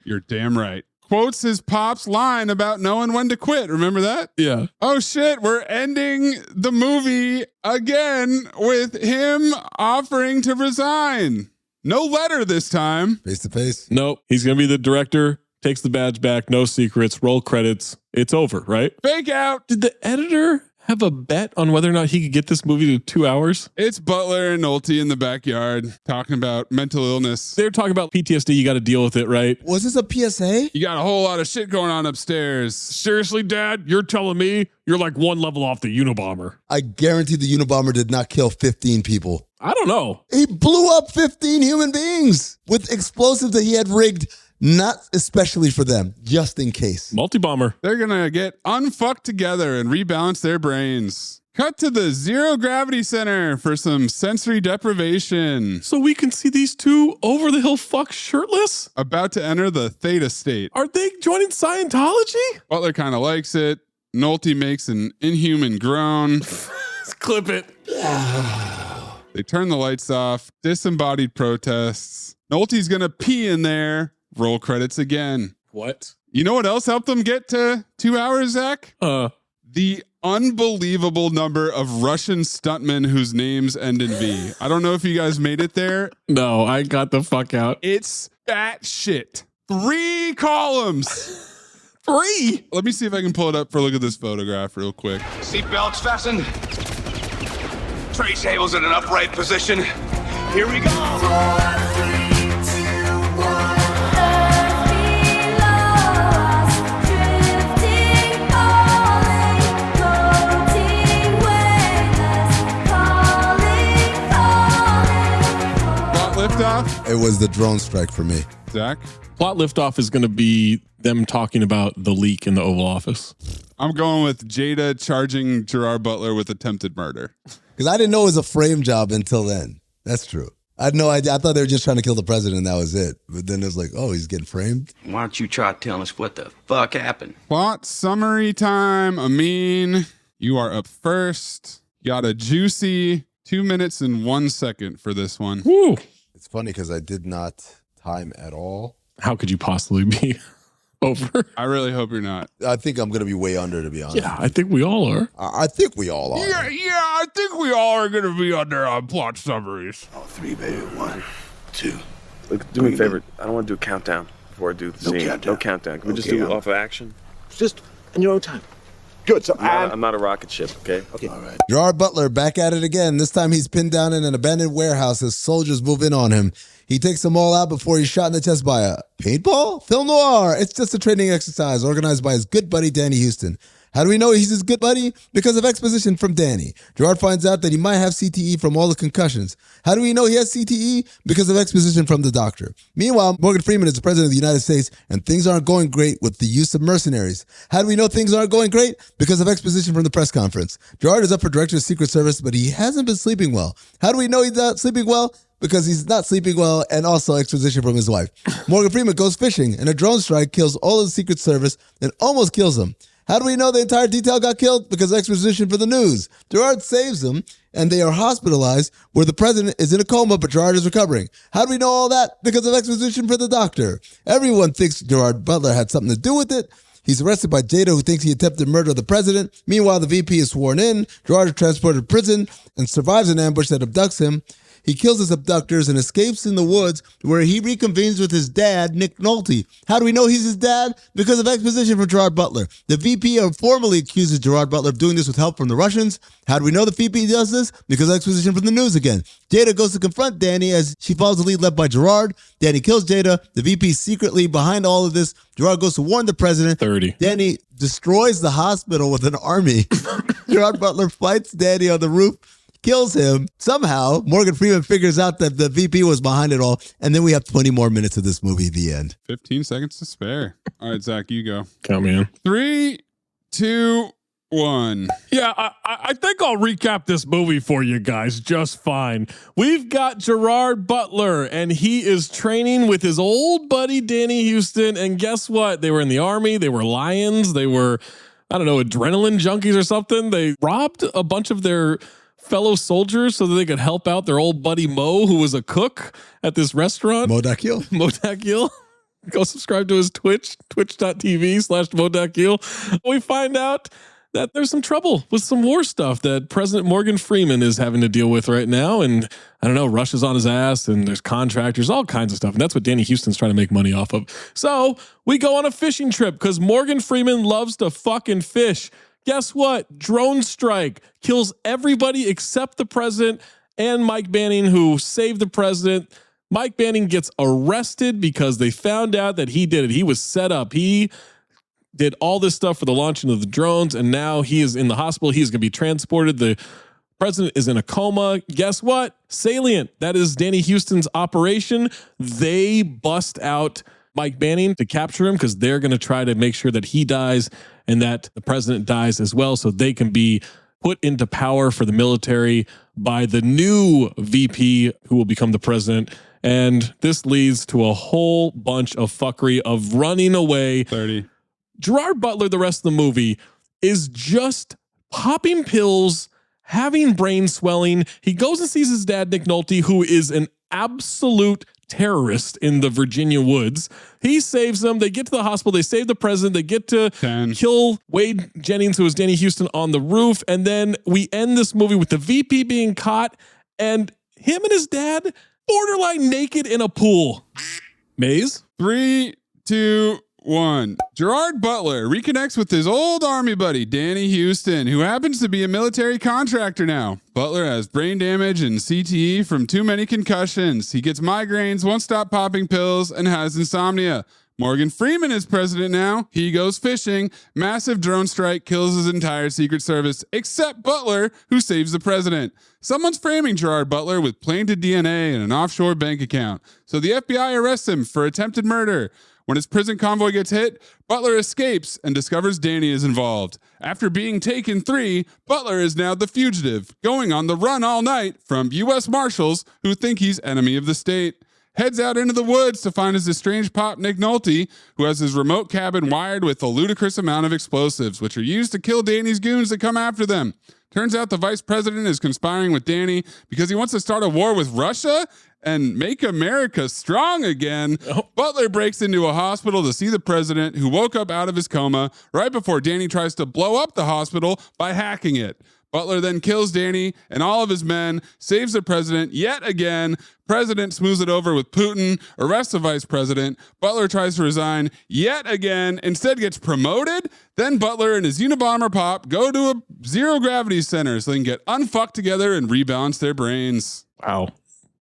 [SPEAKER 10] You're damn right. Quotes his pop's line about knowing when to quit. Remember that?
[SPEAKER 8] Yeah.
[SPEAKER 10] Oh shit, we're ending the movie again with him offering to resign. No letter this time.
[SPEAKER 11] Face to face.
[SPEAKER 8] Nope. He's going to be the director. Takes the badge back. No secrets. Roll credits. It's over, right?
[SPEAKER 10] Fake out.
[SPEAKER 8] Did the editor have a bet on whether or not he could get this movie to 2 hours?
[SPEAKER 10] It's Butler and Nolte in the backyard talking about mental illness.
[SPEAKER 8] They're talking about PTSD. You got to deal with it, right?
[SPEAKER 11] Was this a PSA?
[SPEAKER 10] You got a whole lot of shit going on upstairs.
[SPEAKER 8] Seriously, Dad? You're telling me you're like one level off the Unabomber?
[SPEAKER 11] I guarantee the Unabomber did not kill 15 people.
[SPEAKER 8] I don't know.
[SPEAKER 11] He blew up 15 human beings with explosives that he had rigged, not especially for them, just in case.
[SPEAKER 8] Multi-bomber.
[SPEAKER 10] They're going to get unfucked together and rebalance their brains. Cut to the Zero Gravity Center for some sensory deprivation.
[SPEAKER 8] So we can see these two over-the-hill fucks shirtless?
[SPEAKER 10] About to enter the theta state.
[SPEAKER 8] Are they joining Scientology?
[SPEAKER 10] Butler kind of likes it. Nolte makes an inhuman groan.
[SPEAKER 8] Clip it.
[SPEAKER 10] They turn the lights off. Disembodied protests. Nolte's going to pee in there. Roll credits again.
[SPEAKER 8] What?
[SPEAKER 10] You know what else helped them get to 2 hours, Zach? The unbelievable number of Russian stuntmen whose names end in V. I don't know if you guys made it there.
[SPEAKER 8] No, I got the fuck out.
[SPEAKER 10] It's bat shit. 3 columns.
[SPEAKER 8] 3?
[SPEAKER 10] Let me see if I can pull it up for a look at this photograph real quick.
[SPEAKER 12] Seatbelts fastened. Tray tables in an upright position. Here we go.
[SPEAKER 10] Liftoff?
[SPEAKER 11] It was the drone strike for me.
[SPEAKER 10] Zach?
[SPEAKER 8] Plot liftoff is going to be them talking about the leak in the Oval Office.
[SPEAKER 10] I'm going with Jada charging Gerard Butler with attempted murder.
[SPEAKER 11] Because I didn't know it was a frame job until then. That's true. I had no idea. I thought they were just trying to kill the president and that was it. But then it was like, oh, he's getting framed?
[SPEAKER 13] Why don't you try telling us what the fuck happened?
[SPEAKER 10] Plot summary time. Amin, you are up first. Got a juicy 2 minutes and 1 second for this one.
[SPEAKER 8] Woo!
[SPEAKER 11] It's funny because I did not time at all.
[SPEAKER 8] How could you possibly be? Over.
[SPEAKER 10] I really hope you're not.
[SPEAKER 11] I think I'm going to be way under, to be honest.
[SPEAKER 8] Yeah, I think we all are.
[SPEAKER 11] I think we all are.
[SPEAKER 10] Yeah, I think we all are going to be under on plot summaries.
[SPEAKER 24] Oh, 3, baby. 1, 2.
[SPEAKER 2] Look, do me a favor. I don't want to do a countdown before I do the scene.
[SPEAKER 24] Countdown.
[SPEAKER 2] No countdown. Can we just do it off of action?
[SPEAKER 24] Just in your own time. Good. So
[SPEAKER 2] I'm not a rocket ship, okay?
[SPEAKER 24] Okay. All right.
[SPEAKER 11] Gerard Butler back at it again. This time he's pinned down in an abandoned warehouse as soldiers move in on him. He takes them all out before he's shot in the chest by a paintball? Film noir. It's just a training exercise organized by his good buddy, Danny Houston. How do we know he's his good buddy? Because of exposition from Danny. Gerard finds out that he might have CTE from all the concussions. How do we know he has CTE? Because of exposition from the doctor. Meanwhile, Morgan Freeman is the president of the United States, and things aren't going great with the use of mercenaries. How do we know things aren't going great? Because of exposition from the press conference. Gerard is up for director of Secret Service, but he hasn't been sleeping well. How do we know he's not sleeping well? Because he's not sleeping well, and also exposition from his wife. Morgan Freeman goes fishing, and a drone strike kills all of the Secret Service and almost kills him. How do we know the entire detail got killed? Because of exposition for the news. Gerard saves them, and they are hospitalized, where the president is in a coma, but Gerard is recovering. How do we know all that? Because of exposition for the doctor. Everyone thinks Gerard Butler had something to do with it. He's arrested by Jada, who thinks he attempted murder of the president. Meanwhile, the VP is sworn in. Gerard is transported to prison and survives an ambush that abducts him. He kills his abductors and escapes in the woods, where he reconvenes with his dad, Nick Nolte. How do we know he's his dad? Because of exposition from Gerard Butler. The VP formally accuses Gerard Butler of doing this with help from the Russians. How do we know the VP does this? Because of exposition from the news again. Jada goes to confront Danny as she follows the lead led by Gerard. Danny kills Jada. The VP secretly behind all of this. Gerard goes to warn the president.
[SPEAKER 8] 30.
[SPEAKER 11] Danny destroys the hospital with an army. Gerard Butler fights Danny on the roof, kills him. Somehow, Morgan Freeman figures out that the VP was behind it all, and then we have 20 more minutes of this movie, the end.
[SPEAKER 10] 15 seconds to spare. All right, Zach, you go.
[SPEAKER 8] Count me in.
[SPEAKER 10] 3, 2, 1.
[SPEAKER 8] Yeah, I think I'll recap this movie for you guys just fine. We've got Gerard Butler, and he is training with his old buddy, Danny Houston, and guess what? They were in the Army. They were Lions. They were, I don't know, adrenaline junkies or something. They robbed a bunch of their fellow soldiers so that they could help out their old buddy Mo, who was a cook at this restaurant.
[SPEAKER 11] Modakil.
[SPEAKER 8] Modakil. Go subscribe to his Twitch, twitch.tv/Modakil. We find out that there's some trouble with some war stuff that President Morgan Freeman is having to deal with right now. And I don't know, Russia's on his ass and there's contractors, all kinds of stuff. And that's what Danny Houston's trying to make money off of. So we go on a fishing trip because Morgan Freeman loves to fucking fish. Guess what? Drone strike kills everybody except the president and Mike Banning, who saved the president. Mike Banning gets arrested because they found out that he did it. He was set up. He did all this stuff for the launching of the drones, and now he is in the hospital. He's going to be transported. The president is in a coma. Guess what? Salient. That is Danny Houston's operation. They bust out Mike Banning to capture him because they're going to try to make sure that he dies and that the president dies as well, so they can be put into power for the military by the new VP who will become the president. And this leads to a whole bunch of fuckery of running away.
[SPEAKER 10] 30.
[SPEAKER 8] Gerard Butler, the rest of the movie, is just popping pills, having brain swelling. He goes and sees his dad, Nick Nolte, who is an absolute terrorist in the Virginia woods. He saves them. They get to the hospital. They save the president. They get to
[SPEAKER 10] 10.
[SPEAKER 8] kill Wade Jennings, who is Danny Houston, on the roof. And then we end this movie with the VP being caught and him and his dad borderline naked in a pool. Maze?
[SPEAKER 10] 3, 2, 1. Gerard Butler reconnects with his old army buddy, Danny Houston, who happens to be a military contractor now. Butler has brain damage and CTE from too many concussions. He gets migraines, won't stop popping pills, and has insomnia. Morgan Freeman is president now. He goes fishing. Massive drone strike kills his entire Secret Service, except Butler, who saves the president. Someone's framing Gerard Butler with planted DNA and an offshore bank account. So the FBI arrests him for attempted murder. When his prison convoy gets hit, Butler escapes and discovers Danny is involved. After being taken 3, Butler is now the fugitive, going on the run all night from U.S. Marshals who think he's enemy of the state. Heads out into the woods to find his estranged pop, Nick Nolte, who has his remote cabin wired with a ludicrous amount of explosives, which are used to kill Danny's goons that come after them. Turns out the vice president is conspiring with Danny because he wants to start a war with Russia and make America strong again. Butler breaks into a hospital to see the president, who woke up out of his coma right before Danny tries to blow up the hospital by hacking it. Butler then kills Danny and all of his men, saves the president yet again. President smooths it over with Putin, arrests the vice president. Butler tries to resign yet again, instead gets promoted. Then Butler and his Unabomber Pop go to a zero gravity center so they can get unfucked together and rebalance their brains.
[SPEAKER 8] Wow.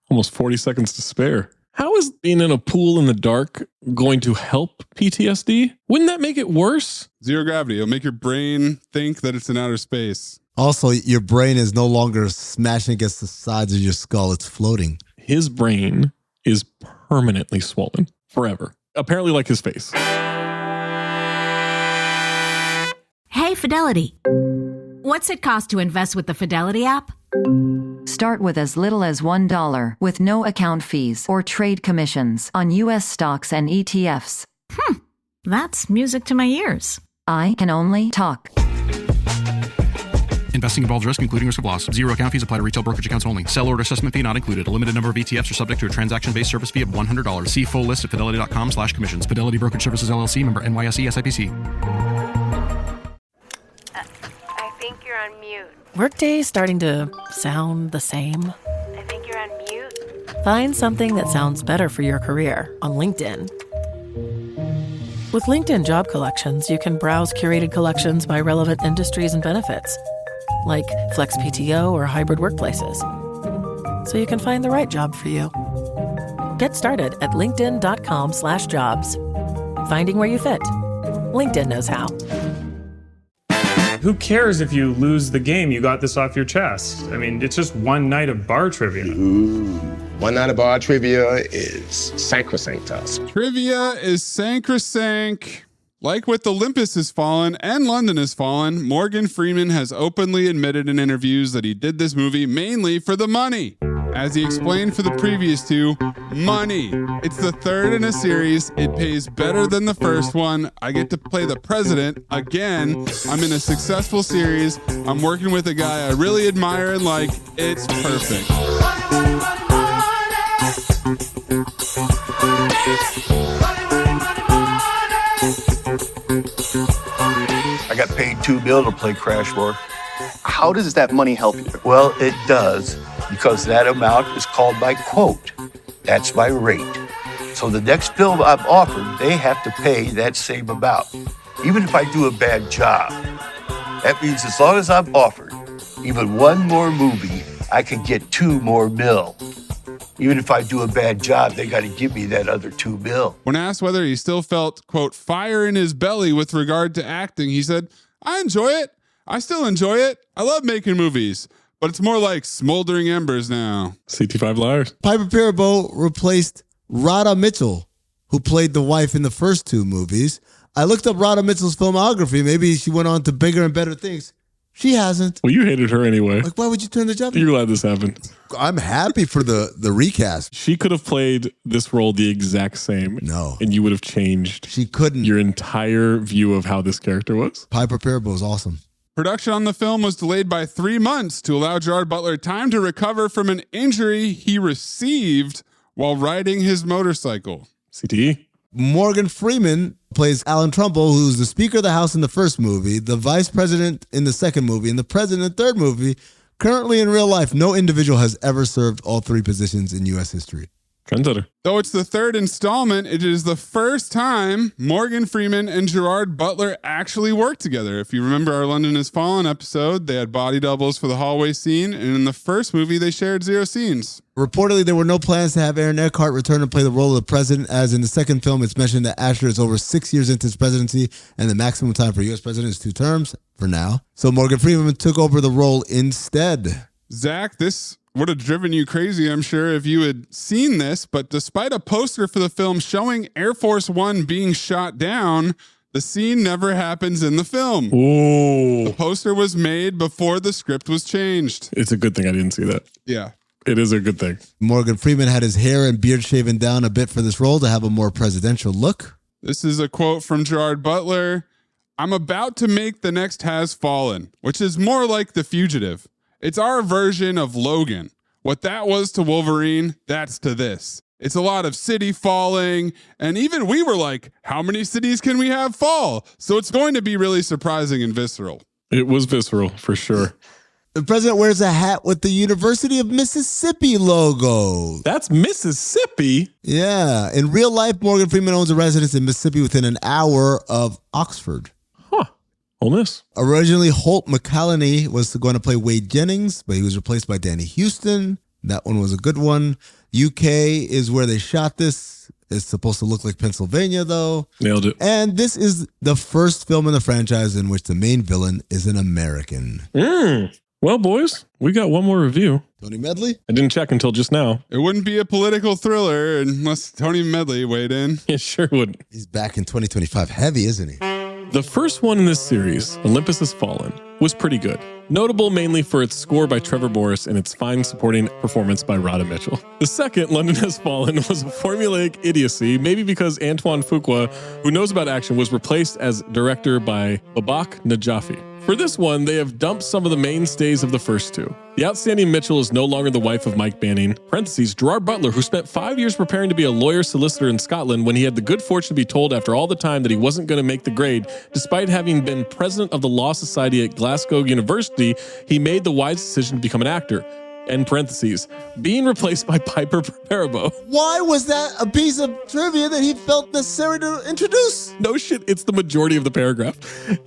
[SPEAKER 8] Almost 40 seconds to spare. How is being in a pool in the dark going to help PTSD? Wouldn't that make it worse?
[SPEAKER 10] Zero gravity. It'll make your brain think that it's in outer space.
[SPEAKER 11] Also, your brain is no longer smashing against the sides of your skull. It's floating.
[SPEAKER 8] His brain is permanently swollen forever. Apparently like his face.
[SPEAKER 4] Hey, Fidelity. What's it cost to invest with the Fidelity app?
[SPEAKER 14] Start with as little as $1 with no account fees or trade commissions on U.S. stocks and ETFs.
[SPEAKER 4] That's music to my ears.
[SPEAKER 14] I can only talk.
[SPEAKER 16] Investing involves risk, including risk of loss. Zero account fees apply to retail brokerage accounts only. Sell order assessment fee not included. A limited number of ETFs are subject to a transaction-based service fee of $100. See full list at fidelity.com/commissions. Fidelity Brokerage Services, LLC, member NYSE, SIPC.
[SPEAKER 17] I think you're on mute.
[SPEAKER 18] Workday starting to sound the same?
[SPEAKER 17] I think you're on mute.
[SPEAKER 18] Find something that sounds better for your career on LinkedIn. With LinkedIn Job Collections, you can browse curated collections by relevant industries and benefits, like flex PTO or hybrid workplaces, so you can find the right job for you. Get started at linkedin.com/jobs. Finding where you fit. LinkedIn knows how.
[SPEAKER 19] Who cares if you lose the game? You got this off your chest. I mean, it's just one night of bar trivia.
[SPEAKER 22] One night of bar trivia is sacrosanct to us.
[SPEAKER 10] Trivia is sacrosanct. Like with Olympus Has Fallen and London Has Fallen, Morgan Freeman has openly admitted in interviews that he did this movie mainly for the money. As he explained for the previous two, money. It's the third in a series. It pays better than the first one. I get to play the president again. I'm in a successful series. I'm working with a guy I really admire and like. It's perfect.
[SPEAKER 24] I got paid $2 million to play Crash War.
[SPEAKER 23] How does that money help you?
[SPEAKER 24] Well, it does, because that amount is called my quote. That's my rate. So the next film I'm offered, they have to pay that same amount, even if I do a bad job. That means as long as I'm offered even one more movie, I can get $2 more million. Even if I do a bad job, they got to give me that other $2 million.
[SPEAKER 10] When asked whether he still felt, quote, fire in his belly with regard to acting, he said, I enjoy it. I still enjoy it. I love making movies, but it's more like smoldering embers now.
[SPEAKER 8] CT5 Liars.
[SPEAKER 11] Piper Perabo replaced Radha Mitchell, who played the wife in the first two movies. I looked up Radha Mitchell's filmography. Maybe she went on to bigger and better things. She hasn't.
[SPEAKER 8] Well, you hated her anyway.
[SPEAKER 11] Like, why would you turn the job?
[SPEAKER 8] You're glad this happened.
[SPEAKER 11] I'm happy for the recast.
[SPEAKER 8] She could have played this role the exact same.
[SPEAKER 11] No.
[SPEAKER 8] And you would have changed.
[SPEAKER 11] She couldn't.
[SPEAKER 8] Your entire view of how this character was.
[SPEAKER 11] Piper Perabo is awesome.
[SPEAKER 10] Production on the film was delayed by 3 months to allow Gerard Butler time to recover from an injury he received while riding his motorcycle.
[SPEAKER 8] CTE.
[SPEAKER 11] Morgan Freeman plays Alan Trumbull, who's the Speaker of the House in the first movie, the Vice President in the second movie, and the President in the third movie. Currently in real life, no individual has ever served all 3 positions in U.S. history.
[SPEAKER 8] Trendsetter.
[SPEAKER 10] Though it's the third installment, it is the first time Morgan Freeman and Gerard Butler actually worked together. If you remember our London Has Fallen episode, they had body doubles for the hallway scene, and in the first movie, they shared 0 scenes.
[SPEAKER 11] Reportedly, there were no plans to have Aaron Eckhart return to play the role of the president, as in the second film, it's mentioned that Asher is over 6 years into his presidency, and the maximum time for U.S. president is 2 terms, for now. So Morgan Freeman took over the role instead.
[SPEAKER 10] Zach, this would have driven you crazy, I'm sure, if you had seen this, but despite a poster for the film showing Air Force One being shot down, the scene never happens in the film.
[SPEAKER 8] Ooh.
[SPEAKER 10] The poster was made before the script was changed.
[SPEAKER 8] It's a good thing I didn't see that.
[SPEAKER 10] Yeah.
[SPEAKER 8] It is a good thing.
[SPEAKER 11] Morgan Freeman had his hair and beard shaven down a bit for this role to have a more presidential look.
[SPEAKER 10] This is a quote from Gerard Butler. I'm about to make the next Has Fallen, which is more like The Fugitive. It's our version of Logan. What that was to Wolverine, that's to this. It's a lot of city falling, and even we were like, how many cities can we have fall? So it's going to be really surprising and visceral.
[SPEAKER 8] It was visceral, for sure.
[SPEAKER 11] The president wears a hat with the University of Mississippi logo.
[SPEAKER 8] That's Mississippi?
[SPEAKER 11] Yeah. In real life, Morgan Freeman owns a residence in Mississippi within an hour of Oxford.
[SPEAKER 8] Ole Miss.
[SPEAKER 11] Originally, Holt McCallany was going to play Wade Jennings, but he was replaced by Danny Houston. That one was a good one. UK is where they shot this. It's supposed to look like Pennsylvania, though.
[SPEAKER 8] Nailed it.
[SPEAKER 11] And this is the first film in the franchise in which the main villain is an American.
[SPEAKER 8] Well, boys, we got one more review.
[SPEAKER 11] Tony Medley?
[SPEAKER 8] I didn't check until just now.
[SPEAKER 10] It wouldn't be a political thriller unless Tony Medley weighed in.
[SPEAKER 8] It sure would.
[SPEAKER 11] He's back in 2025 heavy, isn't he?
[SPEAKER 8] The first one in this series, Olympus Has Fallen, was pretty good. Notable mainly for its score by Trevor Morris and its fine supporting performance by Radha Mitchell. The second, London Has Fallen, was a formulaic idiocy, maybe because Antoine Fuqua, who knows about action, was replaced as director by Babak Najafi. For this one, they have dumped some of the mainstays of the first two. The outstanding Mitchell is no longer the wife of Mike Banning, Gerard Butler, who spent 5 years preparing to be a lawyer solicitor in Scotland when he had the good fortune to be told after all the time that he wasn't going to make the grade. Despite having been president of the Law Society at Glasgow University, he made the wise decision to become an actor. End parentheses. Being replaced by Piper Perabo.
[SPEAKER 11] Why was that a piece of trivia that he felt necessary to introduce?
[SPEAKER 8] No shit, it's the majority of the paragraph.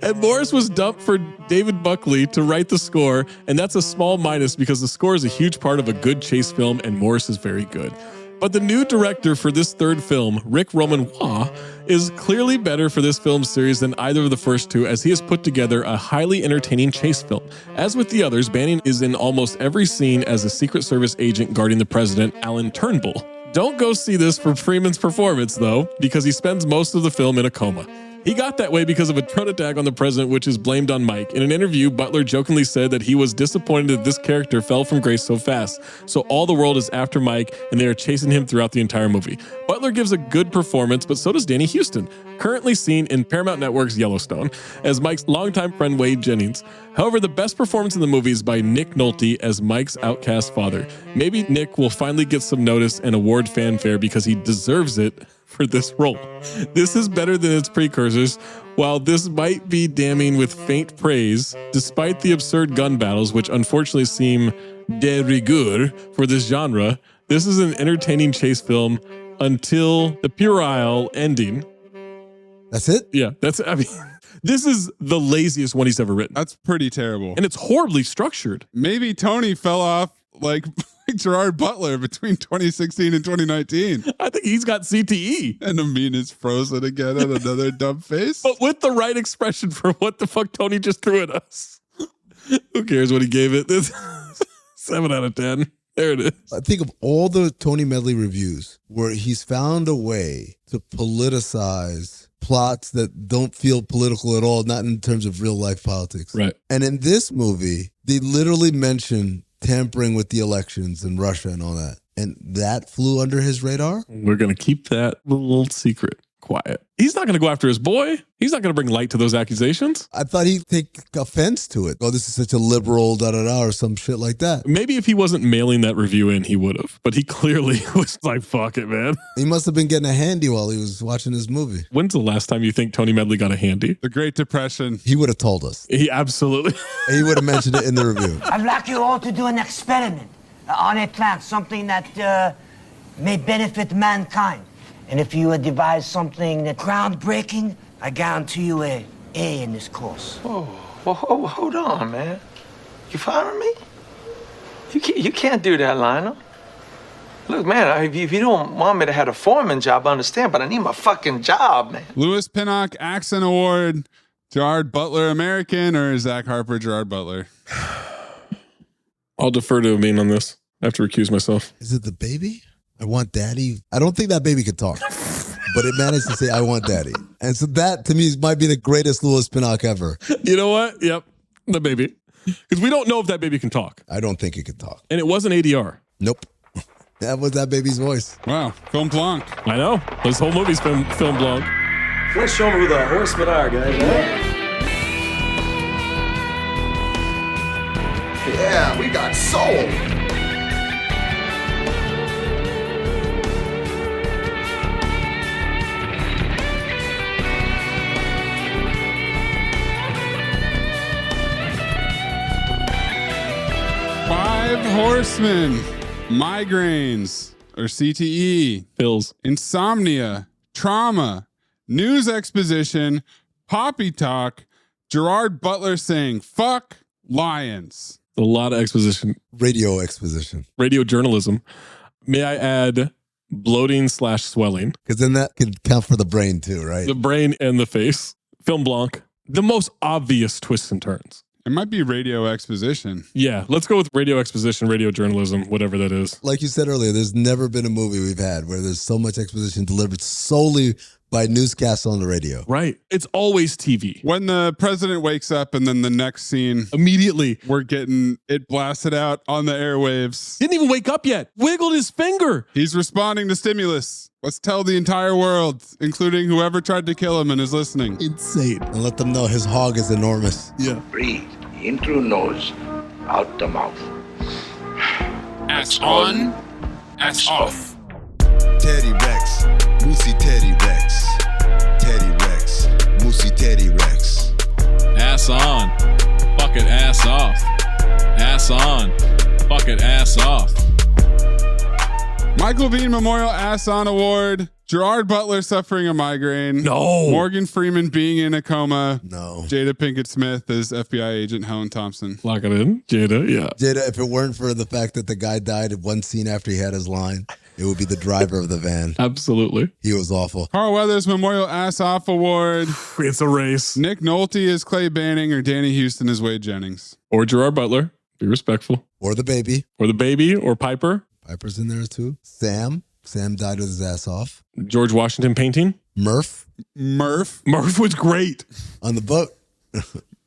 [SPEAKER 8] And Morris was dumped for David Buckley to write the score, and that's a small minus because the score is a huge part of a good chase film, and Morris is very good. But the new director for this third film, Rick Romanois, is clearly better for this film series than either of the first two, as he has put together a highly entertaining chase film. As with the others, Banning is in almost every scene as a Secret Service agent guarding the president, Alan Turnbull. Don't go see this for Freeman's performance, though, because he spends most of the film in a coma. He got that way because of a drone attack on the president, which is blamed on Mike. In an interview, Butler jokingly said that he was disappointed that this character fell from grace so fast. So all the world is after Mike, and they are chasing him throughout the entire movie. Butler gives a good performance, but so does Danny Houston, currently seen in Paramount Network's Yellowstone, as Mike's longtime friend Wade Jennings. However, the best performance in the movie is by Nick Nolte as Mike's outcast father. Maybe Nick will finally get some notice and award fanfare because he deserves it for this role. This is better than its precursors. While this might be damning with faint praise, despite the absurd gun battles, which unfortunately seem de rigueur for this genre, this is an entertaining chase film until the puerile ending.
[SPEAKER 11] That's it?
[SPEAKER 8] Yeah, this is the laziest one he's ever written.
[SPEAKER 10] That's pretty terrible.
[SPEAKER 8] And it's horribly structured.
[SPEAKER 10] Maybe Tony fell off like Gerard Butler between 2016 and 2019.
[SPEAKER 8] I think he's got CTE.
[SPEAKER 10] And Amin is frozen again on another dumb face.
[SPEAKER 8] But with the right expression for what the fuck Tony just threw at us. Who cares what he gave it? This 7 out of 10. There it is.
[SPEAKER 11] I think of all the Tony Medley reviews where he's found a way to politicize plots that don't feel political at all, not in terms of real life politics.
[SPEAKER 8] Right.
[SPEAKER 11] And in this movie, they literally mention tampering with the elections in Russia and all that. And that flew under his radar?
[SPEAKER 8] We're going to keep that little secret quiet. He's not going to go after his boy. He's not going to bring light to those accusations.
[SPEAKER 11] I thought he'd take offense to it. Oh, this is such a liberal, or some shit like that.
[SPEAKER 8] Maybe if he wasn't mailing that review in, he would have. But he clearly was like, fuck it, man.
[SPEAKER 11] He must have been getting a handy while he was watching his movie.
[SPEAKER 8] When's the last time you think Tony Medley got a handy?
[SPEAKER 10] The Great Depression.
[SPEAKER 11] He would have told us.
[SPEAKER 8] He absolutely.
[SPEAKER 11] He would have mentioned it in the review.
[SPEAKER 27] I'd like you all to do an experiment on a plant, something that may benefit mankind. And if you devise something that's groundbreaking, I guarantee you a A in this course.
[SPEAKER 13] Oh, well, hold on, man. You firing me? You can't do that, Lionel. Look, man, if you don't want me to have a foreman job, I understand, but I need my fucking job, man.
[SPEAKER 10] Lewis Pinnock, Accent Award, Gerard Butler American, or Zach Harper, Gerard Butler?
[SPEAKER 8] I'll defer to Amin on this. I have to recuse myself.
[SPEAKER 11] Is it the baby? I want daddy. I don't think that baby could talk, but it managed to say, I want daddy. And so that, to me, might be the greatest Lewis Pinnock ever.
[SPEAKER 8] You know what? Yep. The baby. Because we don't know if that baby can talk.
[SPEAKER 11] I don't think it could talk.
[SPEAKER 8] And it wasn't ADR.
[SPEAKER 11] Nope. That was that baby's voice.
[SPEAKER 10] Wow. Film blanc.
[SPEAKER 8] I know. This whole movie's film blanc.
[SPEAKER 6] Let's show them who the horsemen are, guys.
[SPEAKER 24] Yeah, we got soul.
[SPEAKER 10] Five Horsemen, migraines or CTE,
[SPEAKER 8] pills,
[SPEAKER 10] insomnia, trauma, news exposition, poppy talk, Gerard Butler saying fuck lions.
[SPEAKER 8] A lot of exposition.
[SPEAKER 11] Radio exposition.
[SPEAKER 8] Radio journalism. May I add bloating/swelling?
[SPEAKER 11] Because then that can count for the brain too, right?
[SPEAKER 8] The brain and the face. Film blanc. The most obvious twists and turns.
[SPEAKER 10] It might be radio exposition.
[SPEAKER 8] Yeah, let's go with radio exposition, radio journalism, whatever that is.
[SPEAKER 11] Like you said earlier, there's never been a movie we've had where there's so much exposition delivered solely by newscasts on the radio.
[SPEAKER 8] Right. It's always TV.
[SPEAKER 10] When the president wakes up and then the next scene,
[SPEAKER 8] immediately,
[SPEAKER 10] we're getting it blasted out on the airwaves.
[SPEAKER 8] Didn't even wake up yet. Wiggled his finger.
[SPEAKER 10] He's responding to stimulus. Let's tell the entire world, including whoever tried to kill him and is listening.
[SPEAKER 8] Insane.
[SPEAKER 11] And let them know his hog is enormous.
[SPEAKER 8] Yeah.
[SPEAKER 24] Breathe in through nose, out the mouth.
[SPEAKER 6] Ass on, ass off.
[SPEAKER 7] Teddy Rex, Moosey Teddy Rex. Teddy Rex, Moosey Teddy Rex.
[SPEAKER 8] Ass on. Fuck it, ass off. Ass on. Fuck it, ass off.
[SPEAKER 10] Michael Biehn Memorial Ass On Award. Gerard Butler suffering a migraine.
[SPEAKER 8] No.
[SPEAKER 10] Morgan Freeman being in a coma.
[SPEAKER 11] No.
[SPEAKER 10] Jada Pinkett Smith as FBI agent Helen Thompson.
[SPEAKER 8] Lock it in. Jada, yeah.
[SPEAKER 11] Jada, if it weren't for the fact that the guy died in one scene after he had his line, it would be the driver of the van.
[SPEAKER 8] Absolutely.
[SPEAKER 11] He was awful.
[SPEAKER 10] Carl Weathers Memorial Ass Off Award.
[SPEAKER 8] It's a race.
[SPEAKER 10] Nick Nolte as Clay Banning or Danny Houston as Wade Jennings.
[SPEAKER 8] Or Gerard Butler. Be respectful.
[SPEAKER 11] Or the baby.
[SPEAKER 8] Or the baby. Or Piper.
[SPEAKER 11] Piper's in there too. Sam died with his ass off.
[SPEAKER 8] George Washington painting.
[SPEAKER 11] Murph
[SPEAKER 8] was great.
[SPEAKER 11] On the boat.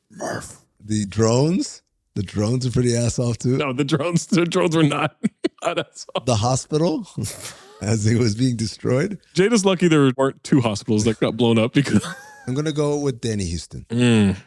[SPEAKER 24] Murph.
[SPEAKER 11] The drones are pretty ass off too.
[SPEAKER 8] No, the drones were not ass off.
[SPEAKER 11] The hospital as it was being destroyed.
[SPEAKER 8] Jada's lucky there weren't two hospitals that got blown up because
[SPEAKER 11] I'm gonna go with Danny Houston.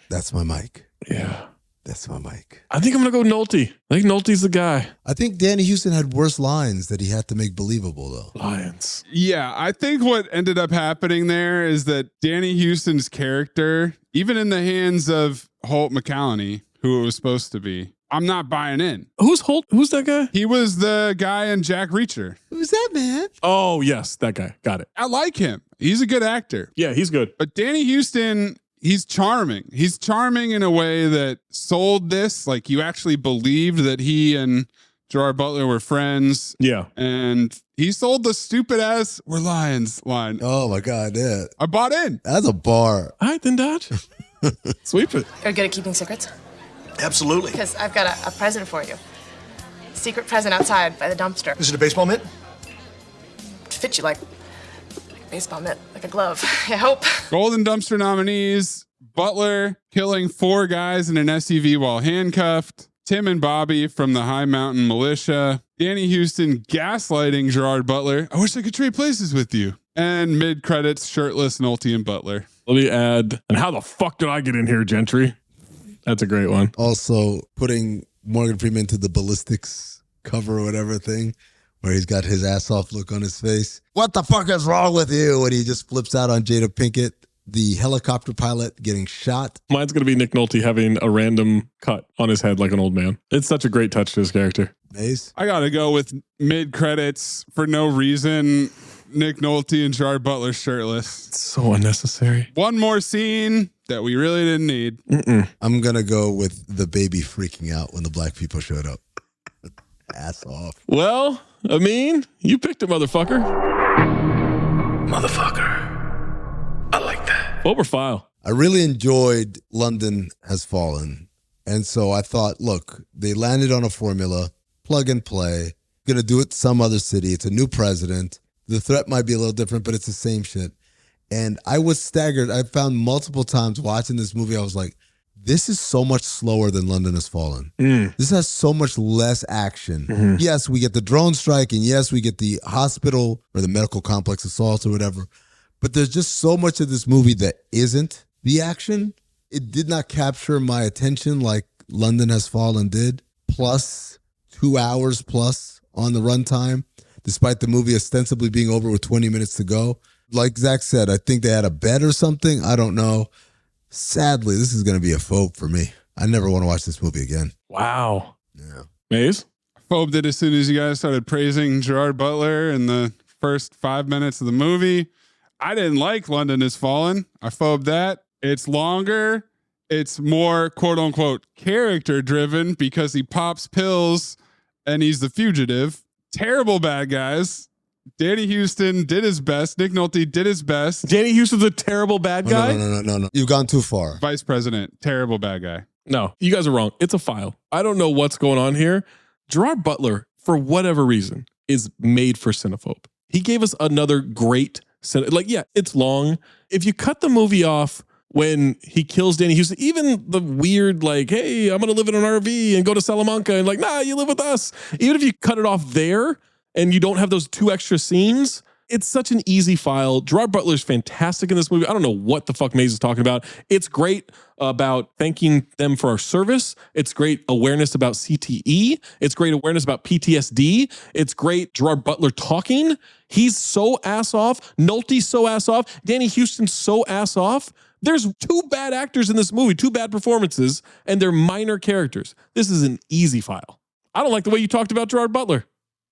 [SPEAKER 11] That's my mic.
[SPEAKER 8] Yeah.
[SPEAKER 11] That's my mic.
[SPEAKER 8] I think I'm going to go Nolte. I think Nolte's the guy.
[SPEAKER 11] I think Danny Houston had worse lines that he had to make believable, though.
[SPEAKER 8] Lions.
[SPEAKER 10] Yeah, I think what ended up happening there is that Danny Houston's character, even in the hands of Holt McCallany, who it was supposed to be, I'm not buying in.
[SPEAKER 8] Who's Holt? Who's that guy?
[SPEAKER 10] He was the guy in Jack Reacher.
[SPEAKER 11] Who's that, man?
[SPEAKER 8] Oh, yes, that guy. Got it.
[SPEAKER 10] I like him. He's a good actor.
[SPEAKER 8] Yeah, he's good.
[SPEAKER 10] But Danny Houston... he's charming. He's charming in a way that sold this. Like you actually believed that he and Gerard Butler were friends.
[SPEAKER 8] Yeah.
[SPEAKER 10] And he sold the stupid ass "we're lions" line.
[SPEAKER 11] Oh my God, yeah.
[SPEAKER 10] I bought in.
[SPEAKER 11] That's a bar.
[SPEAKER 8] All right, then Dodge. Sweep it.
[SPEAKER 9] You're good at keeping secrets?
[SPEAKER 24] Absolutely.
[SPEAKER 9] Because I've got a present for you. Secret present outside by the dumpster.
[SPEAKER 24] Is it a baseball mitt?
[SPEAKER 9] To fit you like a baseball mitt, like a glove. I hope.
[SPEAKER 10] Golden Dumpster nominees: Butler killing 4 guys in an SUV while handcuffed. Tim and Bobby from the High Mountain Militia. Danny Houston gaslighting Gerard Butler. I wish I could trade places with you. And mid-credits, shirtless Nolte and Butler.
[SPEAKER 8] Let me add, and how the fuck did I get in here, Gentry? That's a great one.
[SPEAKER 11] Also, putting Morgan Freeman to the ballistics cover or whatever thing, where he's got his ass off look on his face. What the fuck is wrong with you? And he just flips out on Jada Pinkett, the helicopter pilot getting shot.
[SPEAKER 8] Mine's going to be Nick Nolte having a random cut on his head like an old man. It's such a great touch to his character.
[SPEAKER 11] Maze?
[SPEAKER 10] I got to go with mid-credits for no reason. Nick Nolte and Gerard Butler shirtless.
[SPEAKER 8] It's so unnecessary.
[SPEAKER 10] One more scene that we really didn't need.
[SPEAKER 11] I'm going to go with the baby freaking out when the black people showed up. Ass off.
[SPEAKER 8] Well, Amin, you picked it, motherfucker.
[SPEAKER 6] Motherfucker. I like that.
[SPEAKER 8] Over file.
[SPEAKER 11] I really enjoyed London Has Fallen. And so I thought, look, they landed on a formula, plug and play, going to do it some other city. It's a new president. The threat might be a little different, but it's the same shit. And I was staggered. I found multiple times watching this movie, I was like, this is so much slower than London Has Fallen. This has so much less action. Yes, we get the drone strike, and yes, we get the hospital or the medical complex assault or whatever. But there's just so much of this movie that isn't the action. It did not capture my attention like London Has Fallen did. plus 2 hours plus on the runtime, despite the movie ostensibly being over with 20 minutes to go. Like Zach said, I think they had a bet or something. I don't know. Sadly, this is going to be a phobe for me. I never want to watch this movie again.
[SPEAKER 8] Wow.
[SPEAKER 11] Yeah.
[SPEAKER 8] Maze?
[SPEAKER 10] Phobed it as soon as you guys started praising Gerard Butler in the first 5 minutes of the movie. I didn't like London Has Fallen. I phobed that. It's longer. It's more quote unquote character driven because he pops pills and he's the fugitive. Terrible bad guys. Danny Houston did his best. Nick Nolte did his best.
[SPEAKER 8] Danny Houston's a terrible bad guy?
[SPEAKER 11] No. You've gone too far.
[SPEAKER 10] Vice President, terrible bad guy.
[SPEAKER 8] No, you guys are wrong. It's a file. I don't know what's going on here. Gerard Butler, for whatever reason, is made for Cinephobe. He gave us another great, it's long. If you cut the movie off when he kills Danny Houston, even the weird, hey, I'm going to live in an RV and go to Salamanca and nah, you live with us. Even if you cut it off there and you don't have those 2 extra scenes, it's such an easy file. Gerard Butler's fantastic in this movie. I don't know what the fuck Maze is talking about. It's great about thanking them for our service. It's great awareness about CTE. It's great awareness about PTSD. It's great Gerard Butler talking. He's so ass off. Nolte's so ass off. Danny Houston's so ass off. There's 2 bad actors in this movie, 2 bad performances, and they're minor characters. This is an easy file. I don't like the way you talked about Gerard Butler.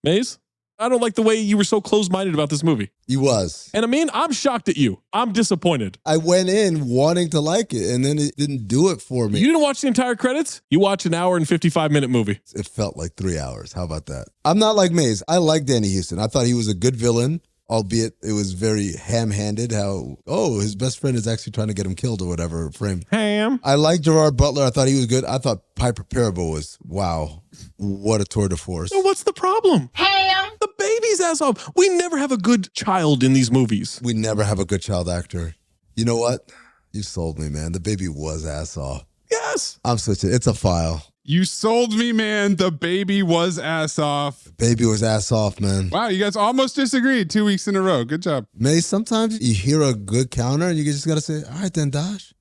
[SPEAKER 8] Maze? I don't like the way you were so close-minded about this movie.
[SPEAKER 11] He was.
[SPEAKER 8] And Amin, I'm shocked at you. I'm disappointed.
[SPEAKER 11] I went in wanting to like it, and then it didn't do it for me.
[SPEAKER 8] You didn't watch the entire credits? You watched an hour and 55-minute movie.
[SPEAKER 11] It felt like 3 hours. How about that? I'm not like Maze. I like Danny Houston. I thought he was a good villain, albeit it was very ham-handed how, his best friend is actually trying to get him killed or whatever frame.
[SPEAKER 8] Ham.
[SPEAKER 11] I like Gerard Butler. I thought he was good. I thought Piper Perabo was, wow, what a tour de force.
[SPEAKER 8] So what's the problem?
[SPEAKER 17] Ham.
[SPEAKER 8] The baby's ass off. We never have a good child in these movies.
[SPEAKER 11] We never have a good child actor. You know what? You sold me, man. The baby was ass off.
[SPEAKER 8] Yes.
[SPEAKER 11] I'm switching. It's a file.
[SPEAKER 10] You sold me, man. The baby was ass off.
[SPEAKER 11] The baby was ass off, man.
[SPEAKER 10] Wow, you guys almost disagreed 2 weeks in a row. Good job.
[SPEAKER 11] May, sometimes you hear a good counter and you just got to say, all right then, Dosh.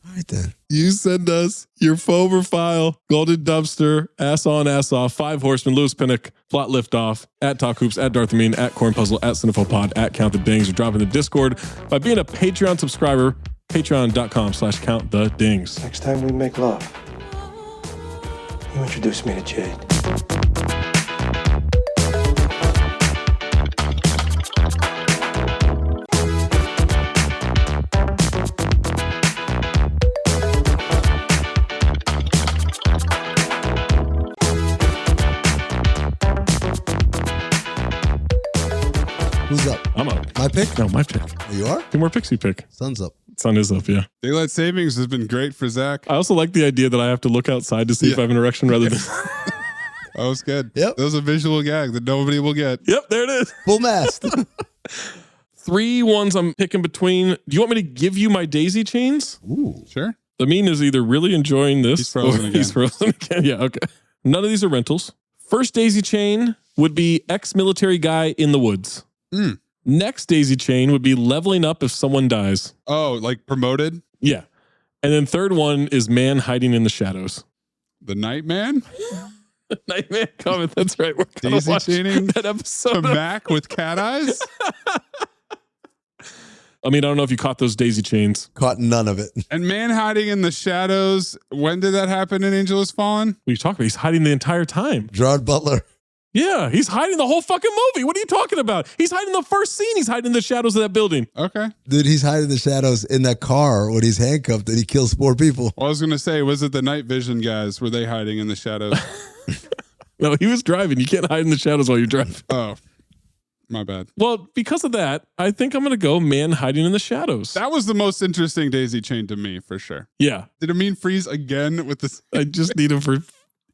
[SPEAKER 11] All right then.
[SPEAKER 8] You send us your Phober file, Golden Dumpster, Ass On, Ass Off, 5 Horsemen, Lewis Pinnock, Plot Liftoff, at Talk Hoops, at Darth Amin, at Corn Puzzle, at Cinephopod, at Count the Dings, or drop in the Discord by being a Patreon subscriber, patreon.com/countthedings.
[SPEAKER 13] Next time we make love, you introduce me to Jade.
[SPEAKER 11] Who's up?
[SPEAKER 8] I'm up.
[SPEAKER 11] My pick?
[SPEAKER 8] No, my pick.
[SPEAKER 11] Oh, you are?
[SPEAKER 8] 2 more picks you pick.
[SPEAKER 11] Sun's up.
[SPEAKER 8] Sun is up, yeah.
[SPEAKER 10] Daylight savings has been great for Zach.
[SPEAKER 8] I also like the idea that I have to look outside to see if I have an erection rather than...
[SPEAKER 10] That was good.
[SPEAKER 11] Yep.
[SPEAKER 10] That was a visual gag that nobody will get.
[SPEAKER 8] Yep, there it is.
[SPEAKER 11] Full mast.
[SPEAKER 8] 3 ones I'm picking between. Do you want me to give you my daisy chains?
[SPEAKER 11] Ooh.
[SPEAKER 10] Sure.
[SPEAKER 8] Amin is either really enjoying this
[SPEAKER 10] He's frozen
[SPEAKER 8] or
[SPEAKER 10] again.
[SPEAKER 8] he's frozen again. Yeah, okay. None of these are rentals. First daisy chain would be ex-military guy in the woods.
[SPEAKER 10] Mm.
[SPEAKER 8] Next daisy chain would be leveling up if someone dies.
[SPEAKER 10] Oh, like promoted?
[SPEAKER 8] Yeah. And then third one is man hiding in the shadows.
[SPEAKER 10] The Nightman?
[SPEAKER 8] Nightman comment. That's right. We're gonna
[SPEAKER 10] Daisy
[SPEAKER 8] watch
[SPEAKER 10] chaining
[SPEAKER 8] that episode.
[SPEAKER 10] to Mac with cat eyes?
[SPEAKER 8] I mean, I don't know if you caught those daisy chains.
[SPEAKER 11] Caught none of it.
[SPEAKER 10] And man hiding in the shadows. When did that happen in Angel Has Fallen?
[SPEAKER 8] What are you talking about? He's hiding the entire time.
[SPEAKER 11] Gerard Butler.
[SPEAKER 8] Yeah, he's hiding the whole fucking movie. What are you talking about? He's hiding the first scene. He's hiding in the shadows of that building.
[SPEAKER 10] Okay.
[SPEAKER 11] Dude, he's hiding in the shadows in that car when he's handcuffed and he kills 4 people.
[SPEAKER 10] Well, I was going to say, was it the night vision guys? Were they hiding in the shadows?
[SPEAKER 8] No, he was driving. You can't hide in the shadows while you drive.
[SPEAKER 10] Oh, my bad.
[SPEAKER 8] Well, because of that, I think I'm going to go man hiding in the shadows.
[SPEAKER 10] That was the most interesting daisy chain to me, for sure.
[SPEAKER 8] Yeah.
[SPEAKER 10] Did Amin freeze again with this?
[SPEAKER 8] I just need him for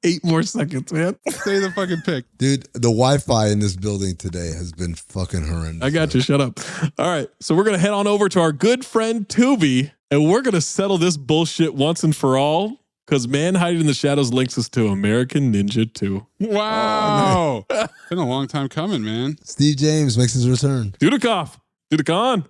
[SPEAKER 8] 8 more seconds, man.
[SPEAKER 10] Say the fucking pick.
[SPEAKER 11] Dude, the Wi-Fi in this building today has been fucking horrendous.
[SPEAKER 8] I got you. Shut up. All right. So we're going to head on over to our good friend Tubi, and we're going to settle this bullshit once and for all, because man hiding in the shadows links us to American Ninja 2.
[SPEAKER 10] Wow. Been a long time coming, man.
[SPEAKER 11] Steve James makes his return.
[SPEAKER 8] Dudikoff. Dudikon.